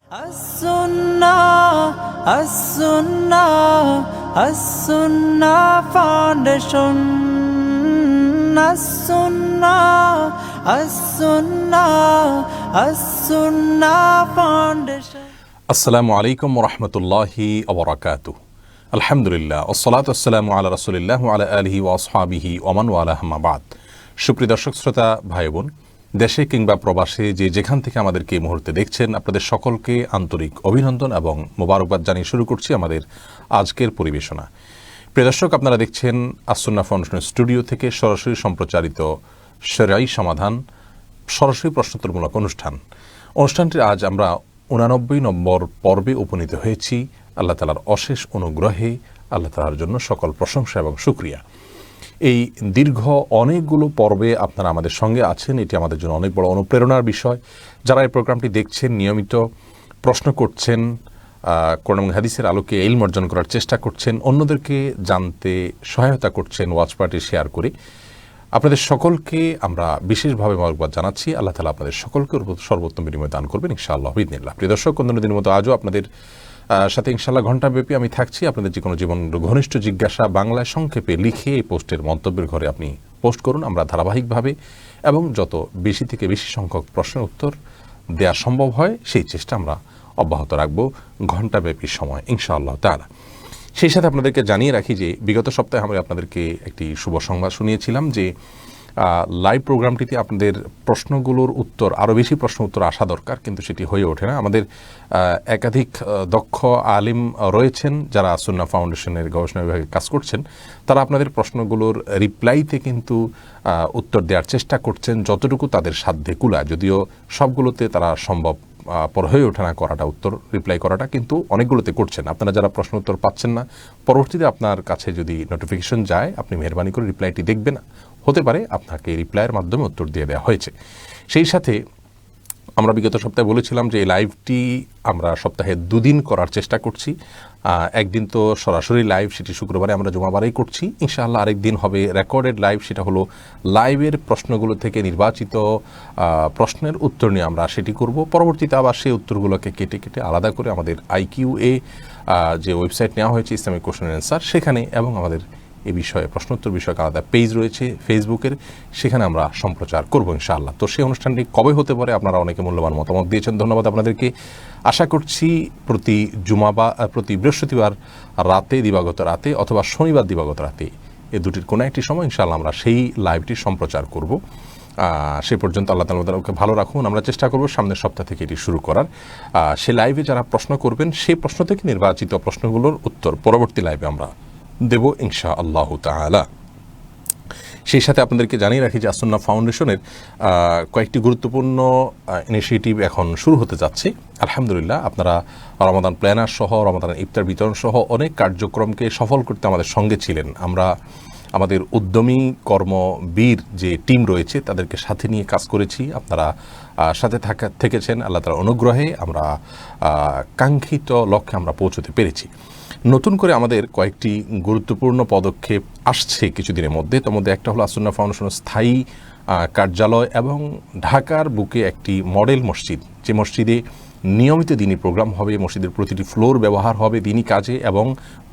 As-Sunnah Foundation. As-Sunnah Foundation. আসসালামু আলাইকুম ওয়া রাহমাতুল্লাহি ওয়া বারাকাতুহু। আলহামদুলিল্লাহ ওয়াসসালাতু ওয়াসসালামু আলা রাসূলিল্লাহ ওয়া আলা আলিহি ওয়া আসহাবিহি ওয়া মান ওয়ালাহু আম্মা বাদ। সুপ্রিয় দর্শক শ্রোতা ভাই বোন, দেশে কিংবা প্রবাসে যে যেখান থেকে আমাদেরকে এই মুহূর্তে দেখছেন, আপনাদের সকলকে আন্তরিক অভিনন্দন এবং মোবারকবাদ জানিয়ে শুরু করছি আমাদের আজকের পরিবেশনা। প্রিয় দর্শক, আপনারা দেখছেন আস-সুন্নাহ ফাউন্ডেশন স্টুডিও থেকে সরাসরি সম্প্রচারিত শরঈ সমাধান সরাসরি প্রশ্নোত্তরমূলক অনুষ্ঠানটির আজ আমরা 89 নম্বর পর্বে উপনীত হয়েছি। আল্লাহ তাআলার অশেষ অনুগ্রহে, আল্লাহ তাআলার জন্য সকল প্রশংসা এবং শুকরিয়া। এই দীর্ঘ অনেকগুলো পর্বে আপনারা আমাদের সঙ্গে আছেন, এটি আমাদের জন্য অনেক বড় অনুপ্রেরণার বিষয়। যারা এই প্রোগ্রামটি দেখছেন, নিয়মিত প্রশ্ন করছেন, কোরআন এবং হাদিসের আলোকে ইলম অর্জন করার চেষ্টা করছেন, অন্যদেরকে জানতে সহায়তা করছেন ওয়াচ পার্টি শেয়ার করে, আপনাদের সকলকে আমরা বিশেষভাবে মোবারকবাদ জানাচ্ছি। আল্লাহ তাআলা আপনাদের সকলকে সর্বোত্তম বিনিময় দান করবেন ইনশাআল্লাহ বিইذنিল্লাহ। প্রিয় দর্শক, অন্যান্য দিনের মতো আজও আপনাদের সাথে ইনশাআল্লাহ ঘণ্টাব্যাপী আমি থাকছি। আপনাদের যে কোনো জীবন ঘনিষ্ঠ জিজ্ঞাসা বাংলায় সংক্ষেপে লিখে এই পোস্টের মন্তব্যের ঘরে আপনি পোস্ট করুন। আমরা ধারাবাহিকভাবে এবং যত বেশি থেকে বেশি সংখ্যক প্রশ্নের উত্তর দেওয়া সম্ভব হয় সেই চেষ্টা আমরা অব্যাহত রাখবো ঘণ্টাব্যাপী সময় ইনশাআল্লাহ তাআলা। সেই সাথে আপনাদেরকে জানিয়ে রাখি যে বিগত সপ্তাহে আমরা আপনাদেরকে একটি শুভ সংবাদ শুনিয়েছিলাম যে লাইভ প্রোগ্রামটিতে আপনাদের প্রশ্নগুলোর উত্তর, আরও বেশি প্রশ্ন উত্তর আসা দরকার, কিন্তু সেটি হয়ে ওঠে না। আমাদের একাধিক দক্ষ আলিম রয়েছেন যারা সুন্নাহ ফাউন্ডেশনের গবেষণা বিভাগে কাজ করছেন। তারা আপনাদের প্রশ্নগুলোর রিপ্লাইতে কিন্তু উত্তর দেওয়ার চেষ্টা করছেন যতটুকু তাদের সাধ্যে কুলায়, যদিও সবগুলোতে তারা সম্ভব পর হয়ে ওঠে না করাটা, উত্তর রিপ্লাই করাটা, কিন্তু অনেকগুলোতে করছেন। আপনারা যারা প্রশ্ন উত্তর পাচ্ছেন না, পরবর্তীতে আপনার কাছে যদি নোটিফিকেশন যায়, আপনি মেহরবানি করে রিপ্লাইটি দেখবেন না, হতে পারে আপনাকে রিপ্লাইয়ের মাধ্যমে উত্তর দিয়ে দেওয়া হয়েছে। সেই সাথে আমরা বিগত সপ্তাহে বলেছিলাম যে এই লাইভটি আমরা সপ্তাহে 2 দিন করার চেষ্টা করছি। একদিন তো সরাসরি লাইভ, সেটি শুক্রবারে আমরা জুমাবারেই করছি ইনশাআল্লাহ। আরেক দিন হবে রেকর্ডেড লাইভ, সেটা হলো লাইভের প্রশ্নগুলো থেকে নির্বাচিত প্রশ্নের উত্তর নিয়ে আমরা সেটি করব। পরবর্তীতে আবার সেই উত্তরগুলোকে কেটে কেটে আলাদা করে আমাদের IQA যে ওয়েবসাইট নেওয়া হয়েছে ইসলামিক কোশ্চেন অ্যান্ড অ্যান্সার, সেখানে এবং আমাদের এ বিষয়ে প্রশ্নোত্তর বিষয়ক আলাদা পেজ রয়েছে ফেসবুকের, সেখানে আমরা সম্প্রচার করবো ইনশাআল্লাহ। তো সেই অনুষ্ঠানটি কবে হতে পারে, আপনারা অনেকে মূল্যবান মতামত দিয়েছেন, ধন্যবাদ আপনাদেরকে। আশা করছি প্রতি বৃহস্পতিবার রাতে, দিবাগত রাতে, অথবা শনিবার দিবাগত রাতে, এই দুটির কোনো একটি সময় ইনশাআল্লাহ আমরা সেই লাইভটি সম্প্রচার করব। সে পর্যন্ত আল্লাহ তাআলা ভালো রাখুন। আমরা চেষ্টা করব সামনের সপ্তাহ থেকে এটি শুরু করার। সে লাইভে যারা প্রশ্ন করবেন, সেই প্রশ্ন থেকে নির্বাচিত প্রশ্নগুলোর উত্তর পরবর্তী লাইভে আমরা দেব ইনশাআল্লাহ তাআলা। সেই সাথে আপনাদেরকে জানিয়ে রাখি যে আস-সুন্নাহ ফাউন্ডেশনের কয়েকটি গুরুত্বপূর্ণ ইনিশিয়েটিভ এখন শুরু হতে যাচ্ছে। আলহামদুলিল্লাহ, আপনারা রমাদান প্ল্যানার সহ, রমাদান ইফতার বিতরণ সহ অনেক কার্যক্রমকে সফল করতে আমাদের সঙ্গে ছিলেন। আমরা আমাদের উদ্যমী কর্মবীর যে টিম রয়েছে তাদেরকে সাথে নিয়ে কাজ করেছি। আপনারা সাথে থেকেছেন। আল্লাহ তাআলার অনুগ্রহে আমরা কাঙ্ক্ষিত লক্ষ্যে আমরা পৌঁছতে পেরেছি। নতুন করে আমাদের কয়েকটি গুরুত্বপূর্ণ পদক্ষেপ আসছে কিছুদিনের মধ্যে। তার মধ্যে একটা হলো আস-সুন্নাহ ফাউন্ডেশনের স্থায়ী কার্যালয় এবং ঢাকার বুকে একটি মডেল মসজিদ, যে মসজিদে নিয়মিত দিনই প্রোগ্রাম হবে, মসজিদের প্রতিটি ফ্লোর ব্যবহার হবে দিনই কাজে এবং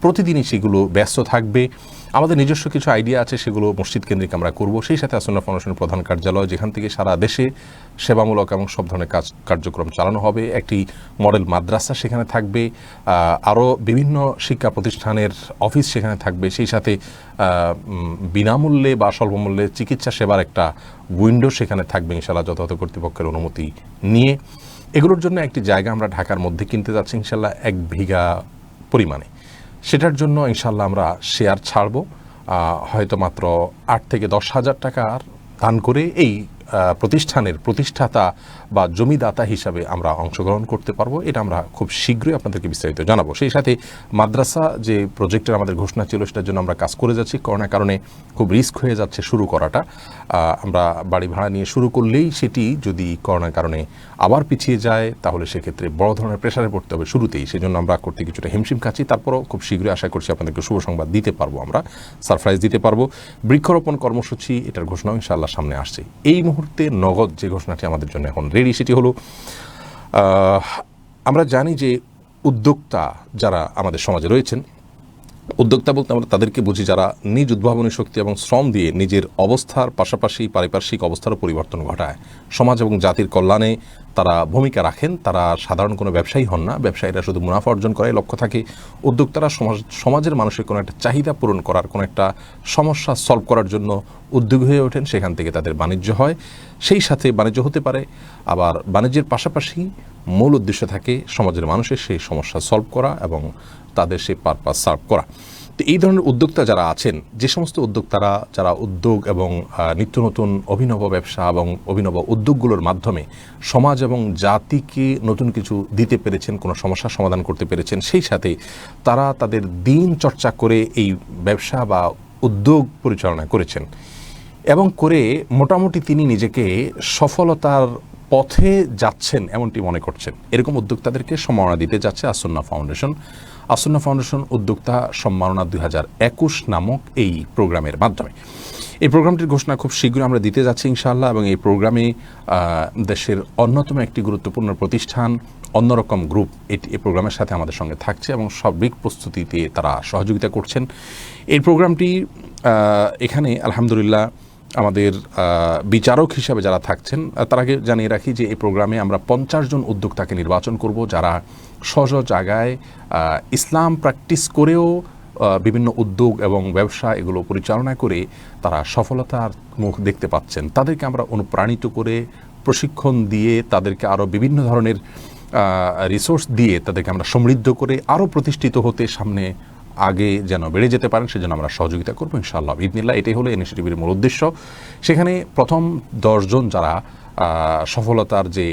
প্রতিদিনই সেগুলো ব্যস্ত থাকবে। আমাদের নিজস্ব কিছু আইডিয়া আছে, সেগুলো মসজিদ কেন্দ্রিক আমরা করব। সেই সাথে আস-সুন্নাহ ফাউন্ডেশনের প্রধান কার্যালয়, যেখান থেকে সারা দেশে সেবামূলক এবং সব ধরনের কার্যক্রম চালানো হবে। একটি মডেল মাদ্রাসা সেখানে থাকবে, আরও বিভিন্ন শিক্ষা প্রতিষ্ঠানের অফিস সেখানে থাকবে। সেই সাথে বিনামূল্যে বা স্বল্পমূল্যে চিকিৎসা সেবার একটা উইন্ডো সেখানে থাকবে ইনশাআল্লাহ, যথাযথ কর্তৃপক্ষের অনুমতি নিয়ে। এগুলোর জন্য একটি জায়গা আমরা ঢাকার মধ্যে কিনতে যাচ্ছি ইনশাআল্লাহ 1 বিঘা পরিমাণে। সেটার জন্য ইনশাআল্লাহ আমরা শেয়ার ছাড়ব, হয়তো মাত্র 8 থেকে 10 হাজার টাকার দান করে এই প্রতিষ্ঠানের প্রতিষ্ঠাতা বা জমিদাতা হিসাবে আমরা অংশগ্রহণ করতে পারবো। এটা আমরা খুব শীঘ্রই আপনাদেরকে বিস্তারিত জানাবো। সেই সাথে মাদ্রাসা যে প্রজেক্টের আমাদের ঘোষণা ছিল, সেটার জন্য আমরা কাজ করে যাচ্ছি। করোনার কারণে খুব রিস্ক হয়ে যাচ্ছে শুরু করাটা। আমরা বাড়ি ভাড়া নিয়ে শুরু করলেই সেটি যদি করোনার কারণে আবার পিছিয়ে যায়, তাহলে সেক্ষেত্রে বড় ধরনের প্রেশারে পড়তে হবে শুরুতেই। সেই জন্য আমরা করতে কিছুটা হিমশিম খাচ্ছি। তারপরও খুব শীঘ্রই আশা করছি আপনাদেরকে শুভ সংবাদ দিতে পারবো, আমরা সারপ্রাইজ দিতে পারবো। বৃক্ষরোপণ কর্মসূচি, এটার ঘোষণাও ইনশাআল্লাহ সামনে আসছে। এই মুহূর্তে নগদ যে ঘোষণাটি আমাদের জন্য এখন রেডি, সেটি হলো আমরা জানি যে উদ্যোক্তা যারা আমাদের সমাজে রয়েছেন, উদ্যোক্তা বলতে আমরা তাদেরকে বুঝি যারা নিজ উদ্ভাবনী শক্তি এবং শ্রম দিয়ে নিজের অবস্থার পাশাপাশি পারিপার্শ্বিক অবস্থারও পরিবর্তন ঘটায়, সমাজ এবং জাতির কল্যাণে তারা ভূমিকা রাখেন। তারা সাধারণ কোনো ব্যবসায়ী হন না, ব্যবসায়ীরা শুধু মুনাফা অর্জন করাই লক্ষ্য থাকে। উদ্যোক্তারা সমাজের মানুষের কোনো একটা চাহিদা পূরণ করার, কোনো একটা সমস্যা সলভ করার জন্য উদ্যোগী হয়ে ওঠেন, সেখান থেকে তাদের বাণিজ্য হয়। সেই সাথে বাণিজ্য হতে পারে, আবার বাণিজ্যের পাশাপাশি মূল উদ্দেশ্য থাকে সমাজের মানুষের সেই সমস্যা সলভ করা এবং তাদের সেই পারপাস সার্ভ করা। তো এই ধরনের উদ্যোক্তা যারা আছেন, যে সমস্ত উদ্যোক্তারা যারা উদ্যোগ এবং নিত্য নতুন অভিনব ব্যবসা এবং অভিনব উদ্যোগগুলোর মাধ্যমে সমাজ এবং জাতিকে নতুন কিছু দিতে পেরেছেন, কোনো সমস্যার সমাধান করতে পেরেছেন, সেই সাথে তারা তাদের দিন চর্চা করে এই ব্যবসা বা উদ্যোগ পরিচালনা করেছেন এবং করে মোটামুটি তিনি নিজেকে সফলতার পথে যাচ্ছেন এমনটি মনে করছেন, এরকম উদ্যোক্তাদেরকে সম্মাননা দিতে যাচ্ছে আসুন্নাহ ফাউন্ডেশন। আসুন্নাহ ফাউন্ডেশন উদ্যোক্তা সম্মাননা 2021 নামক এই প্রোগ্রামের মাধ্যমে। এই প্রোগ্রামটির ঘোষণা খুব শীঘ্রই আমরা দিতে যাচ্ছি ইনশাআল্লাহ, এবং এই প্রোগ্রামে দেশের অন্যতম একটি গুরুত্বপূর্ণ প্রতিষ্ঠান অন্যরকম গ্রুপ এই প্রোগ্রামের সাথে আমাদের সঙ্গে থাকছে এবং সার্বিক প্রস্তুতিতে তারা সহযোগিতা করছেন। এই প্রোগ্রামটি এখানে আলহামদুলিল্লাহ আমাদের বিচারক হিসাবে যারা থাকছেন, তার আগে জানিয়ে রাখি যে এই প্রোগ্রামে আমরা 50 জন উদ্যোক্তাকে নির্বাচন করব, যারা সহজ জায়গায় ইসলাম প্র্যাকটিস করেও বিভিন্ন উদ্যোগ এবং ব্যবসা এগুলো পরিচালনা করে তারা সফলতার মুখ দেখতে পাচ্ছেন। তাদেরকে আমরা অনুপ্রাণিত করে প্রশিক্ষণ দিয়ে তাদেরকে আরও বিভিন্ন ধরনের রিসোর্স দিয়ে তাদেরকে আমরা সমৃদ্ধ করে আরও প্রতিষ্ঠিত হতে সামনে আগে যেন বেড়ে যেতে পারেন, সেজন্য আমরা সহযোগিতা করবো ইনশাআল্লাহ বিইذনিল্লাহ। এটাই হলো ইনিশিয়েটিভের মূল উদ্দেশ্য। সেখানে প্রথম 10 জন যারা সফলতার যে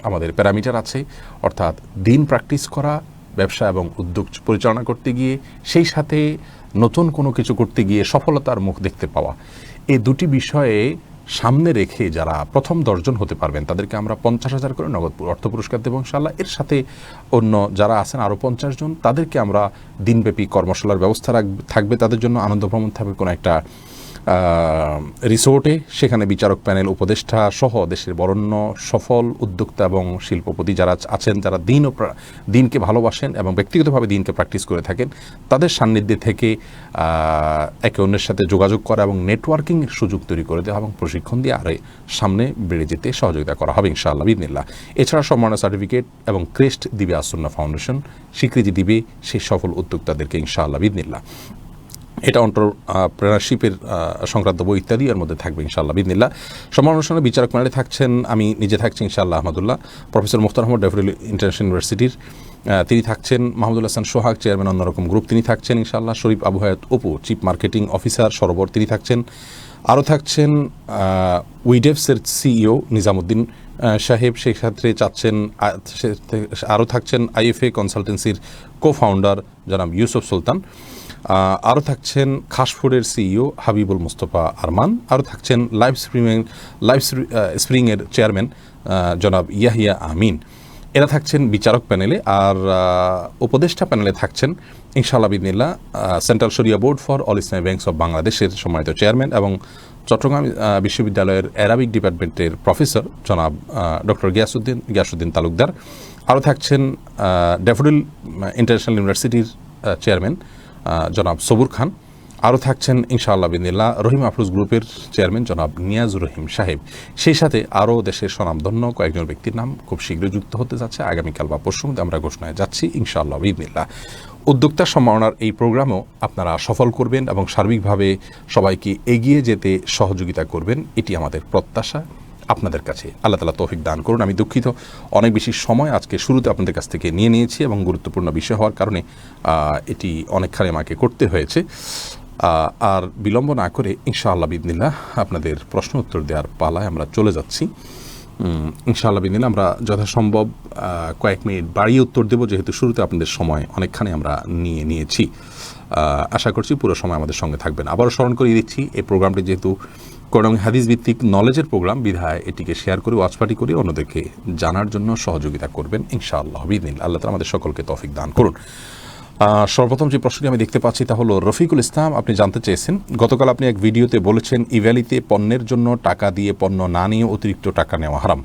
আমাদের প্যারামিটার আছে, অর্থাৎ দিন প্র্যাকটিস করা, ব্যবসা এবং উদ্যোগ পরিচালনা করতে গিয়ে, সেই সাথে নতুন কোনো কিছু করতে গিয়ে সফলতার মুখ দেখতে পাওয়া, এই দুটি বিষয়ে সামনে রেখে যারা প্রথম 10 জন হতে পারবেন তাদেরকে আমরা 50,000 করে নগদ অর্থ পুরস্কার দেবো ইনশাআল্লাহ। এর সাথে অন্য যারা আছেন আরও 50 জন, তাদেরকে আমরা দিনব্যাপী কর্মশালার ব্যবস্থা থাকবে, তাদের জন্য আনন্দ ভ্রমণ থাকবে কোনো একটা রিসোর্টে। সেখানে বিচারক প্যানেল, উপদেষ্টা সহ দেশের বরেণ্য সফল উদ্যোক্তা এবং শিল্পপতি যারা আছেন, যারা দিনকে ভালোবাসেন এবং ব্যক্তিগতভাবে দিনকে প্র্যাকটিস করে থাকেন, তাদের সান্নিধ্যে থেকে একে অন্যের সাথে যোগাযোগ করা এবং নেটওয়ার্কিংয়ের সুযোগ তৈরি করে দেওয়া এবং প্রশিক্ষণ দিয়ে আরও সামনে বেড়ে যেতে সহযোগিতা করা হবে ইনশাআল্লাহ বিইذনিল্লাহ। এছাড়া সম্মাননা সার্টিফিকেট এবং ক্রেস্ট দিবে আসুন্নাহ ফাউন্ডেশন, স্বীকৃতি দিবে সেই সফল উদ্যোক্তাদেরকে ইনশাআল্লাহ বিইذনিল্লাহ। এটা এন্টারপ্রেনারশিপের সংক্রান্ত বই ইত্যাদি এর মধ্যে থাকবে ইনশাআল্লাহ বিইذনিল্লাহ। সম্মান অনুষ্ঠানে বিচারক প্যানেলে থাকছেন, আমি নিজে থাকছি ইনশাআল্লাহ আহমদুল্লাহ, প্রফেসর মুখতার আহমদ ড্যাফোডিল ইন্টারন্যাশনাল ইউনিভার্সিটির তিনি থাকছেন, মাহমুদুল হাসান সোহাগ চেয়ারম্যান অন্যরকম গ্রুপ তিনি থাকছেন ইনশাআল্লাহ, শরীফ আবু হায়াত অপু চিফ মার্কেটিং অফিসার সরোবর তিনি থাকছেন, আরও থাকছেন উইডেভসের সিইও নিজামুদ্দিন সাহেব, সেই ক্ষেত্রে চাচ্ছেন আরও থাকছেন আইএফএ কনসালটেন্সির কো ফাউন্ডার জনাব ইউসুফ সুলতান, আরও থাকছেন খাসফুডের সিইও হাবিবুল মুস্তফা আরমান, আরও থাকছেন লাইভ স্প্রিংয়ের চেয়ারম্যান জনাব ইয়াহিয়া আমিন। এরা থাকছেন বিচারক প্যানেলে। আর উপদেষ্টা প্যানেলে থাকছেন ইনশাআল্লাহ বিইذনিল্লাহ সেন্ট্রাল শরিয়া board for all Islamic banks of বাংলাদেশের সম্মানিত চেয়ারম্যান এবং চট্টগ্রাম বিশ্ববিদ্যালয়ের অ্যারাবিক ডিপার্টমেন্টের প্রফেসর জনাব ডক্টর গিয়াসউদ্দিন তালুকদার। আরও থাকছেন ড্যাফোডিল ইন্টারন্যাশনাল ইউনিভার্সিটির চেয়ারম্যান জনাব সবুর খান। আরও থাকছেন ইনশাআল্লাহ বিইذনিল্লাহ রহিম আফরোজ গ্রুপের চেয়ারম্যান জনাব নিয়াজুর রহিম সাহেব। সেই সাথে আরও দেশের স্বনামধন্য কয়েকজন ব্যক্তির নাম খুব শীঘ্রই যুক্ত হতে যাচ্ছে, আগামীকাল বা পরশু মধ্যে আমরা ঘোষণায় যাচ্ছি ইনশাআল্লাহ বিইذনিল্লাহ। উদ্যোক্তা সম্মাননার এই প্রোগ্রামও আপনারা সফল করবেন এবং সার্বিকভাবে সবাইকে এগিয়ে যেতে সহযোগিতা করবেন, এটি আমাদের প্রত্যাশা আপনাদের কাছে। আল্লাহ তাআলা তৌফিক দান করুন। আমি দুঃখিত, অনেক বেশি সময় আজকে শুরুতে আপনাদের কাছ থেকে নিয়ে নিয়েছি এবং গুরুত্বপূর্ণ বিষয় হওয়ার কারণে এটি অনেকখানি আমাকে করতে হয়েছে। আর বিলম্ব না করে ইনশাআল্লাহ বিইذনিল্লাহ আপনাদের প্রশ্ন উত্তর দেওয়ার পালায় আমরা চলে যাচ্ছি ইনশাআল্লাহ বিইذনিল্লাহ। আমরা যথাসম্ভব কয়েক মিনিট বাড়িয়ে উত্তর দেব, যেহেতু শুরুতে আপনাদের সময় অনেকখানি আমরা নিয়েছি। আশা করছি পুরো সময় আমাদের সঙ্গে থাকবেন। আবারও স্মরণ করিয়ে দিচ্ছি, এই প্রোগ্রামটি যেহেতু কোরআন হাদিস ভিত্তিক নলেজের প্রোগ্রাম, বিধায় এটিকে শেয়ার করে ওয়াচ পার্টি করে অন্যদেরকে জানার জন্য সহযোগিতা করবেন ইনশাআল্লাহ বিইذনিল্লাহ। আল্লাহ তাআলা আমাদের সকলকে তৌফিক দান করুন। সর্বপ্রথম যে প্রশ্নটি আমি দেখতে পাচ্ছি তা হলো রফিকুল ইসলাম, আপনি জানতে চেয়েছেন, গতকাল আপনি এক ভিডিওতে বলেছেন ইভ্যালিতে পণ্যের জন্য টাকা দিয়ে পণ্য না নিয়ে অতিরিক্ত টাকা নেওয়া হারাম।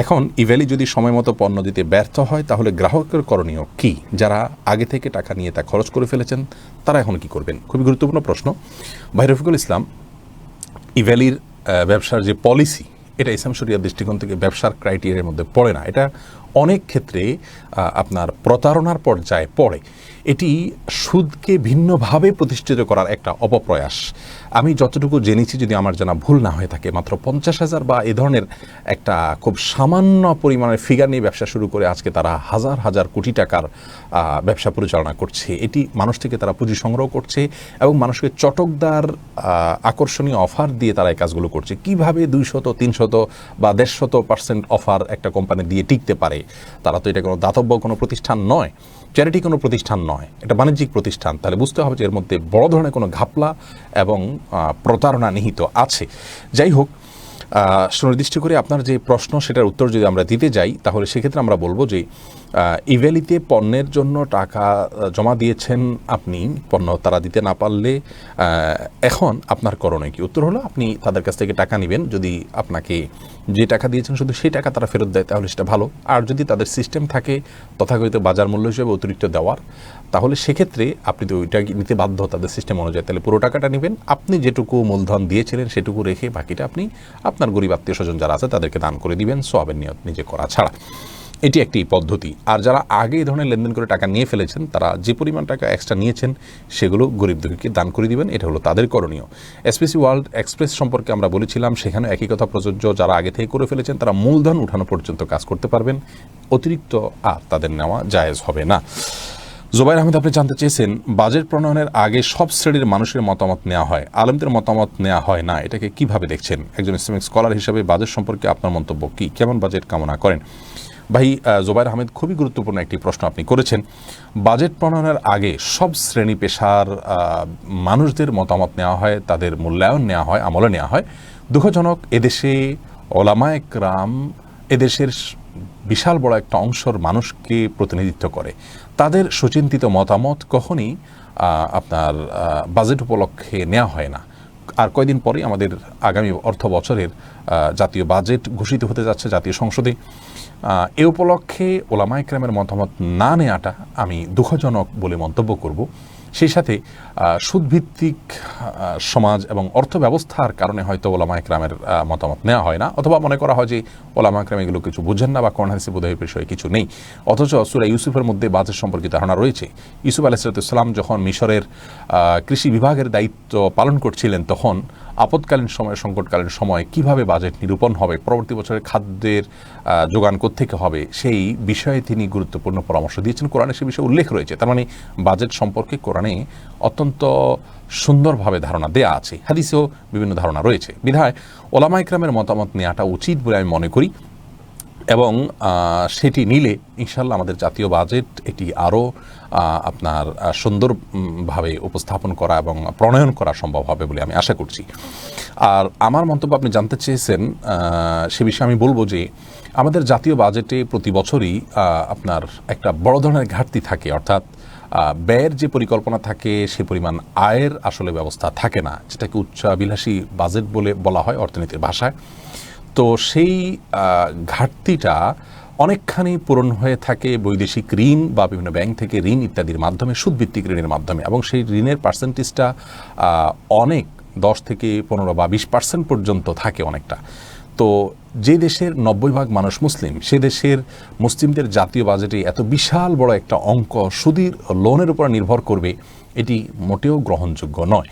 এখন ইভ্যালি যদি সময় মতো পণ্য দিতে ব্যর্থ হয় তাহলে গ্রাহকের করণীয় কি? যারা আগে থেকে টাকা নিয়ে তা খরচ করে ফেলেছেন তারা এখন কি করবেন? খুবই গুরুত্বপূর্ণ প্রশ্ন। ভাই রফিকুল ইসলাম, ইভ্যালির ব্যবসার যে পলিসি, এটা ইসলাম শরিয়ার দৃষ্টিকোণ থেকে ব্যবসার ক্রাইটেরিয়ার মধ্যে পড়ে না। এটা অনেক ক্ষেত্রে আপনার প্রতারণার পর্যায়ে পড়ে। এটি সুদকে ভিন্নভাবে প্রতিষ্ঠিত করার একটা অপপ্রয়াস। আমি যতটুকু জেনেছি, যদি আমার জানা ভুল না হয়ে থাকে, মাত্র 50,000 বা এ ধরনের একটা খুব সামান্য পরিমাণের ফিগার নিয়ে ব্যবসা শুরু করে আজকে তারা হাজার হাজার কোটি টাকার ব্যবসা পরিচালনা করছে। এটি মানুষ থেকে তারা পুঁজি সংগ্রহ করছে এবং মানুষকে চটকদার আকর্ষণীয় অফার দিয়ে তারা এই কাজগুলো করছে। কিভাবে 200, 300 বা 150% অফার একটা কোম্পানি দিয়ে টিকতে পারে? তারা তো এটা কোনো দাতব্য কোনো প্রতিষ্ঠান নয়, চ্যারিটি কোনো প্রতিষ্ঠান নয়, এটা বাণিজ্যিক প্রতিষ্ঠান। তাহলে বুঝতে হবে যে এর মধ্যে বড় ধরনের কোনো ঘাপলা এবং প্রতারণা নিহিত আছে। যাই হোক, সুনির্দিষ্ট করে আপনার যে প্রশ্ন, সেটার উত্তর যদি আমরা দিতে যাই, তাহলে সেক্ষেত্রে আমরা বলবো যে ইভ্যালিতে পণ্যের জন্য টাকা জমা দিয়েছেন আপনি, পণ্য তারা দিতে না পারলে এখন আপনার করণীয় কি? উত্তর হলো, আপনি তাদের কাছ থেকে টাকা নেবেন। যদি আপনাকে যে টাকা দিয়েছেন শুধু সেই টাকা তারা ফেরত দেয় তাহলে সেটা ভালো। আর যদি তাদের সিস্টেম থাকে তথাকথিত বাজার মূল্য হিসেবে অতিরিক্ত দেওয়ার, তাহলে সেক্ষেত্রে আপনি তো ওইটা নিতে বাধ্য তাদের সিস্টেম অনুযায়ী। তাহলে পুরো টাকাটা নেবেন, আপনি যেটুকু মূলধন দিয়েছিলেন সেটুকু রেখে বাকিটা আপনি আপনার গরিব আত্মীয় স্বজন যারা আছে তাদেরকে দান করে দিবেন, সওয়াবের নিয়ত নিজে করা ছাড়া। এটি একটি পদ্ধতি। আর যারা আগে এই ধরনের লেনদেন করে টাকা নিয়ে ফেলেছেন, তারা যে পরিমাণ টাকা এক্সট্রা নিয়েছেন সেগুলো গরিব দুঃখীকে দান করে দিবেন। এটা হলো তাদের করণীয়। এসপিসি ওয়ার্ল্ড এক্সপ্রেস সম্পর্কে আমরা বলেছিলাম, সেখানে একই কথা প্রযোজ্য। যারা আগে থেকে করে ফেলেছেন তারা মূলধন উঠানো পর্যন্ত কাজ করতে পারবেন, অতিরিক্ত আর তাদের নেওয়া জায়েজ হবে না। জুবাইর আহমেদ, আপনি জানতে চেয়েছেন, বাজেট প্রণয়নের আগে সব শ্রেণীর মানুষের মতামত নেওয়া হয়, আলেমদের মতামত নেওয়া হয় না, এটাকে কিভাবে দেখছেন? একজন ইসলামিক স্কলার হিসেবে বাজেট সম্পর্কে আপনার মন্তব্য কি? কেমন বাজেট কামনা করেন? ভাই জুবাইর আহমেদ, খুবই গুরুত্বপূর্ণ একটি প্রশ্ন আপনি করেছেন। বাজেট প্রণয়নের আগে সব শ্রেণী পেশার মানুষদের মতামত নেওয়া হয়, তাদের মূল্যায়ন নেওয়া হয়, আমলে নেওয়া হয়। দুঃখজনক, এদেশে ওলামায়ে কেরাম এদেশের বিশাল বড় একটা অংশের মানুষকে প্রতিনিধিত্ব করে। তাদের সুচিন্তিত মতামত কখনই আপনার বাজেট উপলক্ষে নেওয়া হয় না। আর কয়দিন পরেই আমাদের আগামী অর্থ বছরের জাতীয় বাজেট ঘোষিত হতে যাচ্ছে জাতীয় সংসদে। এ উপলক্ষে ওলামায়ে কেরামের মতামত না নেওয়াটা আমি দুঃখজনক বলে মন্তব্য করব। সেই সাথে সুদভিত্তিক সমাজ এবং অর্থ ব্যবস্থার কারণে হয়তো ওলামায়ে কেরামের মতামত নেওয়া হয় না, অথবা মনে করা হয় যে ওলামায়ে কেরাম এগুলো কিছু বুঝেন না বা কোরআন হাদিসে বোধহয় বিষয়ে কিছু নেই। অথচ সূরা ইউসুফের মধ্যে বাজেট সম্পর্কিত ধারণা রয়েছে। ইউসুফ আলাইহিস সালাম যখন মিশরের কৃষি বিভাগের দায়িত্ব পালন করছিলেন, তখন আপৎকালীন সময়, সংকটকালীন সময় কিভাবে বাজেট নিরূপণ হবে, পরবর্তী বছরের খাদ্যের যোগান কোত্থেকে হবে, সেই বিষয়ে তিনি গুরুত্বপূর্ণ পরামর্শ দিয়েছেন। কোরআনে সে বিষয়ে উল্লেখ রয়েছে। তার মানে বাজেট সম্পর্কে কোরআনে অত্যন্ত সুন্দরভাবে ধারণা দেয়া আছে, হাদিসেও বিভিন্ন ধারণা রয়েছে। বিধায় ওলামায়ে কেরামের মতামত নেওয়াটা উচিত বলে আমি মনে করি, এবং সেটি নিলে ইনশাল্লাহ আমাদের জাতীয় বাজেট এটি আরও আপনার সুন্দরভাবে উপস্থাপন করা এবং প্রণয়ন করা সম্ভব হবে বলে আমি আশা করছি। আর আমার মন্তব্য আপনি জানতে চেয়েছেন, সে বিষয়ে আমি বলবো যে আমাদের জাতীয় বাজেটে প্রতি বছরই আপনার একটা বড় ধরনের ঘাটতি থাকে, অর্থাৎ ব্যয়ের যে পরিকল্পনা থাকে সে পরিমাণ আয়ের আসলে ব্যবস্থা থাকে না, যেটাকে উচ্চাভিলাষী বাজেট বলে বলা হয় অর্থনীতির ভাষায়। তো সেই ঘাটতিটা অনেকখানি পূরণ হয়ে থাকে বৈদেশিক ঋণ বা বিভিন্ন ব্যাংক থেকে ঋণ ইত্যাদির মাধ্যমে, সুদভিত্তিক ঋণের মাধ্যমে, এবং সেই ঋণের পার্সেন্টেজটা অনেক 10 থেকে 15 বা 20% পর্যন্ত থাকে অনেকটা। তো যে দেশের 90% মানুষ মুসলিম, সে দেশের মুসলিমদের জাতীয় বাজেটে এত বিশাল বড় একটা অঙ্ক সুদের লোনের উপর নির্ভর করবে, এটি মোটেও গ্রহণযোগ্য নয়।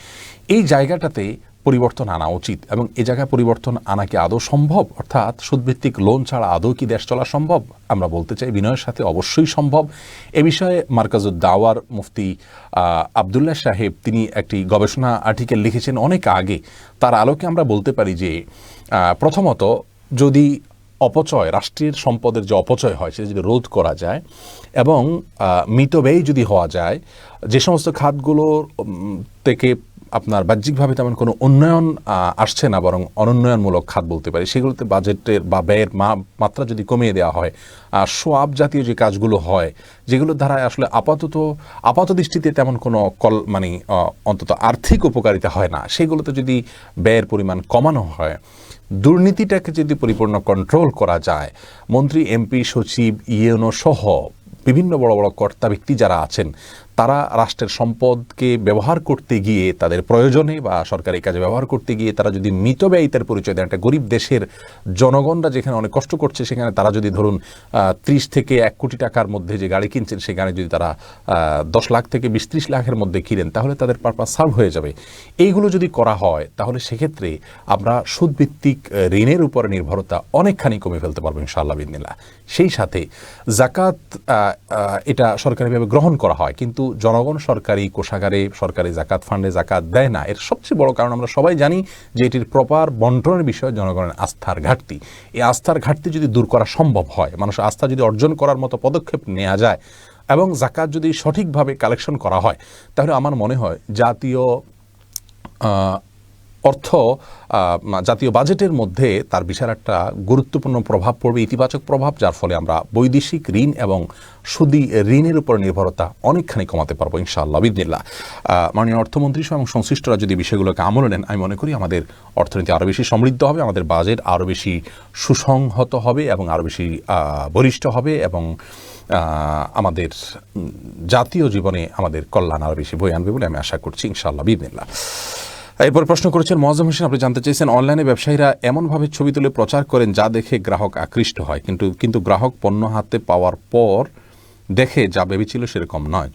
এই জায়গাটাতে পরিবর্তন আনা উচিত, এবং এ জায়গায় পরিবর্তন আনা কি আদৌ সম্ভব? অর্থাৎ সুদভিত্তিক লোন ছাড়া আদৌ কি দেশ চলা সম্ভব? আমরা বলতে চাই বিনয়ের সাথে অবশ্যই সম্ভব। এ বিষয়ে মার্কাজুদ দাওয়ার মুফতি আবদুল্লাহ সাহেব তিনি একটি গবেষণা আর্টিকেল লিখেছেন অনেক আগে। তার আলোকে আমরা বলতে পারি যে প্রথমত, যদি অপচয়, রাষ্ট্রের সম্পদের যে অপচয় হয় সেটা যদি রোধ করা যায় এবং মিতব্যয়ী যদি হওয়া যায়, যে সমস্ত খাতগুলোর থেকে আপনার বাহ্যিকভাবে তেমন কোনো উন্নয়ন আসছে না, বরং অনুন্নয়নমূলক খাত বলতে পারি, সেগুলোতে বাজেটের বা ব্যয়ের মাত্রা যদি কমিয়ে দেওয়া হয়, সোয়াব জাতীয় যে কাজগুলো হয় যেগুলোর দ্বারা আসলে আপাত দৃষ্টিতে তেমন কোনো অন্তত আর্থিক উপকারিতা হয় না, সেগুলোতে যদি ব্যয়ের পরিমাণ কমানো হয়, দুর্নীতিটাকে যদি পরিপূর্ণ কন্ট্রোল করা যায়, মন্ত্রী, এমপি, সচিব, ইউনো সহ বিভিন্ন বড় বড় কর্তা ব্যক্তি যারা আছেন তারা রাষ্ট্রের সম্পদকে ব্যবহার করতে গিয়ে তাদের প্রয়োজনে বা সরকারি কাজে ব্যবহার করতে গিয়ে তারা যদি মিতব্যয়িতার পরিচয় দেন, একটা গরিব দেশের জনগণরা যেখানে অনেক কষ্ট করছে সেখানে তারা যদি ধরুন 30 থেকে 1 কোটি টাকার মধ্যে যে গাড়ি কিনছেন সেই গাড়ি যদি তারা 10 লাখ থেকে 20-30 লাখের মধ্যে কিনেন, তাহলে তাদের পারপাস সার্ভ হয়ে যাবে। এইগুলো যদি করা হয় তাহলে সেক্ষেত্রে আমরা সুদভিত্তিক ঋণের উপরে নির্ভরতা অনেকখানি কমে ফেলতে পারবো ইনশাআল্লাহ বিইذনিল্লাহ। সেই সাথে জাকাত এটা সরকারিভাবে গ্রহণ করা হয়, কিন্তু জনগণ সরকারি কোষাগারে, সরকারি জাকাত ফান্ডে জাকাত দেয় না। এর সবচেয়ে বড় কারণ আমরা সবাই জানি যে এটির প্রপার বন্টনের বিষয়ে জনগণের আস্থার ঘাটতি। এই আস্থার ঘাটতি যদি দূর করা সম্ভব হয়, মানুষের আস্থা যদি অর্জন করার মতো পদক্ষেপ নেওয়া যায় এবং জাকাত যদি সঠিকভাবে কালেকশন করা হয়, তাহলে আমার মনে হয় জাতীয় জাতীয় বাজেটের মধ্যে তার বিশাল একটা গুরুত্বপূর্ণ প্রভাব পড়বে, ইতিবাচক প্রভাব, যার ফলে আমরা বৈদেশিক ঋণ এবং সুদী ঋণের উপর নির্ভরতা অনেকখানি কমাতে পারবো ইনশাআল্লাহ বিইذনিল্লাহ। মাননীয় অর্থমন্ত্রী এবং সংশ্লিষ্টরা যদি বিষয়গুলোকে আমলে নেন, আমি মনে করি আমাদের অর্থনীতি আরও বেশি সমৃদ্ধ হবে, আমাদের বাজেট আরও বেশি সুসংহত হবে এবং আরও বেশি বলিষ্ঠ হবে এবং আমাদের জাতীয় জীবনে আমাদের কল্যাণ আরও বেশি বয়ে আনবে বলে আমি আশা করছি ইনশাআল্লাহ বিইذনিল্লাহ। এরপর প্রশ্ন করেছেন মোয়াজ্জেম হোসেন, আপনি জানতে চেয়েছেন অনলাইনে ব্যবসায়ীরা এমনভাবে ছবি তুলে প্রচার করেন যা দেখে গ্রাহক আকৃষ্ট হয়, কিন্তু গ্রাহক পণ্য হাতে পাওয়ার পর দেখে যা ভেবেছিল সেরকম নয়।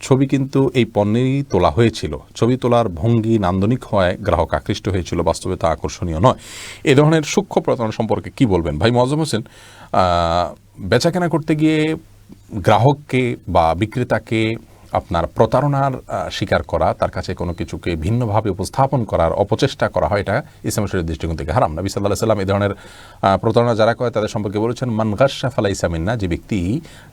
ছবি কিন্তু এই পণ্যেরই তোলা হয়েছিল, ছবি তোলার ভঙ্গি নান্দনিক হওয়ায় গ্রাহক আকৃষ্ট হয়েছিল, বাস্তবে তা আকর্ষণীয় নয়। এ ধরনের সূক্ষ্ম প্রতারণা সম্পর্কে কি বলবেন ভাই মোয়াজ্জেম হোসেন? বেচাকেনা করতে গিয়ে গ্রাহককে বা বিক্রেতাকে আপনার প্রতারণার স্বীকার করা, তার কাছে কোনো কিছুকে ভিন্নভাবে উপস্থাপন করার অপচেষ্টা করা হয়, এটা ইসলামের শরীয়তের দৃষ্টিকোণ থেকে হারাম। নবী সাল্লাল্লাহু আলাইহি ওয়াসাল্লাম এই ধরনের প্রতারণা যারা করে তাদের সম্পর্কে বলেছেন, মান গাশশা ফালাইসা মিন্না, যে ব্যক্তি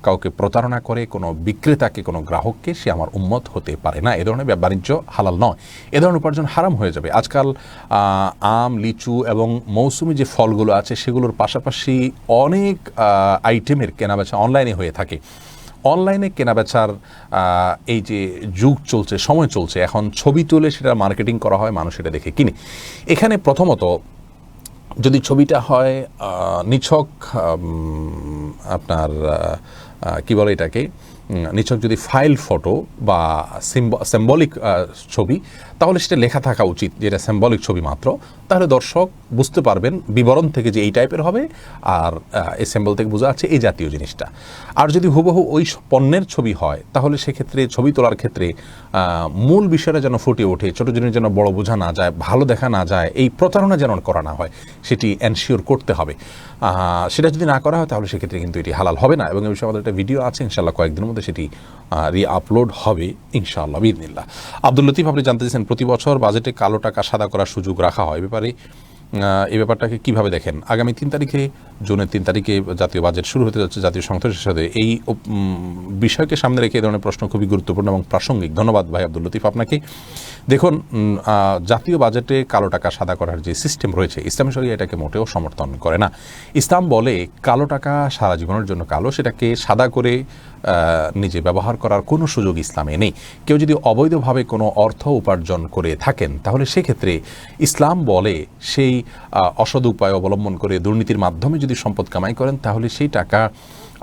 কাউকে প্রতারণা করে, কোনো বিক্রেতাকে, কোনো গ্রাহককে, সে আমার উম্মত হতে পারে না। এ ধরনের বাণিজ্য হালাল নয়, এ ধরনের উপার্জন হারাম হয়ে যাবে। আজকাল আম, লিচু এবং মৌসুমি যে ফলগুলো আছে সেগুলোর পাশাপাশি অনেক আইটেমের কেনাবেচা অনলাইনে হয়ে থাকে। অনলাইনে কেনাবেচার এই যে যুগ চলছে, সময় চলছে, এখন ছবি তুলে সেটা মার্কেটিং করা হয়, মানুষ এটা দেখে কিনে। এখানে প্রথমত যদি ছবিটা হয় নিছক আপনার কি বলে এটাকে, নিছক যদি ফাইল ফটো বা সিম্বলিক ছবি, তাহলে সেটা লেখা থাকা উচিত যে এটা সিম্বলিক ছবি মাত্র, তাহলে দর্শক বুঝতে পারবেন বিবরণ থেকে যে এই টাইপের হবে, আর এই সিম্বল থেকে বোঝা যাচ্ছে এই জাতীয় জিনিসটা। আর যদি হুবহু ওই পণ্যের ছবি হয়, তাহলে সেক্ষেত্রে ছবি তোলার ক্ষেত্রে মূল বিষয়টা যেন ফুটে ওঠে, ছোটো জিনিস যেন বড় বোঝা না যায়, ভালো দেখা না যায়, এই প্রতারণা যেন করা না হয়, সেটি এনশিওর করতে হবে। সেটা যদি না করা হয় তাহলে সেক্ষেত্রে কিন্তু এটি হালাল হবে না। এবং এই বিষয়ে আমাদের একটা ভিডিও আছে, ইনশাআল্লাহ কয়েকদিনের মধ্যে সেটি আপলোড হবে ইনশাআল্লাহ বিইذনিল্লাহ। আব্দুল লতিফ, আপনি জানতে চেয়েছেন প্রতি বছর বাজেটে কালো টাকা সাদা করার সুযোগ রাখা হয়, এই ব্যাপারটাকে কীভাবে দেখেন? আগামী 3 তারিখে, জুনের 3 তারিখে জাতীয় বাজেট শুরু হতে যাচ্ছে, জাতীয় সংসদের সাথে এই বিষয়কে সামনে রেখে এই ধরনের প্রশ্ন খুবই গুরুত্বপূর্ণ এবং প্রাসঙ্গিক। ধন্যবাদ ভাই আব্দুল লতিফ আপনাকে। দেখুন, জাতীয় বাজেটে কালো টাকা সাদা করার যে সিস্টেম রয়েছে, ইসলামী শরিয়া এটাকে মোটেও সমর্থন করে না। ইসলাম বলে কালো টাকা সারা জীবনের জন্য কালো, সেটাকে সাদা করে নিজে ব্যবহার করার কোনো সুযোগ ইসলামে নেই। কেউ যদি অবৈধভাবে কোনো অর্থ উপার্জন করে থাকেন, তাহলে সেক্ষেত্রে ইসলাম বলে সেই অসৎ উপায় অবলম্বন করে দুর্নীতির মাধ্যমে যদি সম্পদ কামাই করেন, তাহলে সেই টাকা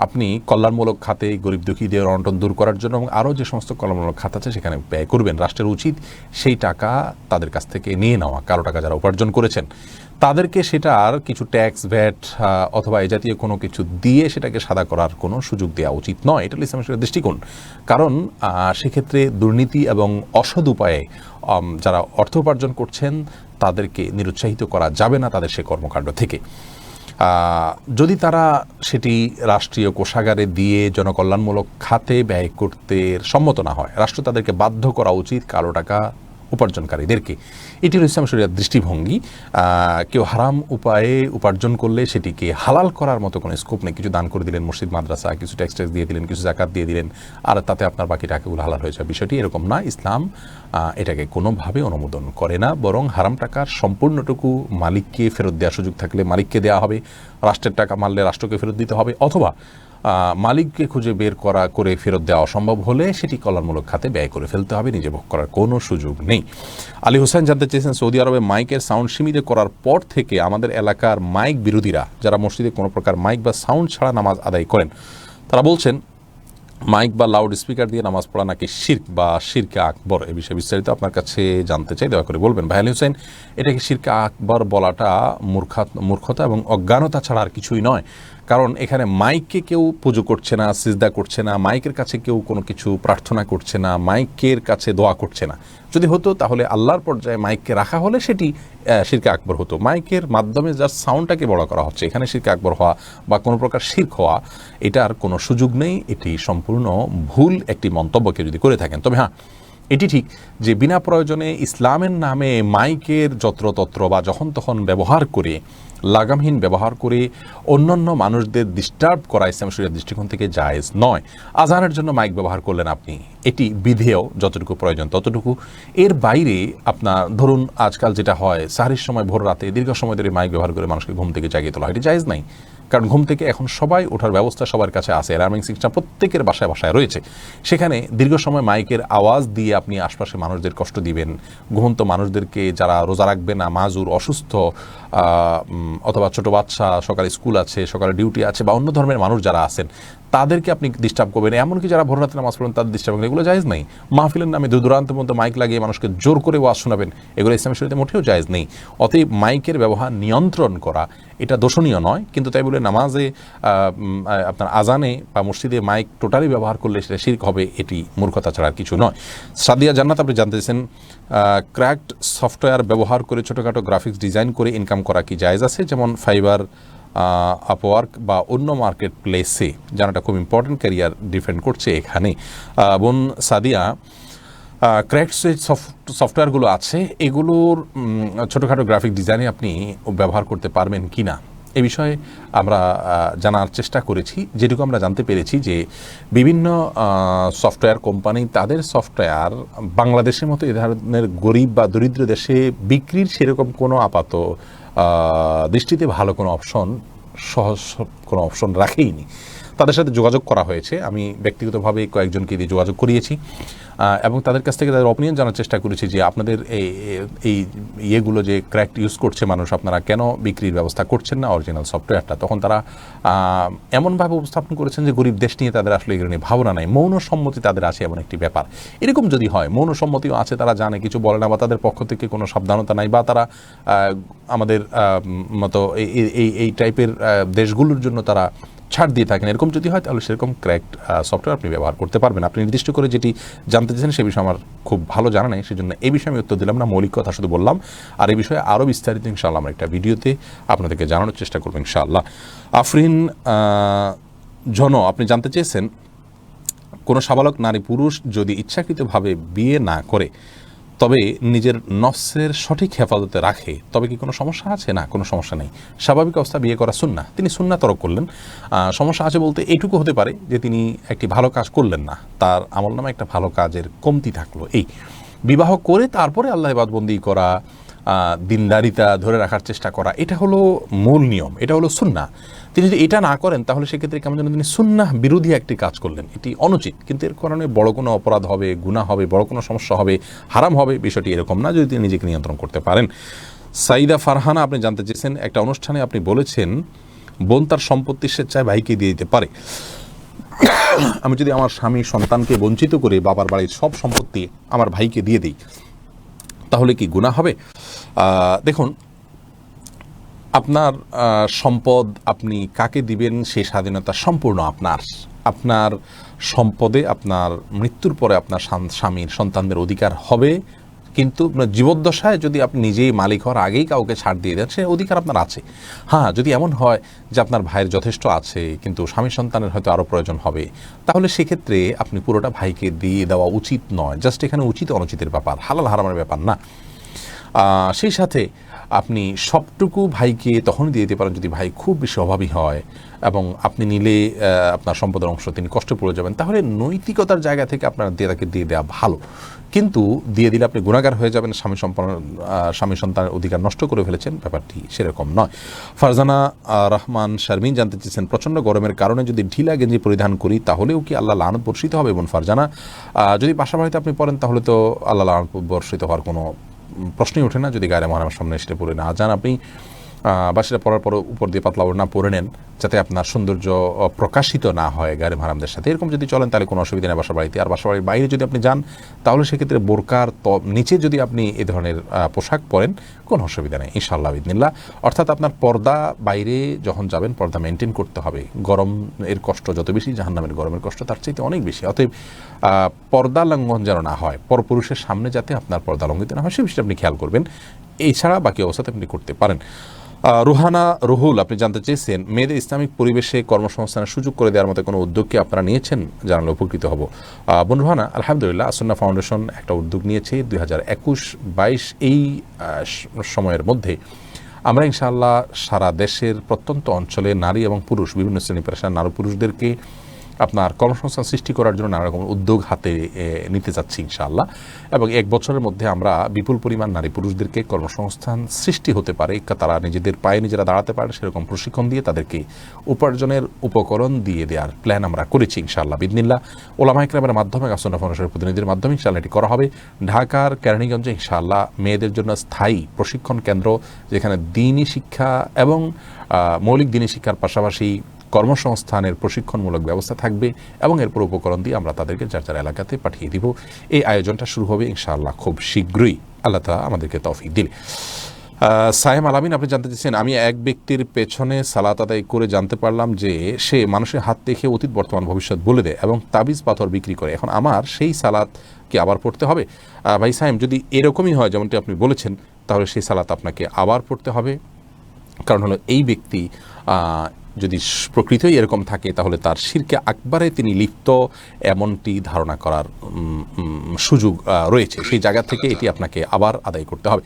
আপনি কল্যাণমূলক খাতে, গরিব দুঃখীদের অনটন দূর করার জন্য এবং আরও যে সমস্ত কল্যাণমূলক খাত আছে সেখানে ব্যয় করবেন। রাষ্ট্রের উচিত সেই টাকা তাদের কাছ থেকে নিয়ে নেওয়া, কালো টাকা যারা উপার্জন করেছেন তাদেরকে সেটার কিছু ট্যাক্স, ভ্যাট অথবা এই জাতীয় কোনো কিছু দিয়ে সেটাকে সাদা করার কোনো সুযোগ দেওয়া উচিত নয়। এটা ইসলামের দৃষ্টিকোণ। কারণ সেক্ষেত্রে দুর্নীতি এবং অসৎ উপায়ে যারা অর্থ উপার্জন করছেন তাদেরকে নিরুৎসাহিত করা যাবে না তাদের সে কর্মকাণ্ড থেকে। যদি তারা সেটি রাষ্ট্রীয় কোষাগারে দিয়ে জনকল্যাণমূলক খাতে ব্যয় করতে সম্মত না হয়, রাষ্ট্র তাদেরকে বাধ্য করা উচিত কালো টাকা উপার্জনকারীদেরকে। এটি হলো ইসলাম শরিয়ার দৃষ্টিভঙ্গি। কেউ হারাম উপায়ে উপার্জন করলে সেটিকে হালাল করার মতো কোনো স্কোপ নেই। কিছু দান করে দিলেন মসজিদ মাদ্রাসা, কিছু ট্যাক্স দিয়ে দিলেন, কিছু জাকাত দিয়ে দিলেন, আর তাতে আপনার বাকি টাকাগুলো হালাল হয়ে যায়। বিষয়টি এরকম না। ইসলাম এটাকে কোনোভাবে অনুমোদন করে না, বরং হারাম টাকার সম্পূর্ণটুকু মালিককে ফেরত দেওয়ার সুযোগ থাকলে মালিককে দেওয়া হবে, রাষ্ট্রের টাকা মারলে রাষ্ট্রকে ফেরত দিতে হবে, অথবা মালিককে খুঁজে বের করে ফেরত দেওয়া অসম্ভব হলে সেটি কল্যাণমূলক খাতে ব্যয় করে ফেলতে হবে, নিজে ভোগ করার কোনো সুযোগ নেই। আলী হোসেন জানতে চেয়েছেন, সৌদি আরবে মাইকের সাউন্ড সীমিত করার পর থেকে আমাদের এলাকার মাইক বিরোধীরা যারা মসজিদে কোনো প্রকার মাইক বা সাউন্ড ছাড়া নামাজ আদায় করেন, তারা বলছেন মাইক বা লাউড স্পিকার দিয়ে নামাজ পড়া নাকি শিরক বা শিরকে আকবর। এ বিষয়ে বিস্তারিত আপনার কাছে জানতে চাই, দয়া করে বলবেন। ভাই আলী হোসেন, এটাকে শিরকে আকবর বলাটা মূর্খতা এবং অজ্ঞানতা ছাড়া আর কিছুই নয়। কারণ এখানে মাইককে কেউ পুজো করছে না, সিজদা করছে না, মাইকের কাছে কেউ কোনো কিছু প্রার্থনা করছে না, মাইকের কাছে দোয়া করছে না। যদি হতো তাহলে আল্লাহর পর্যায়ে মাইককে রাখা হলে সেটি শিরকে আকবর হতো। মাইকের মাধ্যমে যার সাউন্ডটাকে বড় করা হচ্ছে, এখানে শিরকে আকবর হওয়া বা কোনো প্রকার শিরক হওয়া এটার কোনো সুযোগ নেই। এটি সম্পূর্ণ ভুল একটি মন্তব্যকে যদি করে থাকেন। তবে হ্যাঁ, এটি ঠিক যে বিনা প্রয়োজনে ইসলামের নামে মাইকের যত্রতত্র বা যখন তখন ব্যবহার করে, লাগামহীন ব্যবহার করে অন্যান্য মানুষদের ডিস্টার্ব করা ইসলাম শরিয়ার দৃষ্টিকোণ থেকে জায়েজ নয়। আজানের জন্য মাইক ব্যবহার করলেন আপনি, এটি বিধেয়, যতটুকু প্রয়োজন ততটুকু। এর বাইরে আপনার ধরুন আজকাল যেটা হয়, সাহরির সময় ভোর রাতে দীর্ঘ সময় ধরে মাইক ব্যবহার করে মানুষকে ঘুম থেকে জাগিয়ে তোলা, এটি জায়েজ নাই। কারণ ঘুম থেকে এখন সবাই ওঠার ব্যবস্থা সবার কাছে আছে, অ্যালার্মিং সিস্টেম প্রত্যেকের বাসায় বাসায় রয়েছে। সেখানে দীর্ঘ সময় মাইকের আওয়াজ দিয়ে আপনি আশপাশে মানুষদের কষ্ট দিবেন, ঘুমন্ত মানুষদেরকে যারা রোজা রাখবে না, মাজুর, অসুস্থ, অথবা ছোট বাচ্চা, সকালে স্কুল আছে, সকালে ডিউটি আছে, বা অন্য ধর্মের মানুষ যারা আছেন তাদেরকে আপনি ডিস্টার্ব করবেন। এমনকি যারা ভোর রাতে নামাজ পড়েন তাদের ডিস্টার্ব করবেন, এগুলো জায়েজ নেই। মাহফিলের নামে দূর দূরান্তের মধ্যে মাইক লাগিয়ে মানুষকে জোর করে ওয়াজ শোনাবেন, এগুলো ইসলামের শরীয়তে মোটেও জায়েজ নেই। অতএব মাইকের ব্যবহার নিয়ন্ত্রণ করা এটা দোষণীয় নয়, কিন্তু তাই বলে নামাজে আপনার আজানে বা মসজিদে মাইক টোটালি ব্যবহার করলে সেটা শিরক হবে, এটি মূর্খতা ছাড়া আর কিছু নয়। সাদিয়া জান্নাত আপনি জানতে চাইছেন, ক্র্যাকড সফটওয়্যার ব্যবহার করে ছোটোখাটো গ্রাফিক্স ডিজাইন করে ইনকাম করা কি জায়েজ আছে, যেমন ফাইবার, আপওয়ার্ক বা অন্য মার্কেট প্লেসে? জানাটা খুব ইম্পর্টেন্ট, ক্যারিয়ার ডিফেন্ড করছে এখানে। বোন সাদিয়া, ক্র্যাকড সফটওয়্যারগুলো আছে, এগুলোর ছোটোখাটো গ্রাফিক ডিজাইনে আপনি ব্যবহার করতে পারবেন কি না এ বিষয়ে আমরা জানার চেষ্টা করেছি। যেটুকু আমরা জানতে পেরেছি যে বিভিন্ন সফটওয়্যার কোম্পানি তাদের সফটওয়্যার বাংলাদেশের মতো এ ধরনের গরিব বা দরিদ্র দেশে বিক্রির সেরকম কোনো আপাত দৃষ্টিতে ভালো কোনো অপশন, সহজ কোনো অপশন রাখেইনি। তাদের সাথে যোগাযোগ করা হয়েছে, আমি ব্যক্তিগতভাবে কয়েকজনকে দিয়ে যোগাযোগ করিয়েছি এবং তাদের কাছ থেকে তাদের অপিনিয়ন জানার চেষ্টা করেছি যে আপনাদের এই ইয়েগুলো যে ক্র্যাকড ইউজ করছে মানুষ, আপনারা কেন বিক্রির ব্যবস্থা করছেন না অরিজিনাল সফটওয়্যারটা? তখন তারা এমনভাবে উপস্থাপন করেছেন যে গরিব দেশ নিয়ে তাদের আসলে এগুলো নিয়ে ভাবনা নাই, মৌন সম্মতি তাদের আছে এমন একটি ব্যাপার। এরকম যদি হয়, মৌন সম্মতিও আছে, তারা জানে কিছু বলে না, বা তাদের পক্ষ থেকে কোনো সাবধানতা নাই, বা তারা আমাদের মতো এই টাইপের দেশগুলোর জন্য তারা ছাড় দিয়ে থাকেন, এরকম যদি হয় তাহলে সেরকম ক্র্যাকড সফটওয়্যার আপনি ব্যবহার করতে পারবেন। আপনি নির্দিষ্ট করে যেটি জানতে চাইছেন সে বিষয়ে আমার খুব ভালো জানা নেই, সেজন্য এই বিষয়ে আমি উত্তর দিলাম না, মৌলিক কথা শুধু বললাম। আর এই বিষয়ে আরও বিস্তারিত ইনশাআল্লাহ আমরা একটা ভিডিওতে আপনাদেরকে জানানোর চেষ্টা করবো ইনশাআল্লাহ। আফরিন জন আপনি জানতে চেয়েছেন, কোনো সাবালক নারী পুরুষ যদি ইচ্ছাকৃতভাবে বিয়ে না করে তবে নিজের নফসের সঠিক হেফাজতে রাখে, তবে কি কোনো সমস্যা আছে? না, কোনো সমস্যা নেই। স্বাভাবিক অবস্থা বিয়ে করা সুন্নাহ, তিনি সুন্নাহ তরক করলেন। সমস্যা আছে বলতে এইটুকু হতে পারে যে তিনি একটি ভালো কাজ করলেন না, তার আমলনামে একটা ভালো কাজের কমতি থাকলো। এই বিবাহ করে তারপরে আল্লাহ ইবাদতবন্দি করা, দিনদারিতা ধরে রাখার চেষ্টা করা, এটা হলো মূল নিয়ম, এটা হলো সুন্নাহ। তিনি যদি এটা না করেন তাহলে সেক্ষেত্রে কেমন যেন তিনি সুন্নাহ বিরোধী একটি কাজ করলেন, এটি অনুচিত। কিন্তু এর কারণে বড় কোনো অপরাধ হবে, গুনাহ হবে, বড় কোনো সমস্যা হবে, হারাম হবে, বিষয়টি এরকম না, যদি তিনি নিজেকে নিয়ন্ত্রণ করতে পারেন। সাইদা ফারহানা আপনি জানতে চেয়েছেন, একটা অনুষ্ঠানে আপনি বলেছেন বোন তার সম্পত্তি স্বেচ্ছায় ভাইকে দিয়ে দিতে পারে। আমি যদি আমার স্বামী সন্তানকে বঞ্চিত করে বাবার বাড়ির সব সম্পত্তি আমার ভাইকে দিয়ে দিই তাহলে কি গুনাহ হবে? দেখুন, আপনার সম্পদ আপনি কাকে দিবেন সেই স্বাধীনতা সম্পূর্ণ আপনার। আপনার সম্পদে আপনার মৃত্যুর পরে আপনার স্বামীর সন্তানদের অধিকার হবে কিন্তু জীবদ্দশায় যদি আপনি নিজেই মালিক হওয়ার আগেই কাউকে ছাড় দিয়ে দেন, সে অধিকার আপনার আছে। হ্যাঁ, যদি এমন হয় যে আপনার ভাইয়ের যথেষ্ট আছে কিন্তু স্বামী সন্তানের হয়তো আরও প্রয়োজন হবে, তাহলে সেক্ষেত্রে আপনি পুরোটা ভাইকে দিয়ে দেওয়া উচিত নয়। জাস্ট এখানে উচিত অনুচিতের ব্যাপার, হালাল হারামের ব্যাপার না। সেই সাথে আপনি সবটুকু ভাইকে তখন দিয়ে দিতে পারেন যদি ভাই খুব বেশি অভাবী হয় এবং আপনি নিলে আপনার সম্পদের অংশ তিনি কষ্টে পড়ে যাবেন, তাহলে নৈতিকতার জায়গা থেকে আপনার তাকে দিয়ে দেওয়া ভালো। কিন্তু দিয়ে দিলে আপনি গুনাহগার হয়ে যাবেন, স্বামী সন্তানের অধিকার নষ্ট করে ফেলেছেন, ব্যাপারটি সেরকম নয়। ফারজানা রহমান শারমিন জানতে চেয়েছেন, প্রচণ্ড গরমের কারণে যদি ঢিলা গেঞ্জি পরিধান করি তাহলেও কি আল্লাহ লানত বর্ষিত হবে? এবং ফারজানা, যদি পাশাপাশিতে আপনি পড়েন তাহলে তো আল্লাহ লানত বর্ষিত হওয়ার কোনো প্রশ্নই ওঠে না। যদি গায়ে মহারামের সামনে সেটা পরে না যান আপনি, বা সেটা পরার পর উপর দিয়ে পাতলা ওড়না পরে নেন যাতে আপনার সৌন্দর্য প্রকাশিত না হয় গায়ে মহারামদের সাথে, এরকম যদি চলেন তাহলে কোনো অসুবিধা নেই বাসা বাড়িতে। আর বাসা বাড়ির বাইরে যদি আপনি যান তাহলে সেক্ষেত্রে বোরকার নিচে যদি আপনি এ ধরনের পোশাক পরেন কোনো অসুবিধা নেই ইনশাআল্লাহ বিদিনিল্লাহ। অর্থাৎ আপনার পর্দা, বাইরে যখন যাবেন পর্দা মেনটেন করতে হবে। গরম এর কষ্ট যত বেশি, জাহান্নামের গরমের কষ্ট তার চাইতে অনেক বেশি। অতএব পর্দা লঙ্ঘন যেন না হয়, পরপুরুষের সামনে যাতে আপনার পর্দা লঙ্ঘিত না হয় সে বিষয়টা আপনি খেয়াল করবেন। এছাড়া বাকি অবস্থাতে আপনি করতে পারেন। রুহানা রুহুল আপনি জানতে চেয়েছেন, মেয়েদের ইসলামিক পরিবেশে কর্মসংস্থানের সুযোগ করে দেওয়ার মতো কোনো উদ্যোগ কি আপনারা নিয়েছেন? জানালে উপকৃত হব। বোন রুহানা, আলহামদুলিল্লাহ আসন্না ফাউন্ডেশন একটা উদ্যোগ নিয়েছে 2021-22 এই সময়ের মধ্যে আমরা ইনশাআল্লাহ সারা দেশের প্রত্যন্ত অঞ্চলে নারী এবং পুরুষ বিভিন্ন শ্রেণী পেশার নারী পুরুষদেরকে আপনার কর্মসংস্থান সৃষ্টি করার জন্য নানা রকম উদ্যোগ হাতে নিতে যাচ্ছি ইনশাআল্লাহ। এবং 1 বছরের মধ্যে আমরা বিপুল পরিমাণ নারী পুরুষদেরকে কর্মসংস্থান সৃষ্টি হতে পারে, তারা নিজেদের পায়ে নিজেরা দাঁড়াতে পারে সেরকম প্রশিক্ষণ দিয়ে তাদেরকে উপার্জনের উপকরণ দিয়ে দেওয়ার প্ল্যান আমরা করেছি ইনশাআল্লাহ বিদিনিল্লাহ। ওলামা ইকরামের মাধ্যমে, আসন্না ফাউন্ডেশনের প্রতিনিধির মাধ্যমে ইনশাআল্লাহ এটি করা হবে। ঢাকার কেরানীগঞ্জে ইনশাআল্লাহ মেয়েদের জন্য স্থায়ী প্রশিক্ষণ কেন্দ্র, যেখানে দ্বীনি শিক্ষা এবং মৌলিক দ্বীনি শিক্ষার পাশাপাশি কর্মসংস্থানের প্রশিক্ষণমূলক ব্যবস্থা থাকবে এবং এরপর উপকরণ দিয়ে আমরা তাদেরকে যার যার এলাকাতে পাঠিয়ে দিব। এই আয়োজনটা শুরু হবে ইনশাআল্লাহ খুব শীঘ্রই, আল্লাহ তাআলা আমাদেরকে তৌফিক দিলে। সায়েম আলামিন আপনি জানতে চাইছেন, আমি এক ব্যক্তির পেছনে সালাত আদায় করে জানতে পারলাম যে সে মানুষের হাত দেখে অতীত বর্তমান ভবিষ্যৎ বলে দেয় এবং তাবিজ পাথর বিক্রি করে। এখন আমার সেই সালাত কি আবার পড়তে হবে? ভাই সায়েম, যদি এরকমই হয় যেমনটি আপনি বলেছেন তাহলে সেই সালাত আপনাকে আবার পড়তে হবে। কারণ হলো এই ব্যক্তি যদি প্রকৃতই এরকম থাকে তাহলে তার শিরকে আকবারে তিনি লিপ্ত এমনটি ধারণা করার সুযোগ রয়েছে। সেই জায়গা থেকে এটি আপনাকে আবার আদায় করতে হবে।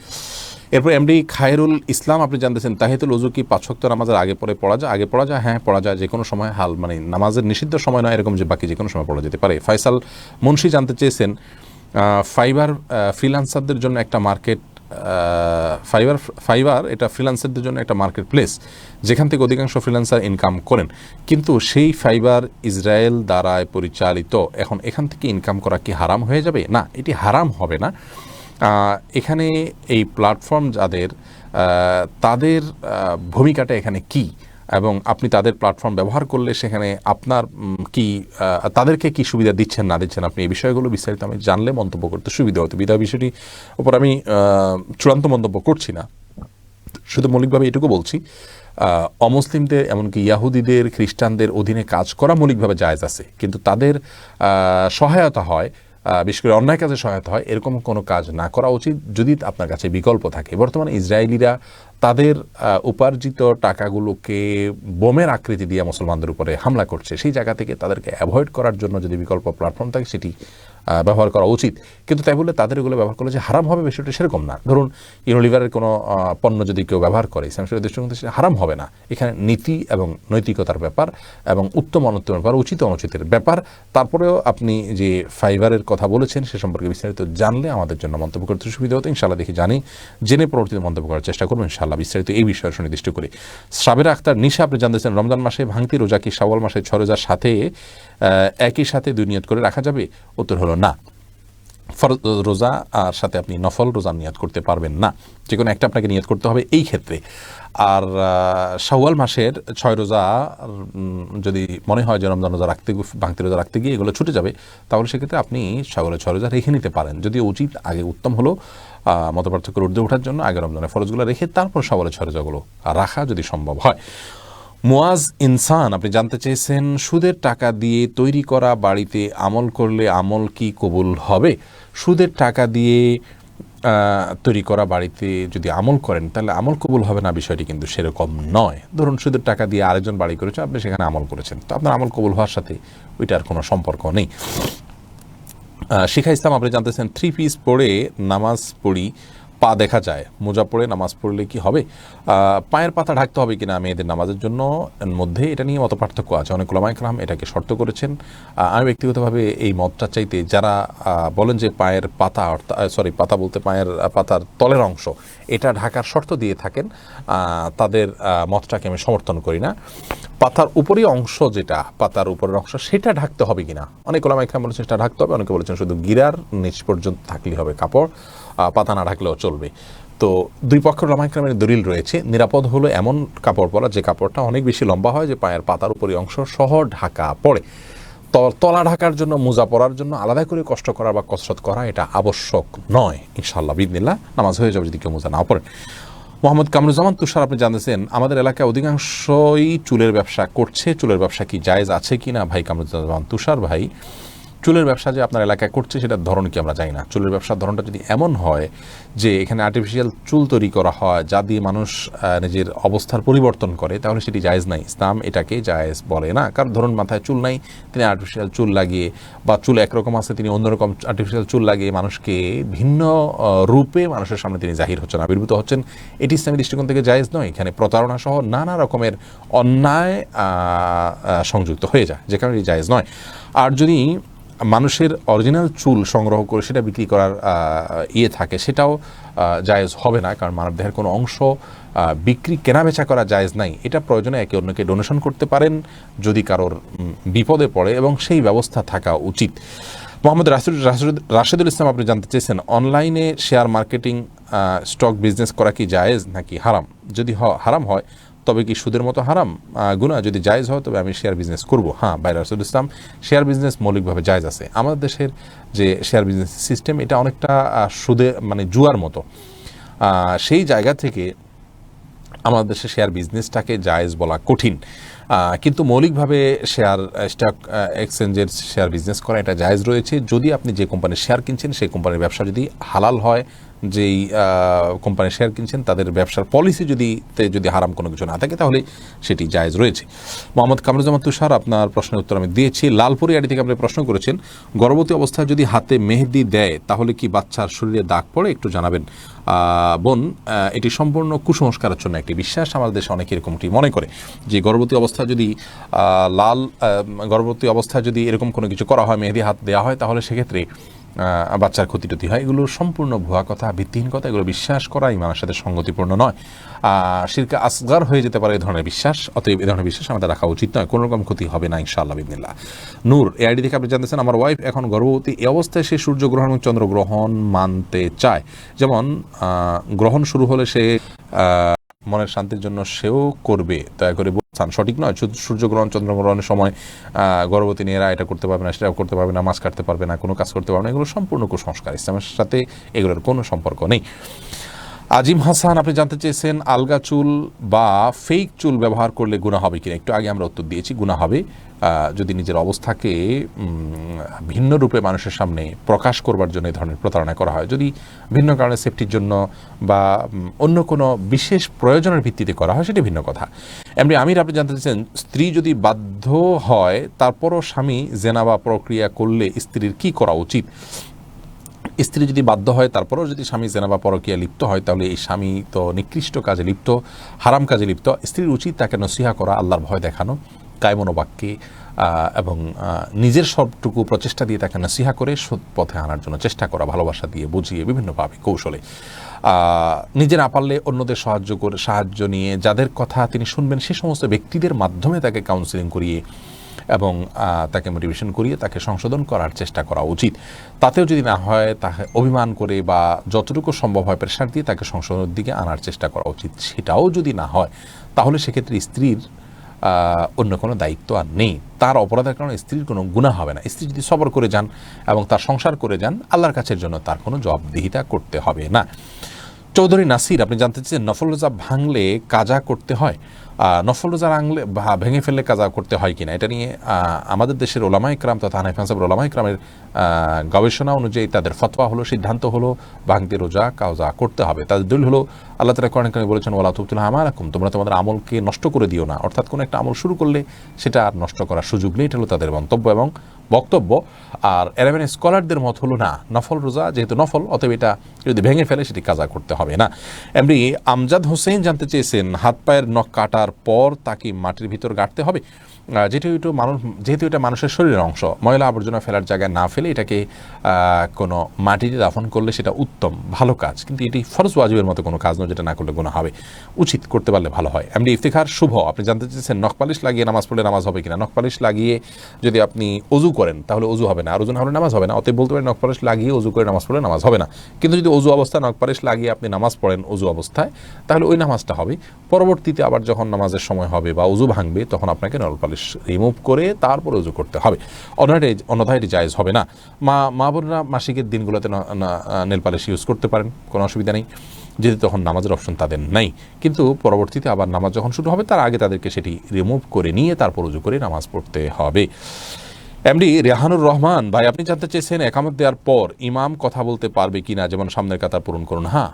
এরপর এমডি খায়রুল ইসলাম আপনি জানতেছেন, তাহিয়াতুল ওযু কি 5 ওয়াক্ত নামাজের আগে পরে পড়া যায়? আগে পড়া যায়, হ্যাঁ পড়া যায়, যে কোনো সময়, হাল মানে নামাজের নিষিদ্ধ সময় নয় এরকম যে বাকি যে কোনো সময় পড়া যেতে পারে। ফয়সাল মুন্সি জানতে চেয়েছেন, ফাইবার ফ্রিল্যান্সারদের জন্য একটা মার্কেট, ফাইবার এটা ফ্রিল্যান্সারদের জন্য একটা মার্কেট প্লেস যেখান থেকে অধিকাংশ ফ্রিল্যান্সার ইনকাম করেন, কিন্তু সেই ফাইবার ইসরায়েল দ্বারায় পরিচালিত। এখন এখান থেকে ইনকাম করা কি হারাম হয়ে যাবে? না, এটি হারাম হবে না। এখানে এই প্ল্যাটফর্ম যাদের, তাদের ভূমিকাটা এখানে কি এবং আপনি তাদের প্ল্যাটফর্ম ব্যবহার করলে সেখানে আপনার কি, তাদেরকে কি সুবিধা দিচ্ছেন না দিচ্ছেন, আপনি এই বিষয়গুলো বিস্তারিত আমি জানলে মন্তব্য করতে সুবিধা হতো। বিধায় বিষয়টি উপর আমি চূড়ান্ত মন্তব্য করছি না, শুধু মৌলিকভাবে এটুকু বলছি, অমুসলিমদের এমনকি ইয়াহুদিদের খ্রিস্টানদের অধীনে কাজ করা মৌলিকভাবে জায়েজ আছে, কিন্তু তাদের সহায়তা হয়, বিশেষ করে অন্যায় কাজে সহায়তা হয়, এরকম কোনো কাজ না করা উচিত যদি আপনার কাছে বিকল্প থাকে। বর্তমানে ইসরায়েলিরা তাদের উপার্জিত টাকাগুলোকে বোমের আকৃতি দিয়ে মুসলমানদের উপরে হামলা করছে, সেই জায়গা থেকে তাদেরকে অ্যাভয়েড করার জন্য যদি বিকল্প প্ল্যাটফর্ম থাকে সেটি ব্যবহার করা উচিত। কিন্তু তাই বলে তাদের এগুলো ব্যবহার করলে যে হারাম হবে বিষয়টা সেরকম না। ধরুন ইউনিলিভারের কোনো পণ্য যদি কেউ ব্যবহার করে ইসলাম শরীয়তের দৃষ্টিকোণ সেটা হারাম হবে না। এখানে নীতি এবং নৈতিকতার ব্যাপার এবং উত্তম অনুত্তমের ব্যাপার, উচিত অনুচিতের ব্যাপার। তারপরেও আপনি যে ফাইবারের কথা বলেছেন সে সম্পর্কে বিস্তারিত জানলে আমাদের জন্য মন্তব্য করতে সুবিধা হতো। ইনশাআল্লাহ দেখি জানি, জেনে পরবর্তীতে মন্তব্য করার চেষ্টা করবো ইনশাআল্লাহ বিস্তারিত এই বিষয়ে সুনির্দিষ্ট করে। সাবেরা আক্তার নিশা আপনি জানতেছেন, রমজান মাসে ভাঙতি রোজা কি শাওয়াল মাসে 6 রোজার সাথে একই সাথে 2 নিয়ত করে রাখা যাবে? উত্তর হলো না। ফরজ রোজা আর সাথে আপনি নফল রোজা নিয়ত করতে পারবেন না, যে কোনো একটা আপনাকে নিয়ত করতে হবে এই ক্ষেত্রে। আর শাওয়াল মাসের 6 রোজা যদি মনে হয় যে রমজান রোজা রাখতে, ভাঙতি রোজা রাখতে গিয়ে এগুলো ছুটে যাবে, তাহলে সেক্ষেত্রে আপনি শাওয়ালের 6 রোজা রেখে নিতে পারেন। যদিও উচিত আগে উত্তম হলো মতপার্থক্যের ঊর্ধ্বে ওঠার জন্য আগে রমজানের ফরজগুলো রেখে তারপর শাওয়ালের 6 রোজাগুলো রাখা যদি সম্ভব হয়। মুয়াজ ইনসান আপনি জানতে চেয়েছেন, সুদের টাকা দিয়ে তৈরি করা বাড়িতে আমল করলে আমল কি কবুল হবে? সুদের টাকা দিয়ে তৈরি করা বাড়িতে যদি আমল করেন তাহলে আমল কবুল হবে না, বিষয়টি কিন্তু সেরকম নয়। ধরুন সুদের টাকা দিয়ে আরেকজন বাড়ি করেছে, আপনি সেখানে আমল করেছেন, তো আপনার আমল কবুল হওয়ার সাথে ওইটার কোনো সম্পর্ক নেই। শিখা ইসলাম আপনি জানতেছেন 3 পিস পরে নামাজ পড়ি, পা দেখা যায়, মোজা পরে নামাজ পড়লে কি হবে? পায়ের পাতা ঢাকতে হবে কিনা মেয়েদের নামাজের জন্য মধ্যে এটা নিয়ে মত পার্থক্য আছে। অনেক ওলামা ইকরাম এটাকে শর্ত করেছেন। আমি ব্যক্তিগতভাবে এই মতটা চাইতে, যারা বলেন যে পায়ের পাতা পাতা বলতে পায়ের পাতার তলের অংশ এটা ঢাকার শর্ত দিয়ে থাকেন, তাদের মতটাকে আমি সমর্থন করি না। পাতার উপরের অংশ, যেটা পাতার উপরের অংশ, সেটা ঢাকতে হবে কিনা অনেক ওলামা ইকরাম বলেছেন সেটা ঢাকতে হবে, অনেকে বলেছেন শুধু গিরার নিচ পর্যন্ত থাকলেই হবে কাপড়, পাতা না ঢাকলেও চলবে। তো দুই পক্ষের ওলামা ইকরামের দলিল রয়েছে। নিরাপদ হলো এমন কাপড় পরা যে কাপড়টা অনেক বেশি লম্বা হয়, যে পায়ের পাতার উপরের অংশ সহ ঢাকা পড়ে। তলা ঢাকার জন্য, মোজা পরার জন্য আলাদা করে কষ্ট করা বা কসরত করা এটা আবশ্যক নয়। ইনশাআল্লাহ বিদিনিল্লাহ নামাজ হয়ে যাবে যদি কেউ মোজা না পড়েন। মোহাম্মদ কামরুজ্জামান তুষার আপনি জানতেছেন আমাদের এলাকায় অধিকাংশই চুলের ব্যবসা করছে, চুলের ব্যবসা কি জায়েজ আছে কিনা? ভাই কামরুজ্জামান তুষার ভাই, চুলের ব্যবসা যে আপনার এলাকায় করছে সেটার ধরন কি আমরা জানি না। চুলের ব্যবসার ধরনটা যদি এমন হয় যে এখানে আর্টিফিশিয়াল চুল তৈরি করা হয় যা দিয়ে মানুষ নিজের অবস্থার পরিবর্তন করে, তাহলে সেটি জায়েজ নাই। ইসলাম এটাকে জায়েজ বলে না। কারণ ধরুন মাথায় চুল নাই, তিনি আর্টিফিশিয়াল চুল লাগিয়ে, বা চুল একরকম আছে তিনি অন্যরকম আর্টিফিশিয়াল চুল লাগিয়ে মানুষকে ভিন্ন রূপে মানুষের সামনে তিনি জাহির হচ্ছেন, আবির্ভূত হচ্ছেন, এটি ইসলামী দৃষ্টিকোণ থেকে জায়েজ নয়। এখানে প্রতারণা সহ নানা রকমের অন্যায় সংযুক্ত হয়ে যায়, যে কারণে জায়েজ নয়। আর যদি মানুষের অরিজিনাল চুল সংগ্রহ করে সেটা বিক্রি করার থাকে, সেটাও জায়েজ হবে না। কারণ মানবদেহের কোনো অংশ বিক্রি কেনাবেচা করা জায়েজ নাই। এটা প্রয়োজনে একে অন্যকে ডোনেশন করতে পারেন যদি কারোর বিপদে পড়ে, এবং সেই ব্যবস্থা থাকা উচিত। মোহাম্মদ রাশেদুল ইসলাম আপনি জানতে চেয়েছেন অনলাইনে শেয়ার মার্কেটিং স্টক বিজনেস করা কি জায়েজ নাকি হারাম? যদি হারাম হয় তবে কি সুদের মতো হারাম গুনাহ? যদি জায়েজ হয় তবে আমি শেয়ার বিজনেস করব। হ্যাঁ ভাই রাসুল ইসলাম, শেয়ার বিজনেস মৌলিকভাবে জায়েজ আছে। আমাদের দেশের যে শেয়ার বিজনেস সিস্টেম এটা অনেকটা সুদে মানে জুয়ার মতো। সেই জায়গা থেকে আমাদের দেশে শেয়ার বিজনেসটাকে জায়েজ বলা কঠিন, কিন্তু মৌলিকভাবে শেয়ার স্টক এক্সচেঞ্জের শেয়ার বিজনেস করা এটা জায়েজ রয়েছে, যদি আপনি যে কোম্পানির শেয়ার কিনছেন সেই কোম্পানির ব্যবসা যদি হালাল হয়, যেই কোম্পানির শেয়ার কিনছেন তাদের ব্যবসার পলিসি যদি হারাম কোনো কিছু না থাকে তাহলে সেটি জায়েজ রয়েছে। মোহাম্মদ কামরুজ্জামান তুষার আপনার প্রশ্নের উত্তর আমি দিয়েছি। লালপুরি আড়ি থেকে আপনি প্রশ্ন করেছেন গর্ভবতী অবস্থায় যদি হাতে মেহেদি দেয় তাহলে কি বাচ্চার শরীরে দাগ পড়ে? একটু জানাবেন। বোন, এটি সম্পূর্ণ কুসংস্কারের জন্য একটি বিশ্বাস। আমাদের দেশে অনেকে এরকমটি মনে করে যে গর্ভবতী অবস্থায় যদি এরকম কোনো কিছু করা হয়, মেহেদি হাত দেওয়া হয়, তাহলে সেক্ষেত্রে বাচ্চার ক্ষতি হয়। এগুলো সম্পূর্ণ ভুয়া কথা, ভিত্তিহীন কথা। এগুলো বিশ্বাস করা ইমানের সাথে সঙ্গতিপূর্ণ নয়, শিরকে আসগার হয়ে যেতে পারে এই ধরনের বিশ্বাস। অতএব এই ধরনের বিশ্বাস আমাদের রাখা উচিত নয়। কোনো রকম ক্ষতি হবে না ইনশাআল্লাহ বিদিনিল্লাহ। নূর এআইডি থেকে আপনি জানতেছেন আমার ওয়াইফ এখন গর্ভবতী, এই অবস্থায় সে সূর্যগ্রহণ এবং চন্দ্রগ্রহণ মানতে চায়। যেমন গ্রহণ শুরু হলে সে মনের শান্তির জন্য সেও করবে, দয়া করে বলছেন সঠিক নয়। সূর্যগ্রহণ চন্দ্রগ্রহণের সময় গর্ভবতী মেয়েরা এটা করতে পারবে না, সেটাও করতে পারবে না, মাছ কাটতে পারবে না, কোনো কাজ করতে পারবে না। এগুলো সম্পূর্ণ কুসংস্কার, ইসলামের সাথে এগুলোর কোনো সম্পর্ক নেই। আজিম হাসান আপনি জানতে চেয়েছেন আলগা চুল বা ফেক চুল ব্যবহার করলে গুনাহ হবে কিনা? একটু আগে আমরা উত্তর দিয়েছি, গুনাহ হবে। যদি নিজের অবস্থাকে ভিন্ন রূপে মানুষের সামনে প্রকাশ করবার জন্য এই ধরনের প্রতারণা করা হয়, যদি ভিন্ন কারণে সেফটির জন্য বা অন্য কোনো বিশেষ প্রয়োজনের ভিত্তিতে করা হয়, সেটি ভিন্ন কথা। এমনি আমির আপনি জানতে চাইছেন স্ত্রী যদি বাধ্য হয় তারপরও স্বামী জেনা বা প্রক্রিয়া করলে স্ত্রীর কি করা উচিত? স্ত্রী যদি বাধ্য হয় তারপরেও যদি স্বামী জেনা বা পরকীয়া লিপ্ত হয়, তাহলে এই স্বামী তো নিকৃষ্ট কাজে লিপ্ত, হারাম কাজে লিপ্ত। স্ত্রীর উচিত তাকে নসিহা করা, আল্লাহর ভয় দেখানো, কায়মনোবাক্যে এবং নিজের সবটুকু প্রচেষ্টা দিয়ে তাকে নসিহা করে সৎ পথে আনার জন্য চেষ্টা করা, ভালোবাসা দিয়ে বুঝিয়ে বিভিন্নভাবে কৌশলে। নিজে না পারলে অন্যদের সাহায্য নিয়ে যাদের কথা তিনি শুনবেন সে সমস্ত ব্যক্তিদের মাধ্যমে তাকে কাউন্সিলিং করিয়ে এবং তাকে মোটিভেশন করিয়ে তাকে সংশোধন করার চেষ্টা করা উচিত। তাতেও যদি না হয় তাকে অভিমান করে বা যতটুকু সম্ভব হয় প্রেশার দিয়ে তাকে সংশোধনের দিকে আনার চেষ্টা করা উচিত। সেটাও যদি না হয় তাহলে সেক্ষেত্রে স্ত্রীর অন্য কোনো দায়িত্ব আর নেই। তার অপরাধের কারণে স্ত্রীর কোনো গুনাহ হবে না। স্ত্রী যদি সবর করে যান এবং তার সংসার করে যান, আল্লাহর কাছের জন্য তার কোনো জবাবদিহিতা করতে হবে না। চৌধুরী নাসির আপনি জানতে চাচ্ছেন নফল রোজা ভাঙলে কাজা করতে হয়? নফল রোজা ভেঙে ফেললে কাজা করতে হয় কিনা, এটা নিয়ে আমাদের দেশের ওলামা ইকরাম তথা হানাফি মাযহাবের ওলামা ইকরামের গবেষণা অনুযায়ী তাদের ফতোয়া হলো, সিদ্ধান্ত হলো ভাঙতি রোজা কাজা করতে হবে। তাদের দলিল হলো আল্লাহ তাআলা কোরআনে কারিমে বলেছেন ওয়ালা তুবতিলু আমালাকুম, তোমরা তোমাদের আমলকে নষ্ট করে দিও না, অর্থাৎ কোনো একটা আমল শুরু করলে সেটা আর নষ্ট করার সুযোগ নেই। এটা হলো তাদের মন্তব্য এবং বক্তব্য। আর এরাবিয়ান স্কলারদের মত হলো না, নফল রোজা যেহেতু নফল, অতএব এটা যদি ভেঙে ফেলে সেটি কাজা করতে হবে না। এমনি আমজাদ হোসেন জানতে চেয়েছেন হাত পায়ের নখ কাটার পর তাকে মাটির ভিতর গাঁটতে হবে, যেহেতু এটা মানুষের শরীরের অংশ, ময়লা আবর্জনা ফেলার জায়গায় না ফেলে এটাকে কোনো মাটিতে দাফন করলে সেটা উত্তম ভালো কাজ, কিন্তু এটি ফরজ ওয়াজিবের মতো কোনো কাজ নয় যেটা না করলে গুনাহ হবে, উচিত করতে পারলে ভালো হয়। এমনি ইফতিখার শুভ আপনি জানতে চেয়েছেন নখ পালিশ লাগিয়ে নামাজ পড়লে নামাজ হবে কিনা। নখ পালিশ লাগিয়ে যদি আপনি অজু করেন তাহলে অজু হবে না, আর অজু না হলে নামাজ হবে না, অতএব বলতে পারেন নখ পালিশ লাগিয়ে অজু করে নামাজ পড়লে নামাজ হবে না। কিন্তু যদি অজু অবস্থায় নখ পালিশ লাগিয়ে আপনি নামাজ পড়েন অজু অবস্থায়, তাহলে ওই নামাজটা হবে। পরবর্তীতে আবার যখন নামাজের সময় হবে বা অজু ভাঙবে তখন আপনাকে নখ পালিশ রিমুভ করে তারপর অজু করতে হবে, অন্যথায় এটি জায়েজ হবে না। মা বোনরা মাসিকের দিনগুলোতে নেল পালিশ ইউজ করতে পারেন, কোনো অসুবিধা নেই, যেহেতু তখন নামাজের অপশন তাদের নাই। কিন্তু পরবর্তীতে আবার নামাজ যখন শুরু হবে তার আগে তাদেরকে সেটি রিমুভ করে নিয়ে তারপর উজু করে নামাজ পড়তে হবে। এমডি রেহানুর রহমান ভাই আপনি জানতে চেয়েছেন একামত দেওয়ার পর ইমাম কথা বলতে পারবে কিনা, যেমন সামনের কাতার পূরণ করুন। হ্যাঁ,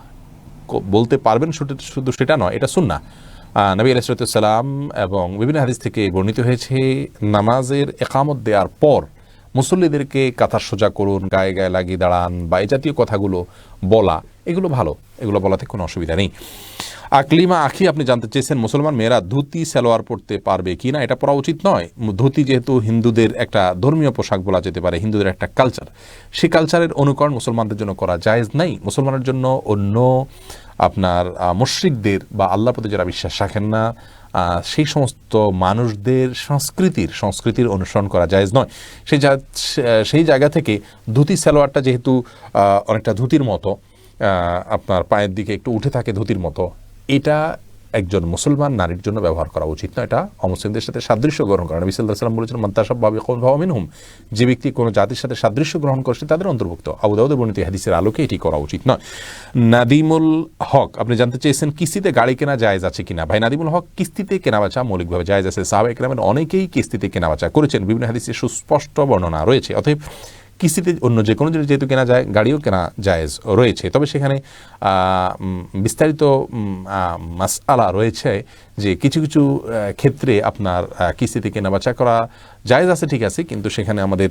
বলতে পারবেন, শুধু সেটা নয়, এটা সুন্নাহ। নবী আলাইহিস সালাম এবং বিভিন্ন হাদিস থেকে বর্ণিত হয়েছে নামাজের একামত দেওয়ার পর মুসল্লিদেরকে কাতার সোজা করুন, গায়ে গায়ে লাগিয়ে দাঁড়ান বা এই জাতীয় কথাগুলো বলা, এগুলো ভালো, এগুলো বলাতে কোনো অসুবিধা নেই। আকলিমা আখি আপনি জানতে চেয়েছেন মুসলমান মেয়েরা ধুতি সালোয়ার পরতে পারবে কি না। এটা পরা উচিত নয়। ধুতি যেহেতু হিন্দুদের একটা ধর্মীয় পোশাক বলা যেতে পারে, হিন্দুদের একটা কালচার, সেই কালচারের অনুকরণ মুসলমানদের জন্য করা জায়েজ নাই। মুসলমানের জন্য অন্য আপনার মুশরিকদের বা আল্লাহর প্রতি যারা বিশ্বাস রাখেন না সেই সমস্ত মানুষদের সংস্কৃতির অনুসরণ করা জায়েজ নয়। সেই জায়গা থেকে ধুতি সালোয়ারটা যেহেতু অনেকটা ধুতির মতো, আপনার পায়ের দিকে একটু উঠে থাকে ধুতির মতো, এটা একজন মুসলমান নারীর জন্য ব্যবহার করা উচিত না। এটা অমুসলিমদের সাথে সাদৃশ্য গ্রহণ করা। নবী সাল্লাল্লাহু আলাইহি ওয়াসাল্লাম বলেছেন মান তাশাব্বাহা বিকওমিন মিনহুম, যে ব্যক্তি কোনো জাতির সাথে সাদৃশ্য গ্রহণ করছে তাদের অন্তর্ভুক্ত। আবু দাউদের বর্ণিত হাদিসের আলোকে এটি করা উচিত নয়। নাদিমুল হক আপনি জানতে চেয়েছেন কিস্তিতে গাড়ি কেনা জায়েজ আছে কিনা। ভাই নাদিমুল হক, কিস্তিতে কেনাবেচা মৌলিকভাবে জায়েজ আছে। সাহাবায়ে কেরামের অনেকেই কিস্তিতে কেনাবেচা করেছেন, বিভিন্ন হাদিসে সুস্পষ্ট বর্ণনা রয়েছে। অতএব কিস্তিতে অন্য যে কোনো জিনিস যেহেতু কেনা যায়, গাড়িও কেনা জায়েজ রয়েছে। তবে সেখানে বিস্তারিত মাসআলা রয়েছে যে কিছু কিছু ক্ষেত্রে আপনার কিস্তিতে কেনাবেচা করা জায়েজ আছে, ঠিক আছে, কিন্তু সেখানে আমাদের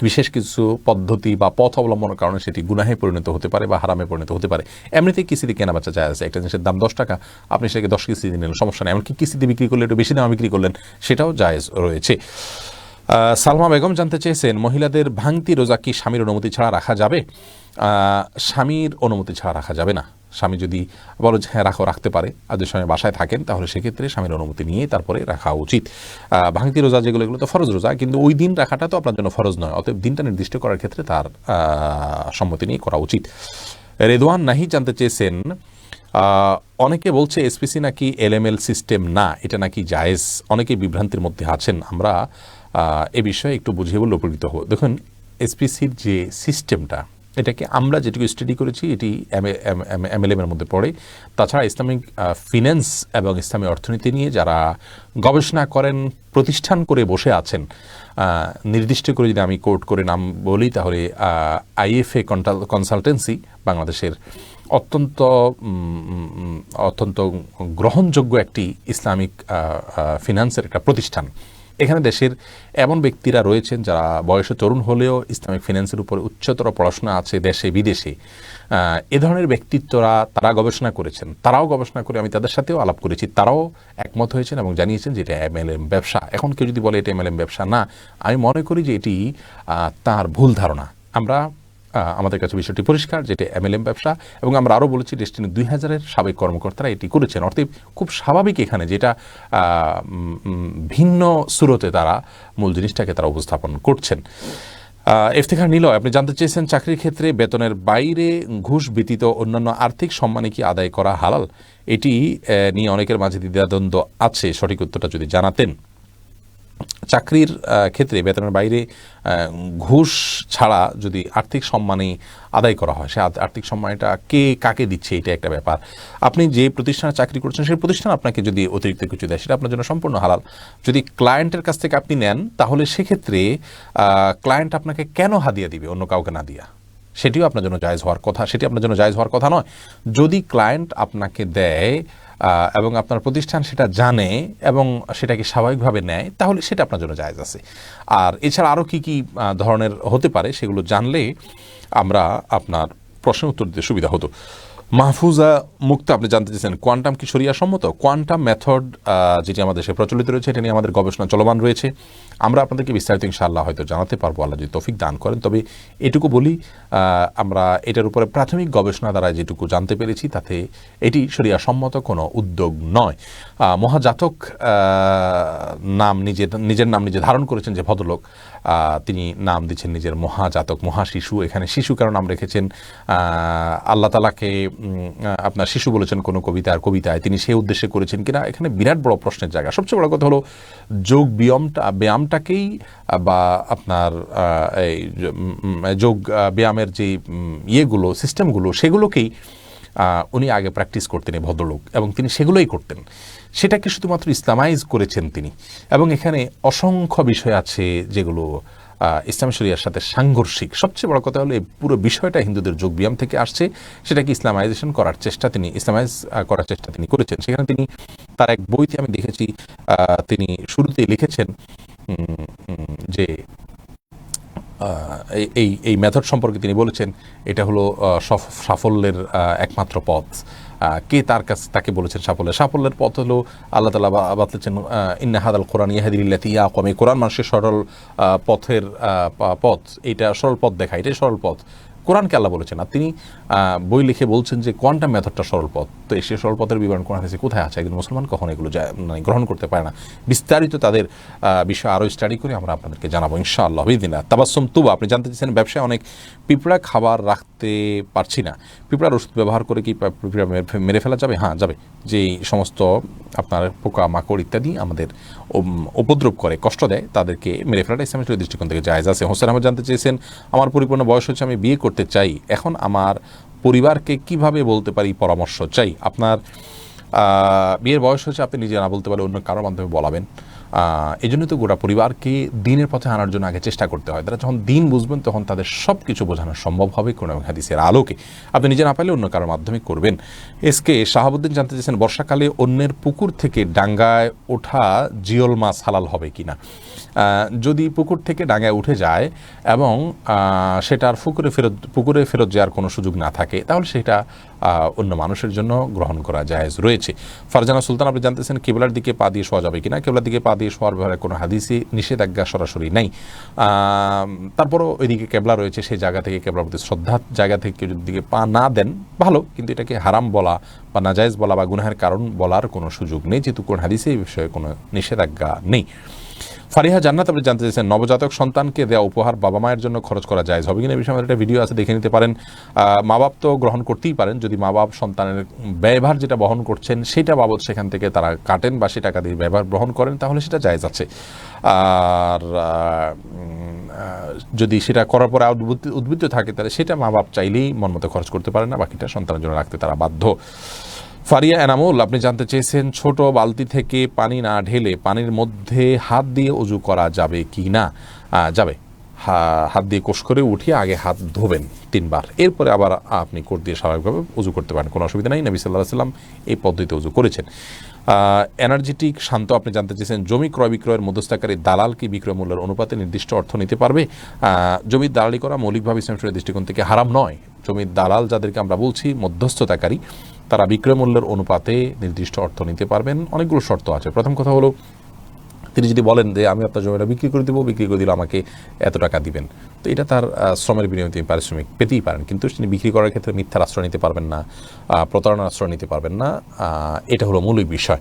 বিশেষ কিছু পদ্ধতি বা পথ অবলম্বনের কারণে সেটি গুনাহে পরিণত হতে পারে বা হারামে পরিণত হতে পারে। এমনিতেই কিস্তিতে কেনাবেচা জায়েজ আছে। একটা জিনিসের দাম 10 টাকা, আপনি সেটাকে 10 কিস্তিতে নিলেন, সমস্যা নেই। এমনকি কিস্তিতে বিক্রি করলে একটু বেশি দামে বিক্রি করলেন, সেটাও জায়েজ রয়েছে। সালমা বেগম জানতে চেয়েছেন মহিলাদের ভাঙতি রোজা কি স্বামীর অনুমতি ছাড়া রাখা যাবে। স্বামীর অনুমতি ছাড়া রাখা যাবে না। স্বামী যদি বলো যে হ্যাঁ রাখতে পারে, আর যদি স্বামী বাসায় থাকেন তাহলে সেক্ষেত্রে স্বামীর অনুমতি নিয়ে তারপরে রাখা উচিত। ভাঙতি রোজা যেগুলো, এগুলো তো ফরজ রোজা, কিন্তু ওই দিন রাখাটা তো আপনার জন্য ফরজ নয়, অতএব দিনটা নির্দিষ্ট করার ক্ষেত্রে তার সম্মতি নিয়ে করা উচিত। রেদওয়ান নাহি জানতে চেয়েছেন অনেকে বলছে এসপিসি নাকি এলএমএল সিস্টেম না, এটা নাকি জায়েজ, অনেকে বিভ্রান্তির মধ্যে আছেন। আমরা এ বিষয়ে একটু বুঝিয়ে বলে উপকৃত হব। দেখুন, এসপিসির যে সিস্টেমটা, এটাকে আমরা যেটুকু স্টাডি করেছি এটি এমএলএম এর মধ্যে পড়ে। তাছাড়া ইসলামিক ফিন্যান্স এবং ইসলামী অর্থনীতি নিয়ে যারা গবেষণা করেন, প্রতিষ্ঠান করে বসে আছেন, নির্দিষ্ট করে যদি আমি কোট করে নাম বলি তাহলে আইএফএ কনসালটেন্সি বাংলাদেশের অত্যন্ত গ্রহণযোগ্য একটি ইসলামিক ফিন্যান্সের একটা প্রতিষ্ঠান। এখানে দেশের এমন ব্যক্তিরা রয়েছেন যারা বয়সে তরুণ হলেও ইসলামিক ফিন্যান্সের উপরে উচ্চতর পড়াশোনা আছে দেশে বিদেশে। এ ধরনের ব্যক্তিত্বরা তারা গবেষণা করেছেন, তারাও গবেষণা করে আমি তাদের সাথেও আলাপ করেছি, তারাও একমত হয়েছেন এবং জানিয়েছেন যে এটা এমএলএম ব্যবসা। এখন কেউ যদি বলে এটা এমএলএম ব্যবসা না, আমি মনে করি যে এটি তার ভুল ধারণা। আমাদের কাছে বিষয়টি পরিষ্কার যে এটা এমএলএম ব্যবসা, এবং আমরা আরও বলেছি ডেস্টিনি 2000-এর সাবেক কর্মকর্তারা এটি করেছেন। অর্থাৎ খুব স্বাভাবিক এখানে যেটা ভিন্ন সুরতে তারা মূল জিনিসটাকে তারা উপস্থাপন করছেন। ইফতিখার নিলয় আপনি জানতে চেয়েছেন চাকরির ক্ষেত্রে বেতনের বাইরে ঘুষ ব্যতীত অন্যান্য আর্থিক সম্মানে কি আদায় করা হালাল। এটি নিয়ে অনেকের মাঝে দ্বিধাদ্বন্দ্ব আছে, সঠিক উত্তরটা যদি জানাতেন। চাকরির ক্ষেত্রে বেতনের বাইরে ঘুষ ছাড়া যদি আর্থিক সম্মানই আদায় করা হয়, সে আর্থিক সম্মানটা কে কাকে দিচ্ছে এটা একটা ব্যাপার। আপনি যে প্রতিষ্ঠানে চাকরি করছেন সেই প্রতিষ্ঠান আপনাকে যদি অতিরিক্ত কিছু দেয় সেটা আপনার জন্য সম্পূর্ণ হালাল। যদি ক্লায়েন্টের কাছ থেকে আপনি নেন তাহলে সেক্ষেত্রে ক্লায়েন্ট আপনাকে কেন হাদিয়া দিবে অন্য কাউকে না দিয়া, সেটিও আপনার জন্য জায়েজ হওয়ার কথা, সেটি আপনার জন্য জায়েজ হওয়ার কথা নয়। যদি ক্লায়েন্ট আপনাকে দেয় এবং আপনার প্রতিষ্ঠান সেটা জানে এবং সেটাকে স্বাভাবিকভাবে নেয় তাহলে সেটা আপনার জন্য জায়েজ আছে। আর এছাড়া আরও কী কী ধরনের হতে পারে সেগুলো জানলে আমরা আপনার প্রশ্নের উত্তর দিতে সুবিধা হতো। মাহফুজা মুক্তা আপনি জানতে চেয়েছেন কোয়ান্টাম কি শরিয়া সম্মত? কোয়ান্টাম মেথড যেটি আমাদের দেশে প্রচলিত রয়েছে এটা নিয়ে আমাদের গবেষণা চলমান রয়েছে। আমরা আপনাদেরকে বিস্তারিত ইনশাআল্লাহ হয়তো জানাতে পারবো আল্লাহ যদি তৌফিক দান করেন। তবে এটুকু বলি, আমরা এটার উপরে প্রাথমিক গবেষণা দ্বারা যেটুকু জানতে পেরেছি তাতে এটি শরিয়া সম্মত কোনো উদ্যোগ নয়। মহাজাতক নাম নিজের নাম নিজে ধারণ করেছেন যে ভদ্রলোক, তিনি নাম দিচ্ছেন নিজের মহাজাতক, মহাশিশু। এখানে শিশু কারণ নাম রেখেছেন, আল্লাহ তাআলাকে আপনার শিশু বলেছেন কোনো কবিতায়, তিনি সেই উদ্দেশ্যে করেছেন কিনা এখানে বিরাট বড় প্রশ্নের জায়গা। সবচেয়ে বড় কথা হলো যোগ ব্যায়ামটাকেই বা আপনার এই যোগ ব্যায়ামের যে ইয়েগুলো সিস্টেমগুলো সেগুলোকেই উনি আগে প্র্যাকটিস করতেন এই ভদ্রলোক, এবং তিনি সেগুলোই করতেন। সেটাকে শুধুমাত্র ইসলামাইজ করেছেন তিনি, এবং এখানে অসংখ্য বিষয় আছে যেগুলো ইসলাম শরিয়ার সাথে সাংঘর্ষিক। সবচেয়ে বড় কথা হলো এই পুরো বিষয়টা হিন্দুদের যোগ ব্যায়াম থেকে আসছে, সেটাকে ইসলামাইজেশন করার চেষ্টা তিনি করেছেন। সেখানে তিনি তার এক বইতে আমি দেখেছি তিনি শুরুতেই লিখেছেন যে এই মেথড সম্পর্কে তিনি বলেছেন এটা হলো সাফল্যের একমাত্র পথ। কে তাকে বলেছেন সাফল্যের পথ হলো আল্লাহ তাআলা বাতলেছেন ইন্না হাদাল কোরআন ইয়াহদি লিল্লাতি ইয়াকুম। এই কোরআন মানুষের সরল পথের পথ, এইটা সরল পথ দেখায়, এটাই সরল পথ। কোরআনকে আল্লাহ বলেছেন, আর তিনি বই লিখে বলছেন যে কোয়ান্টাম মেথডটা সরল পথ। তো এই সরল পথের বিবরণ কোরআন হাদিসে কোথায় আছে? একজন মুসলমান কখনো এগুলো গ্রহণ করতে পারে না। বিস্তারিত তাদের বিষয় আরও স্টাডি করে আমরা আপনাদেরকে জানাবো ইনশাআল্লাহ বিদিনা। তাবাসসুম তুবা আপনি জানতে চাইছেন ব্যবসায় অনেক পিঁপড়া খাবার রাখতে পারছি না, পিঁপড়ার ওষুধ ব্যবহার করে কি পিঁপড়া মেরে ফেলা যাবে? হ্যাঁ যাবে। যেই সমস্ত আপনার পোকা মাকড় ইত্যাদি আমাদের উপদ্রব করে, কষ্ট দেয়, তাদেরকে মেরে ফেলাটা ইসলামের দৃষ্টিকোণ থেকে জায়েজ আছে। হোসেন আহমদ জানতে চেয়েছেন আমার পরিপূর্ণ বয়স হচ্ছে, আমি বিয়ে করতে চাই, এখন আমার পরিবারকে কিভাবে বলতে পারি, পরামর্শ চাই। আপনার বিয়ের বয়স হচ্ছে, আপনি নিজে না বলতে পারলে অন্য কারোর মাধ্যমে বলাবেন। এই জন্য তো গোটা পরিবারকে দিনের পথে আনার জন্য আগে চেষ্টা করতে হয়। তারা যখন দিন বুঝবেন তখন তাদের সব কিছু বোঝানো সম্ভব হবে কোন হাদিসের আলোকে। আপনি নিজে না পারলে অন্য কারোর মাধ্যমে করবেন। এসকে শাহাবুদ্দিন জানতে চেয়েছেন বর্ষাকালে অন্যের পুকুর থেকে ডাঙ্গায় ওঠা জিওল মাছ হালাল হবে কিনা? যদি পুকুর থেকে ডাঙ্গায় উঠে যায় এবং সেটার পুকুরে ফেরত যাওয়ার কোনো সুযোগ না থাকে তাহলে সেটা অন্য মানুষের জন্য গ্রহণ করা জায়েজ রয়েছে। ফারজানা সুলতান আপনি জানতেছেন কিবলার দিকে পা দিয়ে শোয়া যাবে কিনা? কিবলার দিকে পা দিয়ে শোয়ার ব্যাপারে কোনো হাদিসে নিষেধাজ্ঞা সরাসরি নেই। তারপরও ওইদিকে কেবলা রয়েছে, সেই জায়গা থেকে কেবলার প্রতি শ্রদ্ধার জায়গা থেকে কেউ যদি দিকে পা না দেন ভালো, কিন্তু এটাকে হারাম বলা বা নাজায়েজ বলা বা গুনাহের কারণ বলার কোনো সুযোগ নেই, যেহেতু কোন হাদিসে এই বিষয়ে কোনো নিষেধাজ্ঞা নেই। ফারিহা জান্নাত আপনি জানতে চাইছেন নবজাতক সন্তানকে দেওয়া উপহার বাবা মায়ের জন্য খরচ করা জায়েজ হবে কিনা? এই বিষয়ে একটা ভিডিও আছে, দেখে নিতে পারেন। মা বাপ তো গ্রহণ করতেই পারেন, যদি মা বাপ সন্তানের ব্যয়ভার যেটা বহন করছেন সেটা বাবদ সেখান থেকে তারা কাটেন বা সে টাকা দিয়ে ব্যয়ভার গ্রহণ করেন তাহলে সেটা জায়েজ আছে। আর যদি সেটা করার পরে উদ্বৃত্ত থাকে তাহলে সেটা মা বাপ চাইলেই মন মতো খরচ করতে পারেন না, বাকিটা সন্তানের জন্য রাখতে তারা বাধ্য। ফারিয়া এনামুল আপনি জানতে চেয়েছেন ছোট বালতি থেকে পানি না ঢেলে পানির মধ্যে হাত দিয়ে ওযু করা যাবে কি না? যাবে। হাত দিয়ে কোষ করে উঠিয়ে আগে হাত ধোবেন 3 বার, এরপরে আবার আপনি কোট দিয়ে স্বাভাবিকভাবে ওযু করতে পারেন, কোনো অসুবিধা নেই। নবী সাল্লাল্লাহু আলাইহি ওয়াসাল্লাম এই পদ্ধতিতে ওযু করেছেন। এনার্জেটিক শান্ত আপনি জানতে চেয়েছেন জমি ক্রয় বিক্রয়ের মধ্যস্থতাকারী দালাল কি বিক্রয় মূল্যের অনুপাতে নির্দিষ্ট অর্থ নিতে পারবে? জমির দালালি করা মৌলিকভাবে ইসলামের দৃষ্টিকোণ থেকে হারাম নয়। জমির দালাল যাদেরকে আমরা বলছি মধ্যস্থতাকারী, তারা বিক্রয় মূল্যের অনুপাতে নির্দিষ্ট অর্থ নিতে পারবেন। অনেকগুলো শর্ত আছে। প্রথম কথা হলো তিনি যদি বলেন যে আমি আপনার জমিটা বিক্রি করে দেবো, বিক্রি করে দিলে আমাকে এত টাকা দিবেন, তো এটা তার শ্রমের বিনিময়ে তিনি পারিশ্রমিক পেতেই পারেন, কিন্তু তিনি বিক্রি করার ক্ষেত্রে মিথ্যার আশ্রয় নিতে পারবেন না, প্রতারণার আশ্রয় নিতে পারবেন না। এটা হলো মৌলিক বিষয়।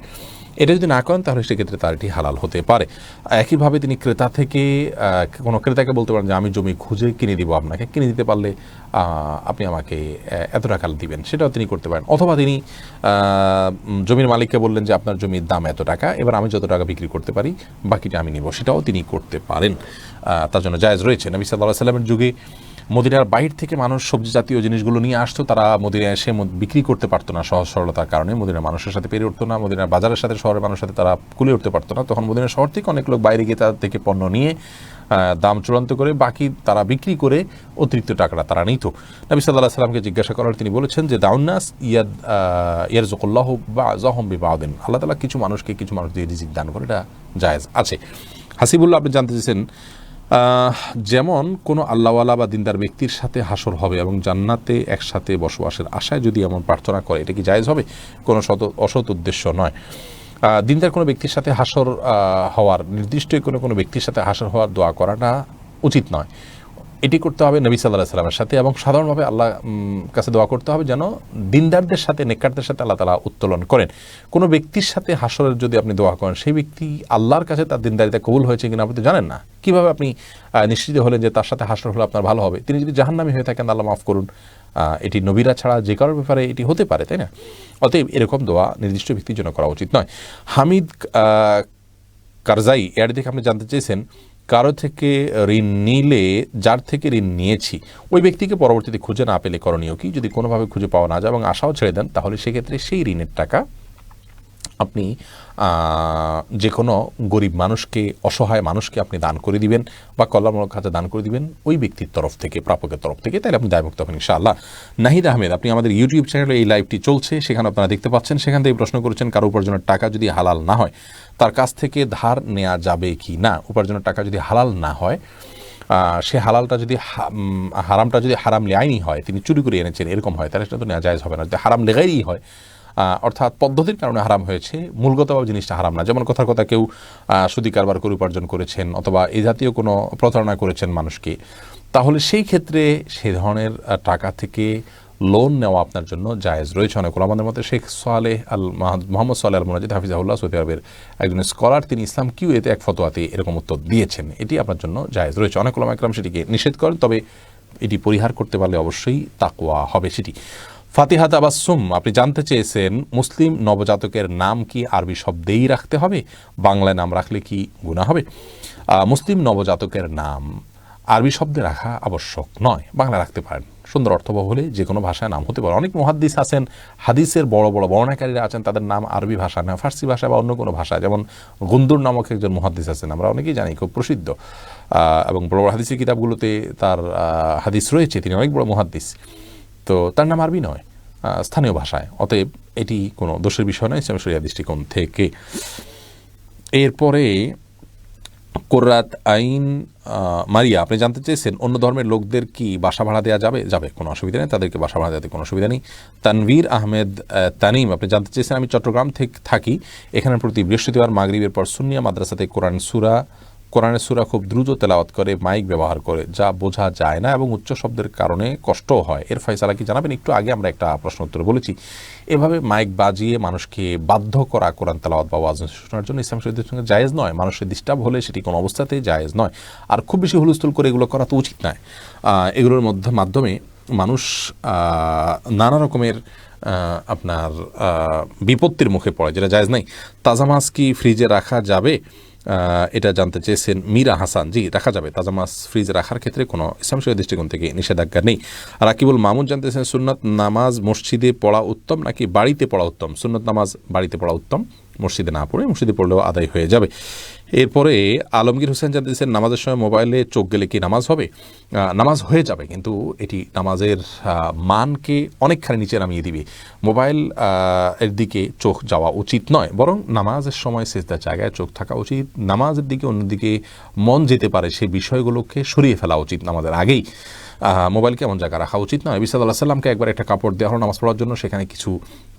এটা যদি না করেন তাহলে সেক্ষেত্রে তার এটি হালাল হতে পারে। একইভাবে তিনি ক্রেতা থেকে কোনো ক্রেতাকে বলতে পারেন যে আমি জমি খুঁজে কিনে দিব, আপনাকে কিনে দিতে পারলে আপনি আমাকে এত টাকা দিবেন, সেটাও তিনি করতে পারেন। অথবা তিনি জমির মালিককে বললেন যে আপনার জমির দাম এত টাকা, এবার আমি যত টাকা বিক্রি করতে পারি বাকিটা আমি নিব, সেটাও তিনি করতে পারেন, তার জন্য জায়েজ রয়েছে। নবী সাল্লাল্লাহু আলাইহি ওয়াসাল্লামের যুগে মদিনার বাইরে থেকে মানুষ সবজি জাতীয় জিনিসগুলো নিয়ে আসতো, তারা মদিনায় এসে বিক্রি করতে পারতো না সহজ সরলতার কারণে, মদিনার মানুষের সাথে পেরে উঠতো না, মদিনার বাজারের সাথে শহরের মানুষের সাথে তারা কুলে উঠতে পারতো না। তখন মদিনার শহর থেকে অনেক লোক বাইরে গিয়ে তাদের থেকে পণ্য নিয়ে দাম চূড়ান্ত করে বাকি তারা বিক্রি করে অতিরিক্ত টাকাটা তারা নিত। নবী সাল্লাল্লাহু আলাইহি ওয়াসাল্লামকে জিজ্ঞাসা করার তিনি বলেছেন যে দাউন্নাস ইয়ারযুকুল্লাহু বা'যাহুম বিবা'দিন, আল্লাহ তাআলা কিছু মানুষকে কিছু মানুষ দিয়ে রিজিক দান করে, এটা জায়েজ আছে। হাসিবুল্লাহ আপনি জানতে চেয়েছেন যেমন কোনো আল্লাহওয়ালা বা দিনদার ব্যক্তির সাথে হাসর হবে এবং জান্নাতে একসাথে বসবাসের আশায় যদি এমন প্রার্থনা করে, এটা কি জায়েজ হবে? কোনো অসৎ উদ্দেশ্য নয়। দিনদার কোনো ব্যক্তির সাথে হাসর হওয়ার, নির্দিষ্ট কোনো ব্যক্তির সাথে হাসর হওয়ার দোয়া করাটা উচিত নয়। এটি করতে হবে নবী সাল্লাল্লাহু আলাইহি ওয়াসাল্লামের সাথে, এবং সাধারণভাবে আল্লাহ কাছে দোয়া করতে হবে যেন দিনদারদের সাথে, নেককারদের সাথে আল্লাহ তাআলা উত্তোলন করেন। কোনো ব্যক্তির সাথে হাসরের যদি আপনি দোয়া করেন, সেই ব্যক্তি আল্লাহর কাছে তার দিনদারিতা কবুল হয়েছে কিনা আপনি তো জানেন না, কিভাবে আপনি নিশ্চিত হলেন যে তার সাথে হাসর হলে আপনার ভালো হবে? তিনি যদি জাহান্নামী হয়ে থাকেন, আল্লাহ মাফ করুন, এটি নবীরা ছাড়া যে কারোর ব্যাপারে এটি হতে পারে, তাই না? অতএব এরকম দোয়া নির্দিষ্ট ব্যক্তির জন্য করা উচিত নয়। হামিদ কারজাই এর দিকে আপনি জানতে চেয়েছেন, কারো থেকে ঋণ নিলে, যার থেকে ঋণ নিয়েছি ওই ব্যক্তিকে পরবর্তীতে খুঁজে না পেলে করণীয় কি? যদি কোনোভাবে খুঁজে পাওয়া না যায় এবং আশাও ছেড়ে দেন, তাহলে সেক্ষেত্রে সেই ঋণের টাকা আপনি যে কোনো গরিব মানুষকে, অসহায় মানুষকে আপনি দান করে দিবেন বা কল্যাণমূলক কাজে দান করে দিবেন ওই ব্যক্তির তরফ থেকে, প্রাপকের তরফ থেকে, তাহলে আপনি দায়মুক্ত হবেন ইনশাআল্লাহ। নাহিদ আহমেদ, আপনি আমাদের ইউটিউব চ্যানেলে এই লাইভটি চলছে, সেখানে আপনারা দেখতে পাচ্ছেন, সেখান থেকে প্রশ্ন করেছেন কারো উপার্জনের টাকা যদি হালাল না হয় তার কাছ থেকে ধার নেওয়া যাবে কি না। উপার্জনের টাকা যদি হালাল না হয়, সে হালালটা যদি হারামটা যদি হারাম লেআইনি হয়, তিনি চুরি করে এনেছেন এরকম হয়, তাহলে সেটা তো নেওয়া জায়েজ হবে না। যদি হারাম লেগাইই হয়, অর্থাৎ পদ্ধতির কারণে হারাম হয়েছে, মূলগতভাবে জিনিসটা হারাম না। যেমন কথার কথা কেউ সুদি কারবার করে উপার্জন করেছেন অথবা এই জাতীয় কোনো প্রতারণা করেছেন মানুষকে, তাহলে সেই ক্ষেত্রে সেই ধরনের টাকা থেকে লোন নেওয়া আপনার জন্য জায়েজ রয়েছে। অনেক ওলামাদের মতে শেখ মোহাম্মদ সালেহ আল মুনাজিদ হাফিজাহুল্লাহ সৌদি আরবের একজন স্কলার, তিনি ইসলাম কিউ এতে এক ফতোয়াতে এরকম উত্তর দিয়েছেন, এটি আপনার জন্য জায়েজ রয়েছে। অনেক ওলামা ইকরাম সেটিকে নিষেধ করেন, তবে এটি পরিহার করতে পারলে অবশ্যই তাকওয়া হবে সেটি। ফাতিহা তাবাসসুম, আপনি জানতে চেয়েছেন মুসলিম নবজাতকের নাম কি আরবি শব্দেই রাখতে হবে, বাংলায় নাম রাখলে কি গুনাহ হবে? মুসলিম নবজাতকের নাম আরবি শব্দে রাখা আবশ্যক নয়, বাংলা রাখতে পারেন, সুন্দর অর্থবহ হলে যে কোনো ভাষায় নাম হতে পারে। অনেক মুহাদ্দিস আছেন, হাদিসের বড় বড় বর্ণনাকারীরা আছেন, তাদের নাম আরবি ভাষা না, ফার্সি ভাষা বা অন্য কোনো ভাষা। যেমন গুন্দুর নামক একজন মুহাদ্দিস আছেন, আমরা অনেকেই জানি, খুব প্রসিদ্ধ এবং বড় বড় হাদিসের কিতাবগুলোতে তার হাদিস রয়েছে, তিনি অনেক বড় মুহাদ্দিস, তো তার নাম আরবি নয়, স্থানীয় ভাষায়। অতএব এটি কোনো দোষের বিষয় নয় ইসলামী শরিয়া দৃষ্টিকোণ থেকে। এরপরে কোররাত আইন মারিয়া, আপনি জানতে চেয়েছেন অন্য ধর্মের লোকদের কি বাসা ভাড়া দেওয়া যাবে? যাবে, কোনো অসুবিধা নেই, তাদেরকে বাসা ভাড়া দেওয়াতে কোনো অসুবিধা নেই। তানভীর আহমেদ তানিম, আপনি জানতে চেয়েছেন আমি চট্টগ্রাম থেকে থাকি, এখানে প্রতি বৃহস্পতিবার মাগরিবের পর সুন্নিয়া মাদ্রাসাতে কোরআনের সূরা খুব দ্রুত তেলাওয়াত করে মাইক ব্যবহার করে, যা বোঝা যায় না এবং উচ্চ শব্দের কারণে কষ্টও হয়, এর ফয়সালা কি জানাবেন? একটু আগে আমরা একটা প্রশ্ন উত্তরে বলেছি, এভাবে মাইক বাজিয়ে মানুষকে বাধ্য করা কোরআন তেলাওয়াত বা ওয়াজ শোনার জন্য ইসলাম শরীয়তের সঙ্গে জায়েজ নয়। মানুষের ডিস্টার্ব হলে সেটি কোনো অবস্থাতেই জায়েজ নয়, আর খুব বেশি হুলস্থুল করে এগুলো করা তো উচিত নয়। এগুলোর মাধ্যমে মানুষ নানা রকমের আপনার বিপত্তির মুখে পড়ে, যেটা জায়েজ নাই। তাজা মাছ কি ফ্রিজে রাখা যাবে? এটা জানতে চেয়েছেন মীরা হাসান। জি, রাখা যাবে, তাজা মাছ ফ্রিজে রাখার ক্ষেত্রে কোনো ইসলাম শরীয়তের দৃষ্টিকোণ থেকে নিষেধাজ্ঞা নেই। রাকিবুল মামুন জানতে চেয়েছেন সুন্নত নামাজ মসজিদে পড়া উত্তম নাকি বাড়িতে পড়া উত্তম? সুন্নত নামাজ বাড়িতে পড়া উত্তম, মসজিদে না পড়ে মসজিদে পড়লেও আদায় হয়ে যাবে। এরপরে আলমগীর হোসেন জানতে চেয়েছেন নামাজের সময় মোবাইলে চোখ গেলে কি নামাজ হবে? নামাজ হয়ে যাবে, কিন্তু এটি নামাজের মানকে অনেকখানি নিচে নামিয়ে দিবে। মোবাইল এর দিকে চোখ যাওয়া উচিত নয়, বরং নামাজের সময় সেজদার জায়গায় চোখ থাকা উচিত। নামাজের দিকে অন্যদিকে মন যেতে পারে সেই বিষয়গুলোকে সরিয়ে ফেলা উচিত নামাজের আগেই। মোবাইলকে এমন জায়গায় রাখা উচিত নয়। নবী সাল্লাল্লাহু আলাইহি ওয়াসাল্লামকে একবার একটা কাপড় দেওয়া হলো নামাজ পড়ার জন্য, সেখানে কিছু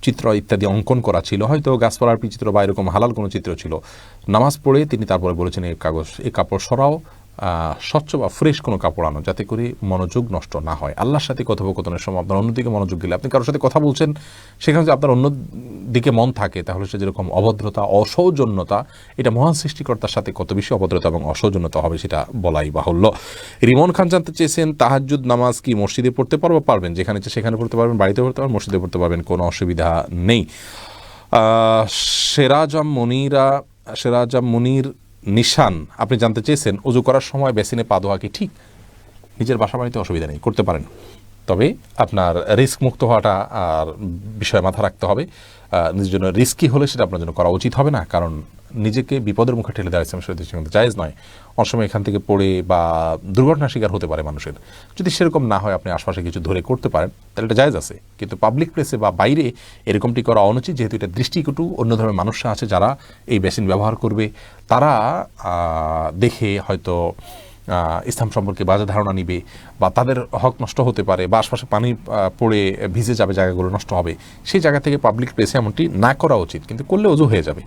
চিত্র ইত্যাদি অঙ্কন করা ছিল, হয়তো গাছপালার চিত্র বা এরকম হালাল কোনো চিত্র ছিল। নামাজ পড়ে তিনি তারপরে বলেছেন এই কাপড় সরাও, স্বচ্ছ বা ফ্রেশ কোনো কাপড় আনো, যাতে করে মনোযোগ নষ্ট না হয়। আল্লাহর সাথে কথোপকথনের সময় আপনার অন্যদিকে মনোযোগ দিলে, আপনি কারোর সাথে কথা বলছেন, সেখানে যদি আপনার অন্য দিকে মন থাকে, তাহলে সে যেরকম অভদ্রতা, অসৌজন্যতা, এটা মহান সৃষ্টিকর্তার সাথে কত বেশি অভদ্রতা এবং অসৌজন্যতা হবে সেটা বলাই বাহুল্য। রিমন খান জানতে চেয়েছেন, তাহাজ্জুদ নামাজ কি মসজিদে পড়তে পারবেন? যেখানে ইচ্ছে সেখানে পড়তে পারবেন, বাড়িতে পড়তে পারবেন, মসজিদে পড়তে পারবেন, কোনো অসুবিধা নেই। সেরাজাম মুনির নিশান আপনি জানতে চেয়েছেন, উজু করার সময় বেসিনে পা ধোয়া কি ঠিক? নিজের বাসা বাড়িতে অসুবিধা নেই, করতে পারেন, তবে আপনার রিস্ক মুক্ত হওয়াটা আর বিষয় মাথা রাখতে হবে। নিজের জন্য রিস্কি হলে সেটা আপনার জন্য করা উচিত হবে না, কারণ নিজেকে বিপদের মুখে ঠেলে দেওয়া ইসলামের দৃষ্টিকোণ জায়েজ নয়। অনেক সময় এখান থেকে পড়ে বা দুর্ঘটনার শিকার হতে পারে মানুষের। যদি সেরকম না হয়, আপনি আশপাশে কিছু ধরে করতে পারেন, তাহলে এটা জায়েজ আছে। কিন্তু পাবলিক প্লেসে বা বাইরে এরকমটি করা অনুচিত, যেহেতু এটা দৃষ্টিকটু। অন্য ধরনের মানুষরা আছে যারা এই বেসিন ব্যবহার করবে, তারা দেখে হয়তো ইসলাম সম্পর্কে বাজে ধারণা নিবে, বা তাদের হক নষ্ট হতে পারে, বা আশপাশে পানি পড়ে ভিজে যাবে, জায়গাগুলো নষ্ট হবে। সেই জায়গা থেকে পাবলিক প্লেসে এমনটি না করা উচিত, কিন্তু করলে অজু হয়ে যাবে।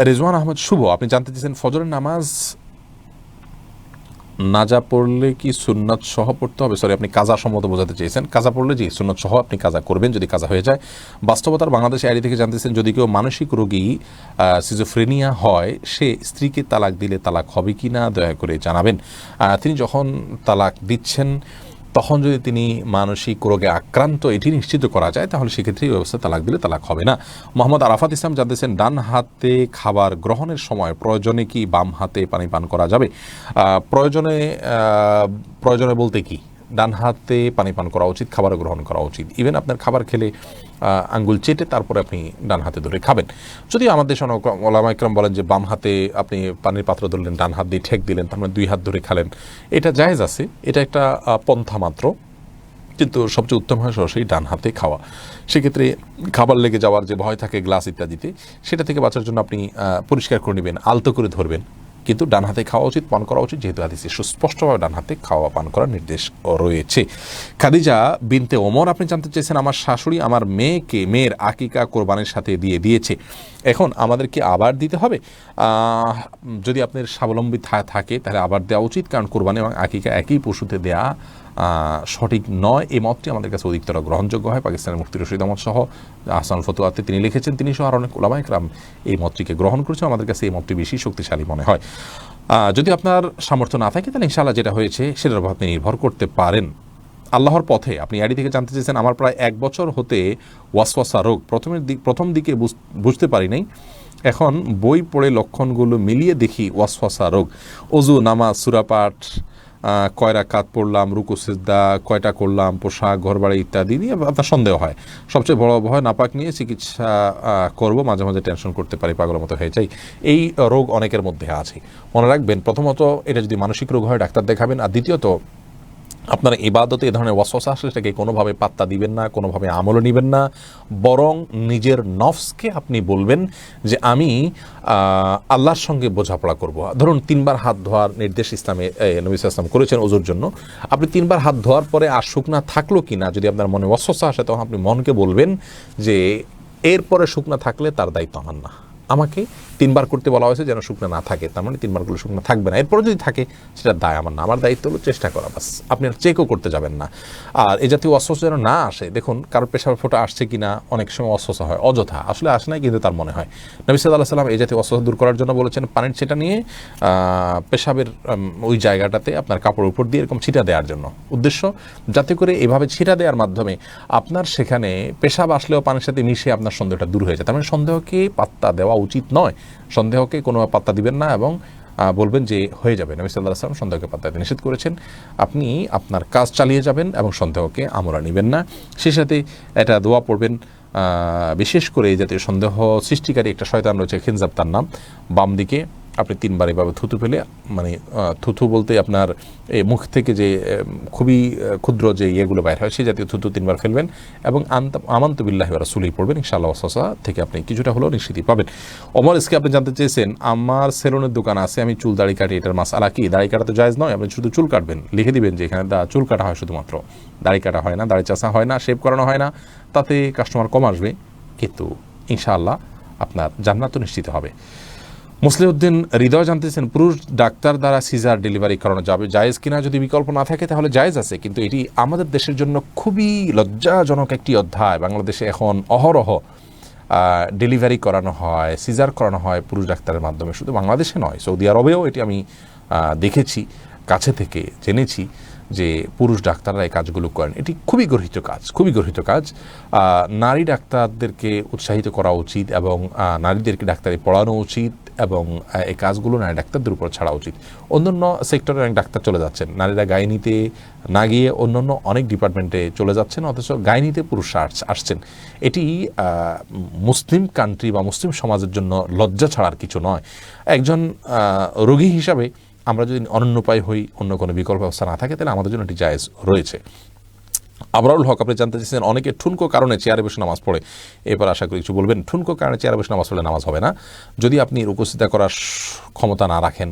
রেজওয়ান আহমদ শুভ আপনি জানতে চেয়েছেন, ফজরের নামাজ নাজা পড়লে কি সুন্নাত সহ পড়তে হবে? সরি, আপনি কাজা সম্মত বোঝাতে চেয়েছেন। কাজা পড়লে জি, সুন্নাত সহ আপনি কাজা করবেন যদি কাজা হয়ে যায়। বাস্তবতার বাংলাদেশে আইডি থেকে জানতেছেন, যদি কেউ মানসিক রোগী সিজোফ্রেনিয়া হয়, সে স্ত্রীকে তালাক দিলে তালাক হবে কি না দয়া করে জানাবেন। তিনি যখন তালাক দিচ্ছেন, তখন যদি তিনি মানসিক রোগে আক্রান্ত এটি নিশ্চিত করা যায়, তাহলে সেক্ষেত্রে এই ব্যবস্থা তালাক দিলে তালাক হবে না। মোহাম্মদ আরাফাত ইসলাম জানতেছেন, ডান হাতে খাবার গ্রহণের সময় প্রয়োজনে কি বাম হাতে পানি পান করা যাবে? প্রয়োজনে বলতে কি, ডান হাতে পানি পান করা উচিত, খাবার গ্রহণ করা উচিত। ইভেন আপনার খাবার খেলে আঙ্গুল চেটে তারপরে আপনি ডান হাতে ধরে খাবেন। যদিও আমাদের ওলামা ইকরাম বলেন যে বাম হাতে আপনি পানির পাত্র ধরলেন, ডান হাত দিয়ে ঠেক দিলেন, তার মানে দুই হাত ধরে খেলেন, এটা জায়েজ আছে, এটা একটা পন্থা মাত্র। কিন্তু সবচেয়ে উত্তম হয় সরাসরি ডান হাতে খাওয়া। সেক্ষেত্রে খাবার লেগে যাওয়ার যে ভয় থাকে গ্লাস ইত্যাদিতে, সেটা থেকে বাঁচার জন্য আপনি পরিষ্কার করে নেবেন, আলতো করে ধরবেন, কিন্তু ডান হাতে খাওয়া উচিত, পান করা উচিত, যেহেতু হাদিসে সুস্পষ্টভাবে ডান হাতে খাওয়া পান করার নির্দেশ রয়েছে। খাদিজা বিনতে ওমর আপনি জানতে চেয়েছেন, আমার শাশুড়ি আমার মেয়ের আকিকা কোরবানির সাথে দিয়ে দিয়েছে, এখন আমাদের কি আবার দিতে হবে? যদি আপনার স্বাবলম্বী থাকে তাহলে আবার দেওয়া উচিত, কারণ কোরবানি এবং আকিকা একই পশুতে দেয়া সঠিক নয়। এই মতটি আমাদের কাছে অধিকতর গ্রহণযোগ্য হয়। পাকিস্তানের মুফতি রশিদ আহমদ সহ আহসান ফতুয়াতে তিনি লিখেছেন, তিনি সহ আর অনেক উলামা ইকরাম এই মতটিকে গ্রহণ করেছেন। আমাদের কাছে এই মতটি বেশি শক্তিশালী মনে হয়। যদি আপনার সামর্থ্য না থাকে, তাহলে ইনশাআল্লাহ যেটা হয়েছে সেটার উপর আপনি নির্ভর করতে পারেন। আল্লাহর পথে আপনি আইডি থেকে জানতে চেয়েছেন, আমার প্রায় 1 বছর হতে ওয়াসওয়াসা রোগ, প্রথম দিকে বুঝতে পারি নাই, এখন বই পড়ে লক্ষণগুলো মিলিয়ে দেখি ওয়াসওয়াসা রোগ। অজু, নামাজ, সূরা পাঠ, কয় রাকাত পড়লাম, রুকু সিজদা কয়টা করলাম, পোশাক, ঘরবাড়ি ইত্যাদি নিয়ে আপনার সন্দেহ হয়। সবচেয়ে বড় ভয় নাপাক নিয়ে চিকিৎসা করব, মাঝে মাঝে টেনশন করতে পারি, পাগলের মতো হয়ে যাই। এই রোগ অনেকের মধ্যে আছে। মনে রাখবেন, প্রথমত এটা যদি মানসিক রোগ হয় ডাক্তার দেখাবেন, আর দ্বিতীয়ত আপনার ইবাদতে এ ধরনের ওয়াসওয়াসা আসলে সেটাকে কোনোভাবে পাত্তা দিবেন না, কোনোভাবে আমলও নেবেন না, বরং নিজের নফসকে আপনি বলবেন যে আমি আল্লাহর সঙ্গে বোঝাপড়া করব। ধরুন 3বার হাত ধোয়ার নির্দেশ ইসলামে নবী সাল্লাল্লাহু আলাইহি ওয়াসাল্লাম করেছেন ওযুর জন্য। আপনি 3বার হাত ধোয়ার পরে আর শুকনা থাকলো কিনা, যদি আপনার মনে ওয়াসওয়াসা আসে, তখন আপনি মনকে বলবেন যে এরপরে শুকনা থাকলে তার দায়িত্ব আমার না, আমাকে 3বার করতে বলা হয়েছে যেন শুকনো না থাকে, তার মানে 3বার করলে শুকনো থাকবে না, এরপরে যদি থাকে সেটা দায় আমার না, আমার দায়িত্ব হলো চেষ্টা করা, বাস। আপনি আর চেকও করতে যাবেন না। আর এই জাতীয় অস্বস্তি যেন না আসে। দেখুন, কারোর পেশাব ফোঁটা আসছে কিনা অনেক সময় অস্বস্তি হয়, অযথা আসলে আসে নাই, কিন্তু তার মনে হয়। নবী সাল্লাল্লাহু আলাইহি ওয়াসাল্লাম এই জাতীয় অস্বস্তি দূর করার জন্য বলেছেন, পানির ছিটা নিয়ে পেশাবের ওই জায়গাটাতে আপনার কাপড়ের উপর দিয়ে এরকম ছিটা দেওয়ার জন্য, উদ্দেশ্য যাতে করে এভাবে ছিটা দেওয়ার মাধ্যমে আপনার সেখানে পেশাব আসলেও পানির সাথে মিশে আপনার সন্দেহটা দূর হয়ে যায়। তার মানে সন্দেহকে পাত্তা দেওয়া উচিত নয়, সন্দেহকে কোনো পাত্তা দিবেন না, এবং বলবেন যে হয়ে যাবে। নবী সাল্লাল্লাহু আলাইহি ওয়াসাল্লাম সন্দেহকে পাত্তা দিতে নিষেধ করেছেন। আপনি আপনার কাজ চালিয়ে যাবেন এবং সন্দেহকে আমলা নেবেন না। সেই সাথে এটা দোয়া পড়বেন, বিশেষ করে এই জাতীয় সন্দেহ সৃষ্টিকারী একটা শয়তান রয়েছে, খিনজাব তার নাম। বাম দিকে আপনি 3বার এভাবে থুতু ফেলে, মানে থুতু বলতে আপনার এই মুখ থেকে যে খুবই ক্ষুদ্র যে ইয়েগুলো বাইর হয়, সেই জাতীয় থুতু 3বার ফেলবেন এবং আমানতু বিল্লাহি ওয়া রাসূলিহি পড়বেন। ইনশাআল্লাহ ওয়াসওয়াসা থেকে আপনি কিছুটা হলেও নিশ্চিতি পাবেন। ওমর ইসকে আপনি জানতে চেয়েছেন, আমার সেলুনের দোকান আছে, আমি চুল দাড়ি কাটি, এটার মাসআলা কি? দাড়ি কাটা তো জায়েজ নয়, আপনি শুধু চুল কাটবেন, লিখে দিবেন যে এখানে চুল কাটা হয় শুধুমাত্র, দাড়ি কাটা হয় না, দাড়ি চাষা হয় না, শেভ করানো হয় না। তাতে কাস্টমার কম আসবে, কিন্তু ইনশাআল্লাহ আপনার জান্নাত নিশ্চিত হবে। মুসলিউদ্দিন হৃদয় জানতেছেন পুরুষ ডাক্তার দ্বারা সিজার ডেলিভারি করানো যাবে জায়েজ কিনা? যদি বিকল্প না থাকে তাহলে জায়েজ আছে, কিন্তু এটি আমাদের দেশের জন্য খুবই লজ্জাজনক একটি অধ্যায়। বাংলাদেশে এখন অহরহ ডেলিভারি করানো হয়, সিজার করানো হয় পুরুষ ডাক্তারের মাধ্যমে। শুধু বাংলাদেশে নয়, সৌদি আরবেও এটি আমি দেখেছি, কাছে থেকে জেনেছি যে পুরুষ ডাক্তাররা এই কাজগুলো করেন। এটি খুবই গর্হিত কাজ, খুবই গর্হিত কাজ। নারী ডাক্তারদেরকে উৎসাহিত করা উচিত এবং নারীদেরকে ডাক্তারি পড়ানো উচিত এবং এই কাজগুলো নারী ডাক্তারদের উপর ছাড়া উচিত। অন্যান্য সেক্টরে অনেক ডাক্তার চলে যাচ্ছেন, নারীরা গাইনিতে না গিয়ে অন্যান্য অনেক ডিপার্টমেন্টে চলে যাচ্ছেন, অথচ গাইনিতে পুরুষরা আসছেন। এটি মুসলিম কান্ট্রি বা মুসলিম সমাজের জন্য লজ্জা ছাড়ার কিছু নয়। একজন রোগী হিসাবে আমরা যদি অনন্যোপায় হই, অন্য কোনো বিকল্প ব্যবস্থা না থাকে, তাহলে আমাদের জন্য এটি জায়েজ রয়েছে। আবরারুল হক আপনি জানতে চাইছেন অনেকে ঠুনকো কারণে চেয়ারে বসে নামাজ পড়ে, এরপর আশা করি কিছু বলবেন। ঠুনকো কারণে চেয়ারে বসে নামাজ পড়লে নামাজ হবে না। যদি আপনি রুকুসিজদা করার ক্ষমতা না রাখেন,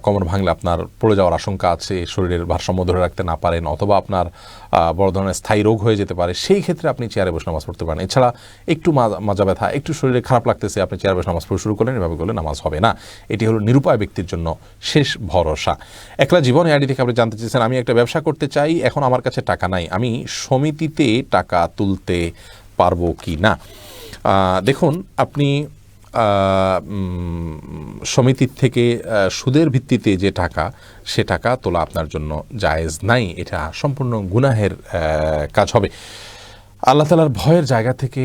কোমর ভাঙলে আপনার পড়ে যাওয়ার আশঙ্কা আছে, শরীরের ভারসাম্য ধরে রাখতে না পারেন, অথবা আপনার বড় ধরনের স্থায়ী রোগ হয়ে যেতে পারে, সেই ক্ষেত্রে আপনি চেয়ারে বসে নামাজ পড়তে পারেন। এছাড়া একটু মাজা ব্যথা, একটু শরীরে খারাপ লাগতেছে, আপনি চেয়ারে বসে নামাজ পড়া শুরু করলেন, এভাবে করলে নামাজ হবে না। এটি হলো নিরুপায় ব্যক্তির জন্য শেষ ভরসা। একলা জীবন আইডি থেকে আপনি জানতে চেয়েছেন আমি একটা ব্যবসা করতে চাই, এখন আমার কাছে টাকা নাই, আমি সমিতিতে টাকা তুলতে পারবো কি না? দেখুন, আপনি সমিতির থেকে সুদের ভিত্তিতে যে টাকা, সে টাকা তোলা আপনার জন্য জায়েজ নাই। এটা সম্পূর্ণ গুনাহের কাজ হবে। আল্লাহ তাআলার ভয়ের জায়গা থেকে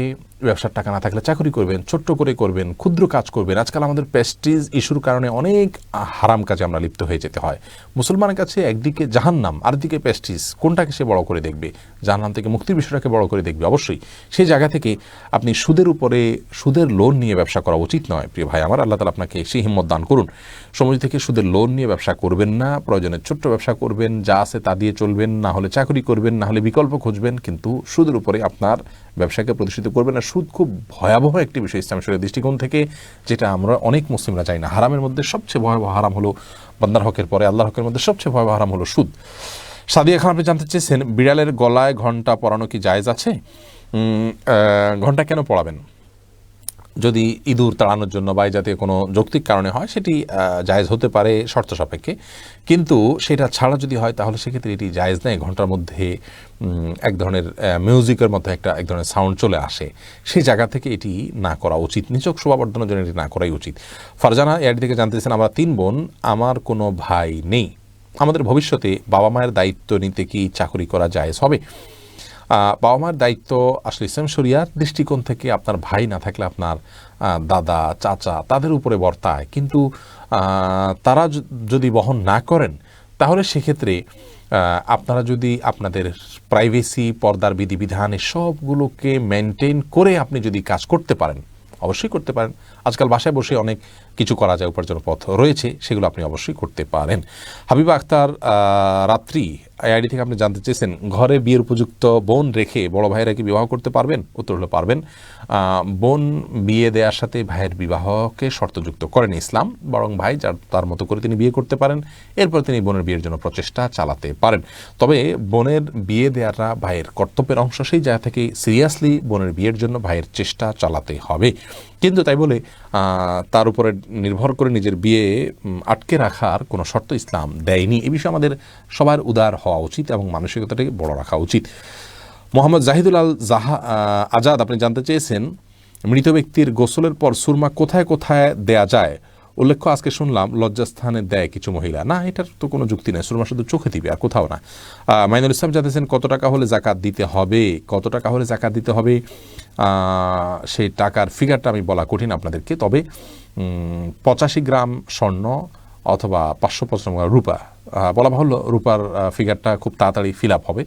ব্যবসার টাকা না থাকলে চাকরি করবেন, ছোট্ট করে করবেন, ক্ষুদ্র কাজ করবেন। আজকাল আমাদের প্রেস্টিজ ইস্যুর কারণে অনেক হারাম কাজে আমরা লিপ্ত হয়ে যেতে হয়। মুসলমানের কাছে একদিকে জাহান্নাম, আরেকদিকে প্রেস্টিজ, কোনটাকে সে বড় করে দেখবে? জাহান্নাম থেকে মুক্তির বিষয়টাকে বড় করে দেখবে অবশ্যই। সেই জায়গা থেকে আপনি সুদের উপরে সুদের লোন নিয়ে ব্যবসা করা উচিত নয়। প্রিয় ভাই আমার, আল্লাহ তাআলা আপনাকে সেই হিম্মত দান করুন। সমাজ থেকে সুদের লোন নিয়ে ব্যবসা করবেন না, প্রয়োজনে ছোট্ট ব্যবসা করবেন, যা আছে তা দিয়ে চলবেন, না হলে চাকরি করবেন, না হলে বিকল্প খুঁজবেন, কিন্তু সুদের উপরে আপনার ব্যবসাকে প্রতিষ্ঠিত করবেন না। সুদ খুব ভয়াবহ একটি বিষয় ইসলামের শরীয়তের দৃষ্টিকোণ থেকে, যেটা আমরা অনেক মুসলিমরা চাই না। হারামের মধ্যে সবচেয়ে ভয়াবহ হারাম হলো, বান্দার হকের পরে আল্লাহর হকের মধ্যে সবচেয়ে ভয়াবহ হারাম হলো সুদ। সাদিয়া খান আপনি জানতে চেয়েছেন বিড়ালের গলায় ঘন্টা পরানো কি জায়েজ আছে? ঘন্টা কেন পরাবেন? যদি ইঁদুর তাড়ানোর জন্য বা এই জাতীয় কোনো যৌক্তিক কারণে হয়, সেটি জায়েজ হতে পারে শর্ত সাপেক্ষে, কিন্তু সেটা ছাড়া যদি হয় তাহলে সেক্ষেত্রে এটি জায়েজ নেই। ঘন্টার মধ্যে এক ধরনের মিউজিকের মধ্যে এক ধরনের সাউন্ড চলে আসে, সেই জায়গা থেকে এটি না করা উচিত। নিছক শোভাবর্ধনের জন্য এটি না করাই উচিত। ফারজানা এর থেকে জানতে চাইছেন আমরা 3 বোন, আমার কোনো ভাই নেই, আমাদের ভবিষ্যতে বাবা মায়ের দায়িত্ব নিতে কি চাকরি করা জায়েজ হবে? বাবা মার দায়িত্ব আসলে ইসলাম শরিয়ার দৃষ্টিকোণ থেকে আপনার ভাই না থাকলে আপনার দাদা, চাচা, তাদের উপরে বর্তায়, কিন্তু তারা যদি বহন না করেন তাহলে সেক্ষেত্রে আপনারা যদি আপনাদের প্রাইভেসি, পর্দার বিধিবিধান এসবগুলোকে মেনটেন করে আপনি যদি কাজ করতে পারেন, অবশ্যই করতে পারেন। আজকাল বাসায় বসে অনেক কিছু করা যায়, উপার্জনের পথ রয়েছে, সেগুলো আপনি অবশ্যই করতে পারেন। হাবিবা আক্তার রাত্রি আইডি থেকে আপনি জানতে চেয়েছেন ঘরে বিয়ের উপযুক্ত বোন রেখে বড় ভাইয়েরা কি বিবাহ করতে পারবেন? উত্তর হলো পারবেন। বোন বিয়ে দেওয়ার সাথে ভাইয়ের বিবাহকে শর্তযুক্ত করেন ইসলাম, বরং ভাই যার তার মতো করে তিনি বিয়ে করতে পারেন, এরপর তিনি বোনের বিয়ের জন্য প্রচেষ্টা চালাতে পারেন। তবে বোনের বিয়ে দেওয়াটা ভাইয়ের কর্তব্যের অংশ, সেই জায়গা থেকে সিরিয়াসলি বোনের বিয়ের জন্য ভাইয়ের চেষ্টা চালাতে হবে। কিন্তু তাই বলে তার উপরে নির্ভর করে নিজের বিয়ে আটকে রাখার কোনো শর্ত ইসলাম দেয়নি। এ বিষয়ে আমাদের সবার উদার হওয়া উচিত এবং মানসিকতাটাকে বড় রাখা উচিত। মোহাম্মদ জাহিদুল আজাদ আপনি জানতে চেয়েছেন মৃত ব্যক্তির গোসলের পর সুরমা কোথায় কোথায় দেয়া যায়? উল্লেখ্য আজকে শুনলাম লজ্জাস্থানে দেয় কিছু মহিলা। না, এটার তো কোনো যুক্তি নেই, সুরমা শুধু চোখে দিবে আর কোথাও না। মাইনুল ইসলাম জানতেছেন কত টাকা হলে জাকাত দিতে হবে? কত টাকা হলে জাকাত দিতে হবে সেই টাকার ফিগারটা আমি বলা কঠিন আপনাদেরকে, তবে 85 গ্রাম স্বর্ণ অথবা 595 গ্রাম রূপা, বলা বাহুল্য রূপার ফিগারটা খুব তাড়াতাড়ি ফিল আপ হবে,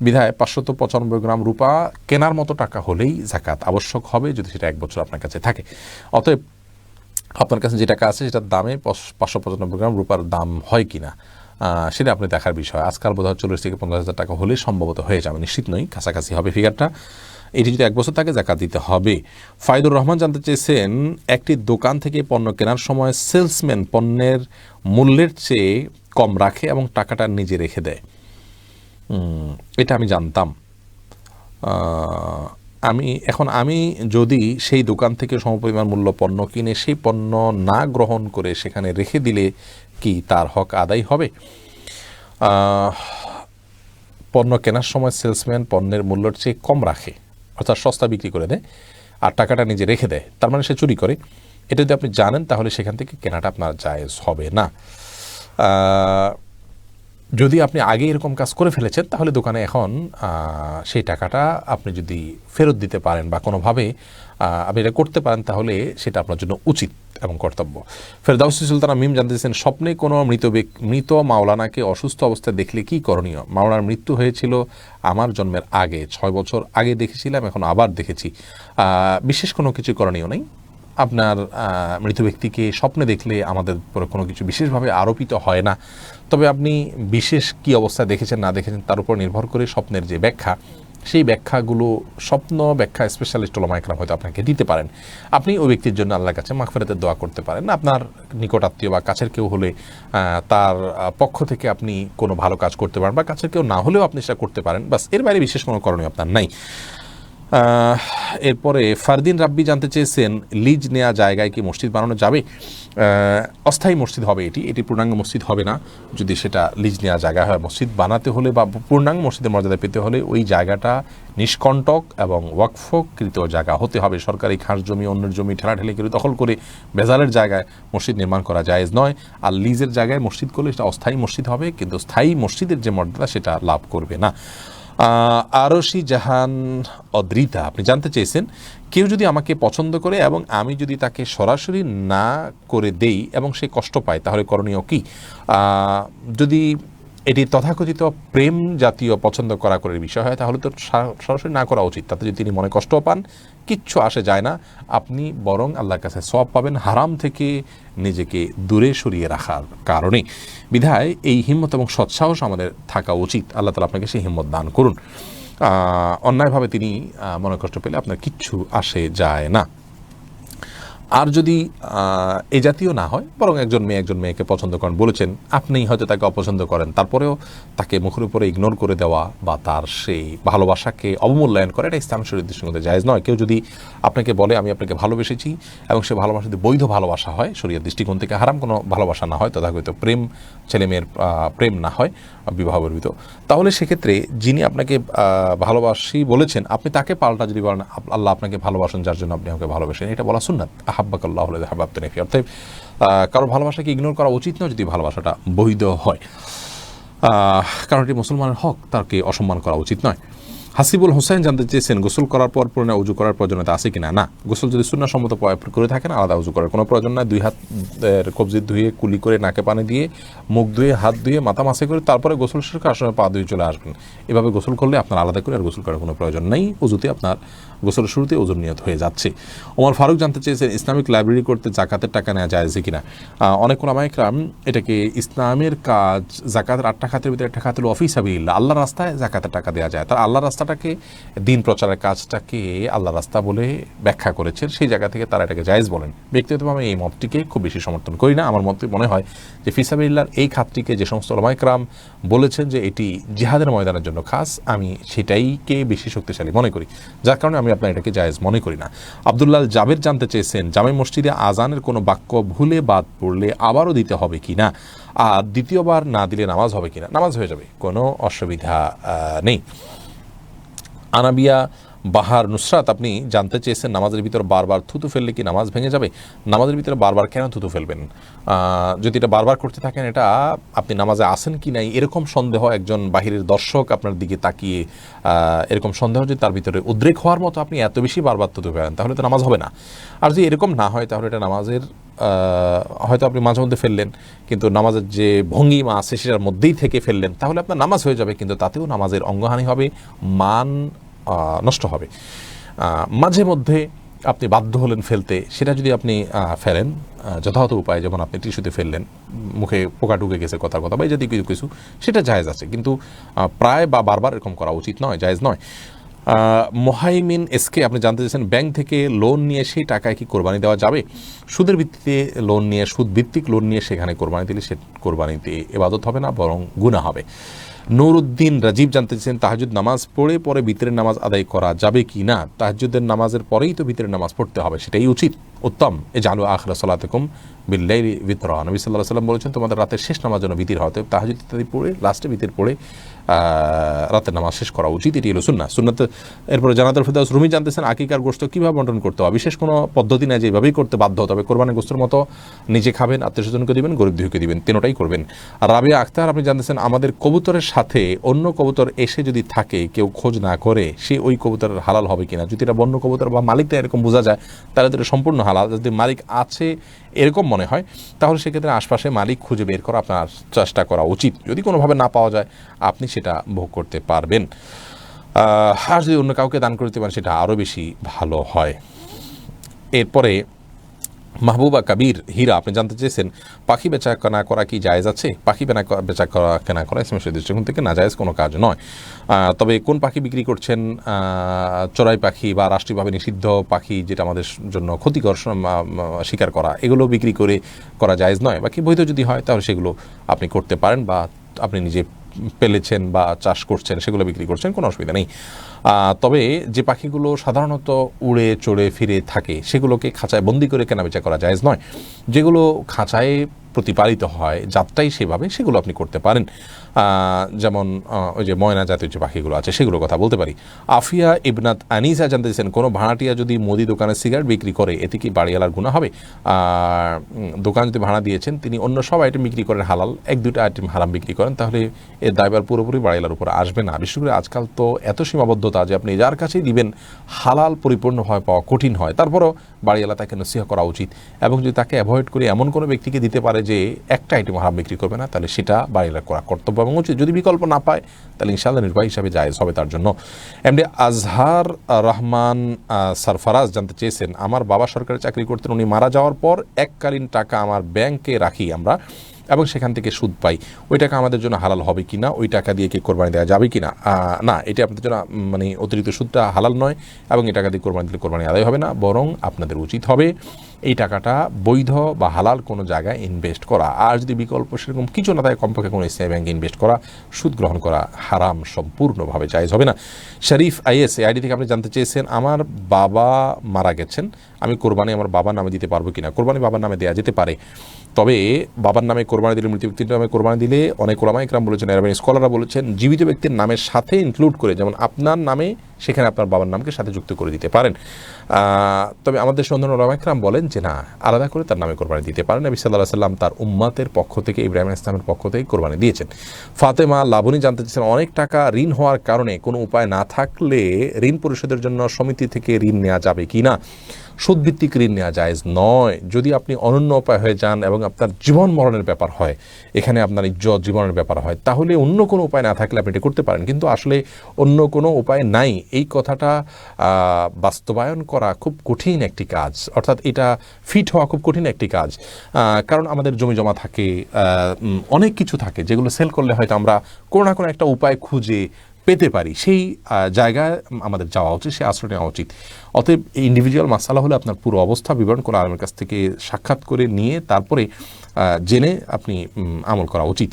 বিধায় 595 গ্রাম রূপা কেনার মতো টাকা হলেই জাকাত আবশ্যক হবে, যদি সেটা 1 বছর আপনার কাছে থাকে। অতএব আপনার কাছে যে টাকা আছে সেটার দামে 595 গ্রাম রূপার দাম হয় কিনা সেটা আপনি দেখার বিষয়। আজকাল বোধহয় 40 থেকে 50,000 টাকা হলে সম্ভবত হয়ে যাবে, নিশ্চিত নই, কাছাকাছি হবে ফিগারটা। এটি যদি 1 বছর থাকে জাকাত দিতে হবে। ফাইদুর রহমান জানতে চেয়েছেন একটি দোকান থেকে পণ্য কেনার সময় সেলসম্যান পণ্যের মূল্যের চেয়ে কম রাখে এবং টাকাটা নিজে রেখে দেয়। এটা আমি জানতাম। আমি যদি সেই দোকান থেকে সমপরিমাণ মূল্য পণ্য কিনে সেই পণ্য না গ্রহণ করে সেখানে রেখে দিলে কি তার হক আদায় হবে? পণ্য কেনার সময় সেলসম্যান পণ্যের মূল্যের চেয়ে কম রাখে, অর্থাৎ সস্তা বিক্রি করে দেয় আর টাকাটা নিজে রেখে দেয়, তার মানে সে চুরি করে। এটা যদি আপনি জানেন তাহলে সেখান থেকে কেনাটা আপনার জায়েজ হবে না। যদি আপনি আগে এরকম কাজ করে ফেলেছেন তাহলে দোকানে এখন সেই টাকাটা আপনি যদি ফেরত দিতে পারেন বা কোনোভাবে আপনি এটা করতে পারেন তাহলে সেটা আপনার জন্য উচিত এবং কর্তব্য। ফেরদাউসী সুলতানা মিম জানতেছেন, স্বপ্নে কোনো মৃত মাওলানাকে অসুস্থ অবস্থায় দেখলে কি করণীয়? মাওলানার মৃত্যু হয়েছিল আমার জন্মের আগে, 6 বছর আগে দেখেছিলাম, এখন আবার দেখেছি। বিশেষ কোনো কিছু করণীয় নেই। আপনার মৃত ব্যক্তিকে স্বপ্নে দেখলে আমাদের উপরে কোনো কিছু বিশেষভাবে আরোপিত হয় না, তবে আপনি বিশেষ কি অবস্থায় দেখেছেন না দেখেছেন তার উপর নির্ভর করে স্বপ্নের যে ব্যাখ্যা, সেই ব্যাখ্যাগুলো স্বপ্ন ব্যাখ্যা স্পেশালিস্ট ওলামা ইকরাম হয়তো আপনাকে দিতে পারেন। আপনি ওই ব্যক্তির জন্য আল্লাহর কাছে মাগফিরাতের দোয়া করতে পারেন। আপনার নিকট আত্মীয় বা কাছের কেউ হলে তার পক্ষ থেকে আপনি কোনো ভালো কাজ করতে পারেন, বা কাছের কেউ না হলেও আপনি সেটা করতে পারেন, বাস। এর বাইরে বিশেষ কোনো করণীয় আপনার নাই। এরপরে ফারদিন রাব্বি জানতে চেয়েছেন, লিজ নেওয়া জায়গায় কি মসজিদ বানানো যাবে? অস্থায়ী মসজিদ হবে এটি পূর্ণাঙ্গ মসজিদ হবে না যদি সেটা লিজ নেওয়া জায়গা হয়। মসজিদ বানাতে হলে বা পূর্ণাঙ্গ মসজিদের মর্যাদা পেতে হলে ওই জায়গাটা নিষ্কণ্টক এবং ওয়াকফকৃত জায়গা হতে হবে। সরকারি খাস জমি অন্যের জমি ঠেলাঠেলি করে দখল করে ভেজালের জায়গায় মসজিদ নির্মাণ করা জায়েজ নয়। আর লিজের জায়গায় মসজিদ করলে সেটা অস্থায়ী মসজিদ হবে, কিন্তু স্থায়ী মসজিদের যে মর্যাদা সেটা লাভ করবে না। আরশি জাহান অদ্রিতা আপনি জানতে চেয়েছেন, কেউ যদি আমাকে পছন্দ করে এবং আমি যদি তাকে সরাসরি না করে দেই এবং সে কষ্ট পায় তাহলে করণীয় কি? যদি এটি তথাকথিত প্রেম জাতীয় পছন্দ করা করে বিষয় হয় তাহলে তো সরাসরি না করা উচিত। তাতে যদি তিনি মনে কষ্ট পান কিচ্ছু আসে যায় না, আপনি বরং আল্লাহর কাছে সওয়াব পাবেন হারাম থেকে নিজেকে দূরে সরিয়ে রাখার কারণে। বিধায় এই হিম্মত এবং সৎসাহস আমাদের থাকা উচিত। আল্লাহ তাআলা আপনাকে সেই হিম্মত দান করুন। অন্যায়ভাবে তিনি মনে কষ্ট পেলে আপনার কিচ্ছু আসে যায় না। আর যদি এই জাতীয় না হয়, বরং একজন মেয়েকে পছন্দ করেন, বলেছেন আপনি হয়তো তাকে অপছন্দ করেন, তারপরেও তাকে মুখের উপরে ইগনোর করে দেওয়া বা তার সেই ভালোবাসাকে অবমূল্যায়ন করে, এটা ইসলাম শরীয়তের দৃষ্টিকোণে জায়েজ নয়। কেউ যদি আপনাকে বলে আমি আপনাকে ভালোবেসেছি এবং সে ভালোবাসা যদি বৈধ ভালোবাসা হয়, শরীয়তের দৃষ্টিকোণ থেকে হারাম কোনো ভালোবাসা না হয়, তথাকথিত প্রেম, ছেলেমেয়ের প্রেম না হয় বিবাহ বর্বিত, তাহলে সেক্ষেত্রে যিনি আপনাকে ভালোবাসি বলেছেন আপনি তাকে পাল্টা যদি বলেন আল্লাহ আপনাকে ভালোবাসেন যার জন্য আপনি আমাকে ভালোবাসেন, এটা বলা সুন্নাত। আহাব্বাকাল্লাহু লাযী আহবাবতানি ফি, অর্থাৎ কারো ভালোবাসাকে ইগনোর করা উচিত নয় যদি ভালোবাসাটা বৈধ হয়, কারণ এটি মুসলমানের হক, তাকে অসম্মান করা উচিত নয়। হাসিবুল হোসেন জানতে চেয়েছেন, গোসল করার পর পুনরায় উজু করার প্রয়োজনীয়তা আছে কিনা? না, গোসল যদি সুন্নাহসম্মত করে থাকেন আলাদা উজু করার কোনো প্রয়োজন নয়। 2 হাতের কবজি ধুয়ে কুলি করে নাকে পানি দিয়ে মুখ ধুয়ে হাত ধুয়ে মাথা মাসে করে তারপরে গোসল শেষ করে আসলে পা ধুয়ে চলে আসবেন। এভাবে গোসল করলে আপনার আলাদা করে আর গোসল করার কোনো প্রয়োজন নেই। উজুতে আপনার গোসলের শুরুতে ওজুর নিয়ত হয়ে যাচ্ছে। ওমর ফারুক জানতে চেয়েছেন, ইসলামিক লাইব্রেরি করতে জাকাতের টাকা নেওয়া যায় কিনা? অনেক ওলামা ইকরাম এটাকে ইসলামের কাজ, জাকাতের 8টা খাতের ভিতরে একটা খাত হলো ফি সাবিলিল্লাহ, আল্লাহর রাস্তায় জাকাতের টাকা দেওয়া যায়। তার আল্লাহর রাস্তাটাকে, দিন প্রচারের কাজটাকে আল্লাহর রাস্তা বলে ব্যাখ্যা করেছেন, সেই জায়গা থেকে তারা এটাকে জায়েজ বলেন। ব্যক্তিগতভাবে আমি এই মতটিকে খুব বেশি সমর্থন করি না। আমার মতে মনে হয় যে ফি সাবিলিল্লাহর এই খাতটিকে যে সমস্ত ওলামা ইকরাম বলেছেন যে এটি জিহাদের ময়দানের জন্য খাস, আমি সেটাইকে বেশি শক্তিশালী মনে করি, যার কারণে আমি আপনার এটাকে জায়েজ মনে করি না। আব্দুল্লাহ জাবের জানতে চেয়েছেন, জামে মসজিদে আজানের কোনো বাক্য ভুলে বাদ পড়লে আবারও দিতে হবে কি না, আর দ্বিতীয়বার না দিলে নামাজ হবে কিনা? নামাজ হয়ে যাবে, কোনো অসুবিধা নেই। আনাবিয়া বাহার নুসরাত আপনি জানতে চেয়েছেন, নামাজের ভিতর বারবার থুতু ফেললে কি নামাজ ভেঙে যাবে? নামাজের ভিতরে বারবার কেন থুতু ফেলবেন? যদি এটা বারবার করতে থাকেন, এটা আপনি নামাজে আসেন কি নাই এরকম সন্দেহ, একজন বাহিরের দর্শক আপনার দিকে তাকিয়ে এরকম সন্দেহ যদি তার ভিতরে উদ্রেক হওয়ার মতো আপনি এত বেশি বারবার থুতু ফেলেন, তাহলে তো নামাজ হবে না। আর যদি এরকম না হয় তাহলে এটা নামাজের হয়তো আপনি মাঝে মধ্যে ফেললেন, কিন্তু নামাজের যে ভঙ্গিমা আছে সেটার মধ্যেই থেকে ফেললেন, তাহলে আপনার নামাজ হয়ে যাবে, কিন্তু তাতেও নামাজের অঙ্গহানি হবে, মান নষ্ট হবে। মাঝে মধ্যে আপনি বাধ্য হলেন ফেলতে, সেটা যদি আপনি ফেলেন যথাযথ উপায়, যেমন আপনি টিস্যুতে ফেললেন, মুখে পোকা ঢুকে গেছে কথার কথা বা এই জাতীয় কিছু সেটা জায়েজ আছে, কিন্তু প্রায় বা বারবার এরকম করা উচিত নয়, জায়েজ নয়। মোহাইমিন এসকে আপনি জানতে চাইছেন, ব্যাংক থেকে লোন নিয়ে সেই টাকায় কি কোরবানি দেওয়া যাবে? সুদের ভিত্তিতে লোন নিয়ে, সুদ ভিত্তিক লোন নিয়ে সেখানে কোরবানি দিলে সে কোরবানিতে ইবাদত হবে না, বরং গুনাহ হবে। নুরুদ্দিন রাজীব জানতে চেয়েছেন তাহাজ্জুদ নামাজ পড়ে পরে ভিতরের নামাজ আদায় করা যাবে কি না? তাহাজ্জুদের নামাজের পরেই তো ভিতরের নামাজ পড়তে হবে, সেটাই উচিত, উত্তম। জালু আখিরা সালাতিকুম বিল্লাইলি বিতরা, নবী সাল্লাল্লাহু আলাইহি ওয়াসাল্লাম বলেছেন তোমাদের রাতের শেষ নামাজ যেন ভিতর হয়। তাহাজ্জুদ ইত্যাদি পড়ে লাস্টে ভিতর পড়ে রাতের নামাজ শেষ করা উচিত, এটি হলো সুন্নাহ। সুন্নাত। এরপরে জানাতুল ফিরদাউস রুমি জানতেছেন আকিকার গোশত কীভাবে বন্টন করতে হবে? বিশেষ কোনো পদ্ধতি নাই, যেভাবেই করতে বাধ্য হতে হবে। কোরবানির গোশতের মতো নিজে খাবেন, আত্মীয় স্বজনকে দিবেন, গরিব দুঃখীকে দিবেন, তিনটাই করবেন। আর রাবিয়া আক্তার আপনি জানতেছেন আমাদের কবুতরের সাথে অন্য কবুতর এসে যদি থাকে, কেউ খোঁজ না করে, সে ওই কবুতরের হালাল হবে কিনা? যদি এটা বন্য কবুতর বা মালিকটা এরকম বোঝা যায় তাহলে তো এটা সম্পূর্ণ হালাল। যদি মালিক আছে এরকম মনে হয় তাহলে সেক্ষেত্রে আশপাশে মালিক খুঁজে বের করা আপনার চেষ্টা করা উচিত। যদি কোনোভাবে না পাওয়া যায় আপনি সেটা ভোগ করতে পারবেন। আর যদি অন্য কাউকে দান করতে পারেন সেটা আরও বেশি ভালো হয়। এরপরে মাহবুবা কবির হীরা আপনি জানতে চেয়েছেন পাখি বেচা কেনা করা কি জায়েজ আছে? পাখি বেচা করা কেনা করা ইসলামের দৃষ্টিকোণ থেকে না জায়েজ কোনো কাজ নয়। তবে কোন পাখি বিক্রি করছেন, চড়াই পাখি বা রাষ্ট্রীয়ভাবে নিষিদ্ধ পাখি যেটা আমাদের জন্য ক্ষতিকর শিকার করা, এগুলো বিক্রি করা জায়েজ নয়। বাকি বৈধ যদি হয় তাহলে সেগুলো আপনি করতে পারেন, বা আপনি নিজে পেলেছেন বা চাষ করছেন সেগুলো বিক্রি করছেন, কোনো অসুবিধা নেই। তবে যে পাখিগুলো সাধারণত উড়ে চড়ে ফিরে থাকে সেগুলোকে খাঁচায় বন্দি করে কেনাবেচা করা জায়েজ নয়। যেগুলো খাঁচায় প্রতিপালিত হয়, যাত্রাই সেভাবে, সেগুলো আপনি করতে পারেন। যেমন ওই যে ময়না জাতীয় যে পাখিগুলো আছে সেগুলোর কথা বলতে পারি। আফিয়া ইবনাত আনিসা জানতে চাইছেন কোনো ভাড়াটিয়া যদি মুদি দোকানে সিগারেট বিক্রি করে এতে কি বাড়িওয়ালার গুনাহ হবে? দোকান যদি ভাড়া দিয়েছেন তিনি অন্য সব আইটেম বিক্রি করেন হালাল, এক দুটো আইটেম হারাম বিক্রি করেন, তাহলে এর দায়ভার পুরোপুরি বাড়িওয়ালার উপর আসবে না। বিশেষ করে আজকাল তো এত সীমাবদ্ধতা যে আপনি যার কাছেই দিবেন হালাল পরিপূর্ণভাবে পাওয়া কঠিন হয়। তারপরও বাড়িওয়ালা তাকে নসিহত করা উচিত, এবং যদি তাকে অ্যাভয়েড করে এমন কোনো ব্যক্তিকে দিতে পারে যে একটা আইটেম হারাম বিক্রি করবে না, তাহলে সেটা বাড়িওয়ালার করা কর্তব্য এবং উচিত। যদি বিকল্প না পায় তাহলে ইনশাআল্লাহ নির্বাহী হিসাবে জায়েজ হবে তার জন্য। এমডি আজহার রহমান সরফরাজ জানতে চেয়েছেন আমার বাবা সরকারি চাকরি করতেন, উনি মারা যাওয়ার পর এককালীন টাকা আমার ব্যাংকে রাখি আমরা এবং সেখান থেকে সুদ পাই, ওই টাকা আমাদের জন্য হালাল হবে কি না? ওই টাকা দিয়ে কি কোরবানি দেওয়া যাবে কি না? না, এটা আপনাদের জন্য মানে অতিরিক্ত সুদটা হালাল নয়, এবং এই টাকা দিয়ে কোরবানি দিলে কোরবানি আদায় হবে না। বরং আপনাদের উচিত হবে এই টাকাটা বৈধ বা হালাল কোনো জায়গায় ইনভেস্ট করা। আর যদি বিকল্প সেরকম কিছু না থাকে, কমপক্ষে কোনো ইসলামী ব্যাংকে ইনভেস্ট করা, সুদ গ্রহণ করা হারাম, সম্পূর্ণভাবে জায়েজ হবে না। শরীফ আইএস আইডি থেকে আপনি জানতে চেয়েছেন আমার বাবা মারা গেছেন, আমি কোরবানি আমার বাবার নামে দিতে পারবো কিনা? কোরবানি বাবার নামে দেওয়া যেতে পারে, তবে বাবার নামে কোরবানি দিলে, মৃত ব্যক্তির নামে কোরবানি দিলে অনেক ওলামা ইকরাম বলেছেন, আরবানি স্কলাররা বলেছেন জীবিত ব্যক্তির নামের সাথে ইনক্লুড করে, যেমন আপনার নামে সেখানে আপনার বাবার নামকে সাথে যুক্ত করে দিতে পারেন। তবে আমাদের সন্ধান ওলামা ইকরাম বলেন যে না, আলাদা করে তার নামে কোরবানি দিতে পারেন। নবী সাল্লাল্লাহু আলাইহি ওয়াসাল্লাম তার উম্মতের পক্ষ থেকে, ইব্রাহিম আলাইহিস সালামের পক্ষ থেকে কোরবানি দিয়েছেন। ফাতেমা লাবনী জানতে চেয়েছেন অনেক টাকা ঋণ হওয়ার কারণে কোনো উপায় না থাকলে ঋণ পরিশোধের জন্য সমিতি থেকে ঋণ নেওয়া যাবে কি না? সুদভিত্তিক ঋণ নেওয়া জায়েজ নয়। যদি আপনি অনন্য উপায় হয়ে যান এবং আপনার জীবন মরণের ব্যাপার হয়, এখানে আপনার ইজ্জত জীবনের ব্যাপার হয়, তাহলে অন্য কোনো উপায় না থাকলে আপনি এটা করতে পারেন। কিন্তু আসলে অন্য কোনো উপায় নাই, এই কথাটা বাস্তবায়ন করা খুব কঠিন একটি কাজ, অর্থাৎ এটা ফিট হওয়া খুব কঠিন একটি কাজ। কারণ আমাদের জমি জমা থাকে, অনেক কিছু থাকে যেগুলো সেল করলে হয়তো আমরা কোনো না কোনো একটা উপায় খুঁজে পেতে পারি, সেই জায়গায় আমাদের যাওয়া উচিত, সেই আশ্রয় নেওয়া উচিত। অতএব এই ইন্ডিভিজুয়াল মাসালা হলে আপনার পুরো অবস্থা বিবরণ করে আলমের কাছ থেকে সাক্ষাৎ করে নিয়ে তারপরে জেনে আপনি আমল করা উচিত।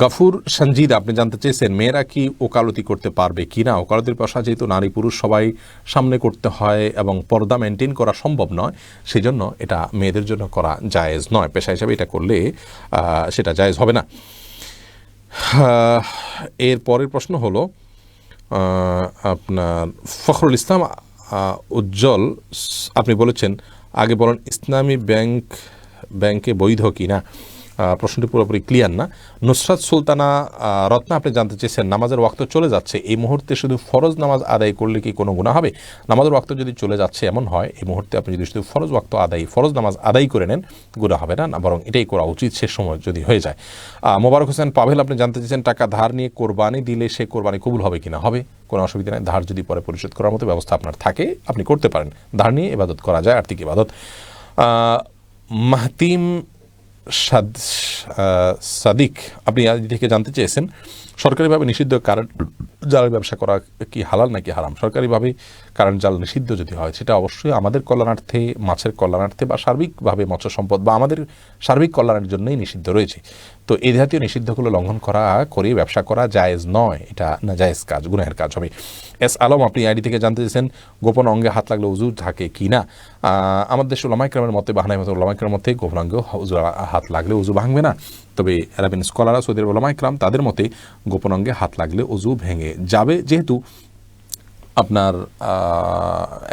গফুর সঞ্জিদ আপনি জানতে চেয়েছেন মেয়েরা কি ওকালতি করতে পারবে কি না? ওকালতির পেশা যেহেতু নারী পুরুষ সবাই সামনে করতে হয় এবং পর্দা মেনটেন করা সম্ভব নয়, সেই জন্য এটা মেয়েদের জন্য করা জায়েজ নয়। পেশা হিসাবে এটা করলে সেটা জায়েজ হবে না। এর পরের প্রশ্ন হলো আপনার ফখরুল ইসলাম উজ্জ্বল আপনি বলেছেন আগে বলেন ইসলামী ব্যাংকে বৈধ কি না? প্রশ্নটি পুরোপুরি ক্লিয়ার না। নুসরাত সুলতানা রত্না আপনি জানতে চেয়েছেন নামাজের ওয়াক্ত চলে যাচ্ছে, এই মুহূর্তে শুধু ফরজ নামাজ আদায় করলে কি কোনো গুনাহ হবে? নামাজের ওয়াক্ত যদি চলে যাচ্ছে এমন হয়, এই মুহূর্তে আপনি যদি শুধু ফরজ নামাজ আদায় করে নেন, গুনাহ হবে না, বরং এটাই করা উচিত সে সময় যদি হয়ে যায়। মোবারক হোসেন পাভেল আপনি জানতে চেয়েছেন টাকা ধার নিয়ে কোরবানি দিলে সে কোরবানি কবুল হবে কিনা? হবে, কোনো অসুবিধা নেই। ধার যদি পরে পরিশোধ করার মতো ব্যবস্থা আপনার থাকে আপনি করতে পারেন, ধার নিয়ে ইবাদত করা যায়, আর্থিক ইবাদত। মাহতিম সাদিক, আপনি আদি থেকে জানতে চেয়েছেন সরকারিভাবে নিষিদ্ধ কারেন্ট জালের ব্যবসা করা কি হালাল নাকি হারাম। সরকারিভাবে কারেন্ট জাল নিষিদ্ধ যদি হয় সেটা অবশ্যই আমাদের কল্যাণার্থে, মাছের কল্যাণার্থে বা সার্বিকভাবে মৎস্য সম্পদ বা আমাদের সার্বিক কল্যাণের জন্যই নিষিদ্ধ রয়েছে। তো এই জাতীয় নিষিদ্ধগুলো লঙ্ঘন করে ব্যবসা করা জায়েজ নয়, এটা না জায়েজ কাজ, গুনাহের কাজ হবে। এস আলম, আপনি আইডি থেকে জানতে চেয়েছেন গোপন অঙ্গে হাত লাগলে উজু থাকে কি না। আমাদের দেশে ওলামা ইকরামের মতে, বাহানাই মতে ওলামা ইকরামের মতে গোপন অঙ্গে হাত লাগলে উজু ভাঙবে না। তবে আরবিন স্কলাররা, সৌদি আরবের ওলামা ইকরাম, তাদের মতে গোপন অঙ্গে হাত লাগলে উজু ভেঙে যাবে, যেহেতু আপনার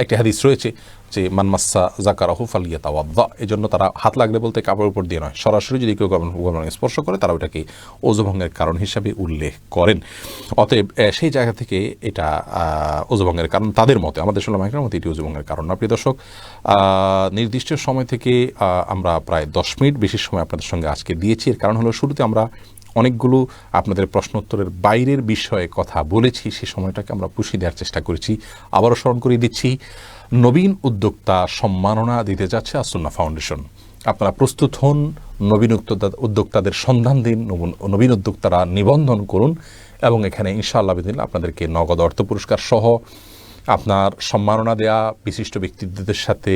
একটি হাদিস রয়েছে যে মানমাসা জাকারাহু ফালিয়াতাওয়াদ্দা, এই জন্য তারা হাত লাগলে বলতে কাপড়ের উপর দিয়ে নয়, সরাসরি যদি কেউ গোপন স্পর্শ করে তারা ওটাকে ওযু ভঙ্গের কারণ হিসাবে উল্লেখ করেন। অতএব সেই জায়গা থেকে এটা ওযু ভঙ্গের কারণ তাদের মতে, আমাদের ওলামা ইকরামের মতে এটি ওযু ভঙ্গের কারণ না। প্রিয় দর্শক, নির্দিষ্ট সময় থেকে আমরা প্রায় 10 মিনিট বেশি সময় আপনাদের সঙ্গে আজকে দিয়েছি। এর কারণ হলো শুরুতে আমরা অনেকগুলো আপনাদের প্রশ্নোত্তরের বাইরের বিষয়ে কথা বলেছি, সেই সময়টাকে আমরা পুষিয়ে দেওয়ার চেষ্টা করেছি। আবারও স্মরণ করিয়ে দিচ্ছি, নবীন উদ্যোক্তা সম্মাননা দিতে যাচ্ছে আসুন্নাহ ফাউন্ডেশন। আপনারা প্রস্তুত হন, নবীন উদ্যোক্তাদের সন্ধান দিন, নবীন উদ্যোক্তারা নিবন্ধন করুন এবং এখানে ইনশাআল্লাহ বিদিন আপনাদেরকে নগদ অর্থ পুরস্কার সহ আপনার সম্মাননা দেয়া, বিশিষ্ট ব্যক্তিত্বদের সাথে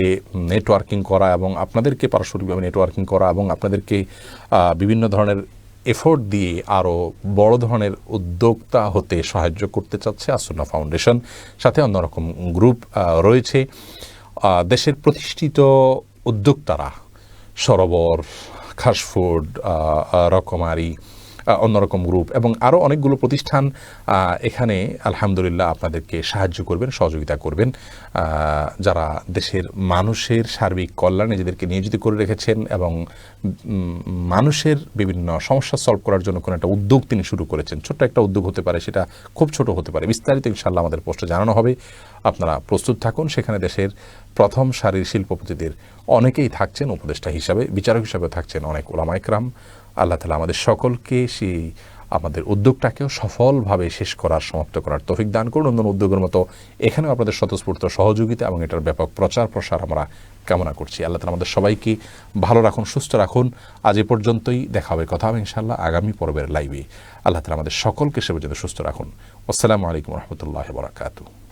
নেটওয়ার্কিং করা এবং আপনাদেরকে পারস্পরিকভাবে নেটওয়ার্কিং করা এবং আপনাদেরকে বিভিন্ন ধরনের এফোর্ট দিয়ে আরও বড় ধরনের উদ্যোক্তা হতে সাহায্য করতে চাচ্ছে আসুন্নাহ ফাউন্ডেশন। সাথে অন্যরকম গ্রুপ রয়েছে। দেশের প্রতিষ্ঠিত উদ্যোক্তারা, সরোবর, খাসফুড, রকমারি, অন্যরকম গ্রুপ এবং আরও অনেকগুলো প্রতিষ্ঠান এখানে আলহামদুলিল্লাহ আপনাদেরকে সাহায্য করবেন, সহযোগিতা করবেন। যারা দেশের মানুষের সার্বিক কল্যাণে নিজেদেরকে নিয়োজিত করে রেখেছেন এবং মানুষের বিভিন্ন সমস্যা সলভ করার জন্য কোনো একটা উদ্যোগ তিনি শুরু করেছেন। ছোট্ট একটা উদ্যোগ হতে পারে, সেটা খুব ছোট হতে পারে, বিস্তারিত ইনশাআল্লাহ আমাদের পোস্টে জানানো হবে। আপনারা প্রস্তুত থাকুন। সেখানে দেশের প্রথম সারির শিল্পপতিদের অনেকেই থাকছেন উপদেষ্টা হিসাবে, বিচারক হিসাবে থাকছেন অনেক ওলামা ইকরাম। আল্লাহ তাআলা আমাদের সকলকে সেই আমাদের উদ্যোগটাকেও সফলভাবে শেষ করার, সমাপ্ত করার তৌফিক দান করুন। অন্য উদ্যোগের মতো এখানেও আপনাদের স্বতঃস্ফূর্ত সহযোগিতা এবং এটার ব্যাপক প্রচার প্রসার আমরা কামনা করছি। আল্লাহ তাআলা আমাদের সবাইকে ভালো রাখুন, সুস্থ রাখুন। আজ এ পর্যন্তই, দেখা হবে, কথা হবে ইনশাআল্লাহ আগামী পর্বের লাইভে। আল্লাহ তাআলা আমাদের সকলকে সে পর্যন্ত সুস্থ রাখুন। আসসালামু আলাইকুম ওয়া রাহমাতুল্লাহি ওয়া বারাকাতুহু।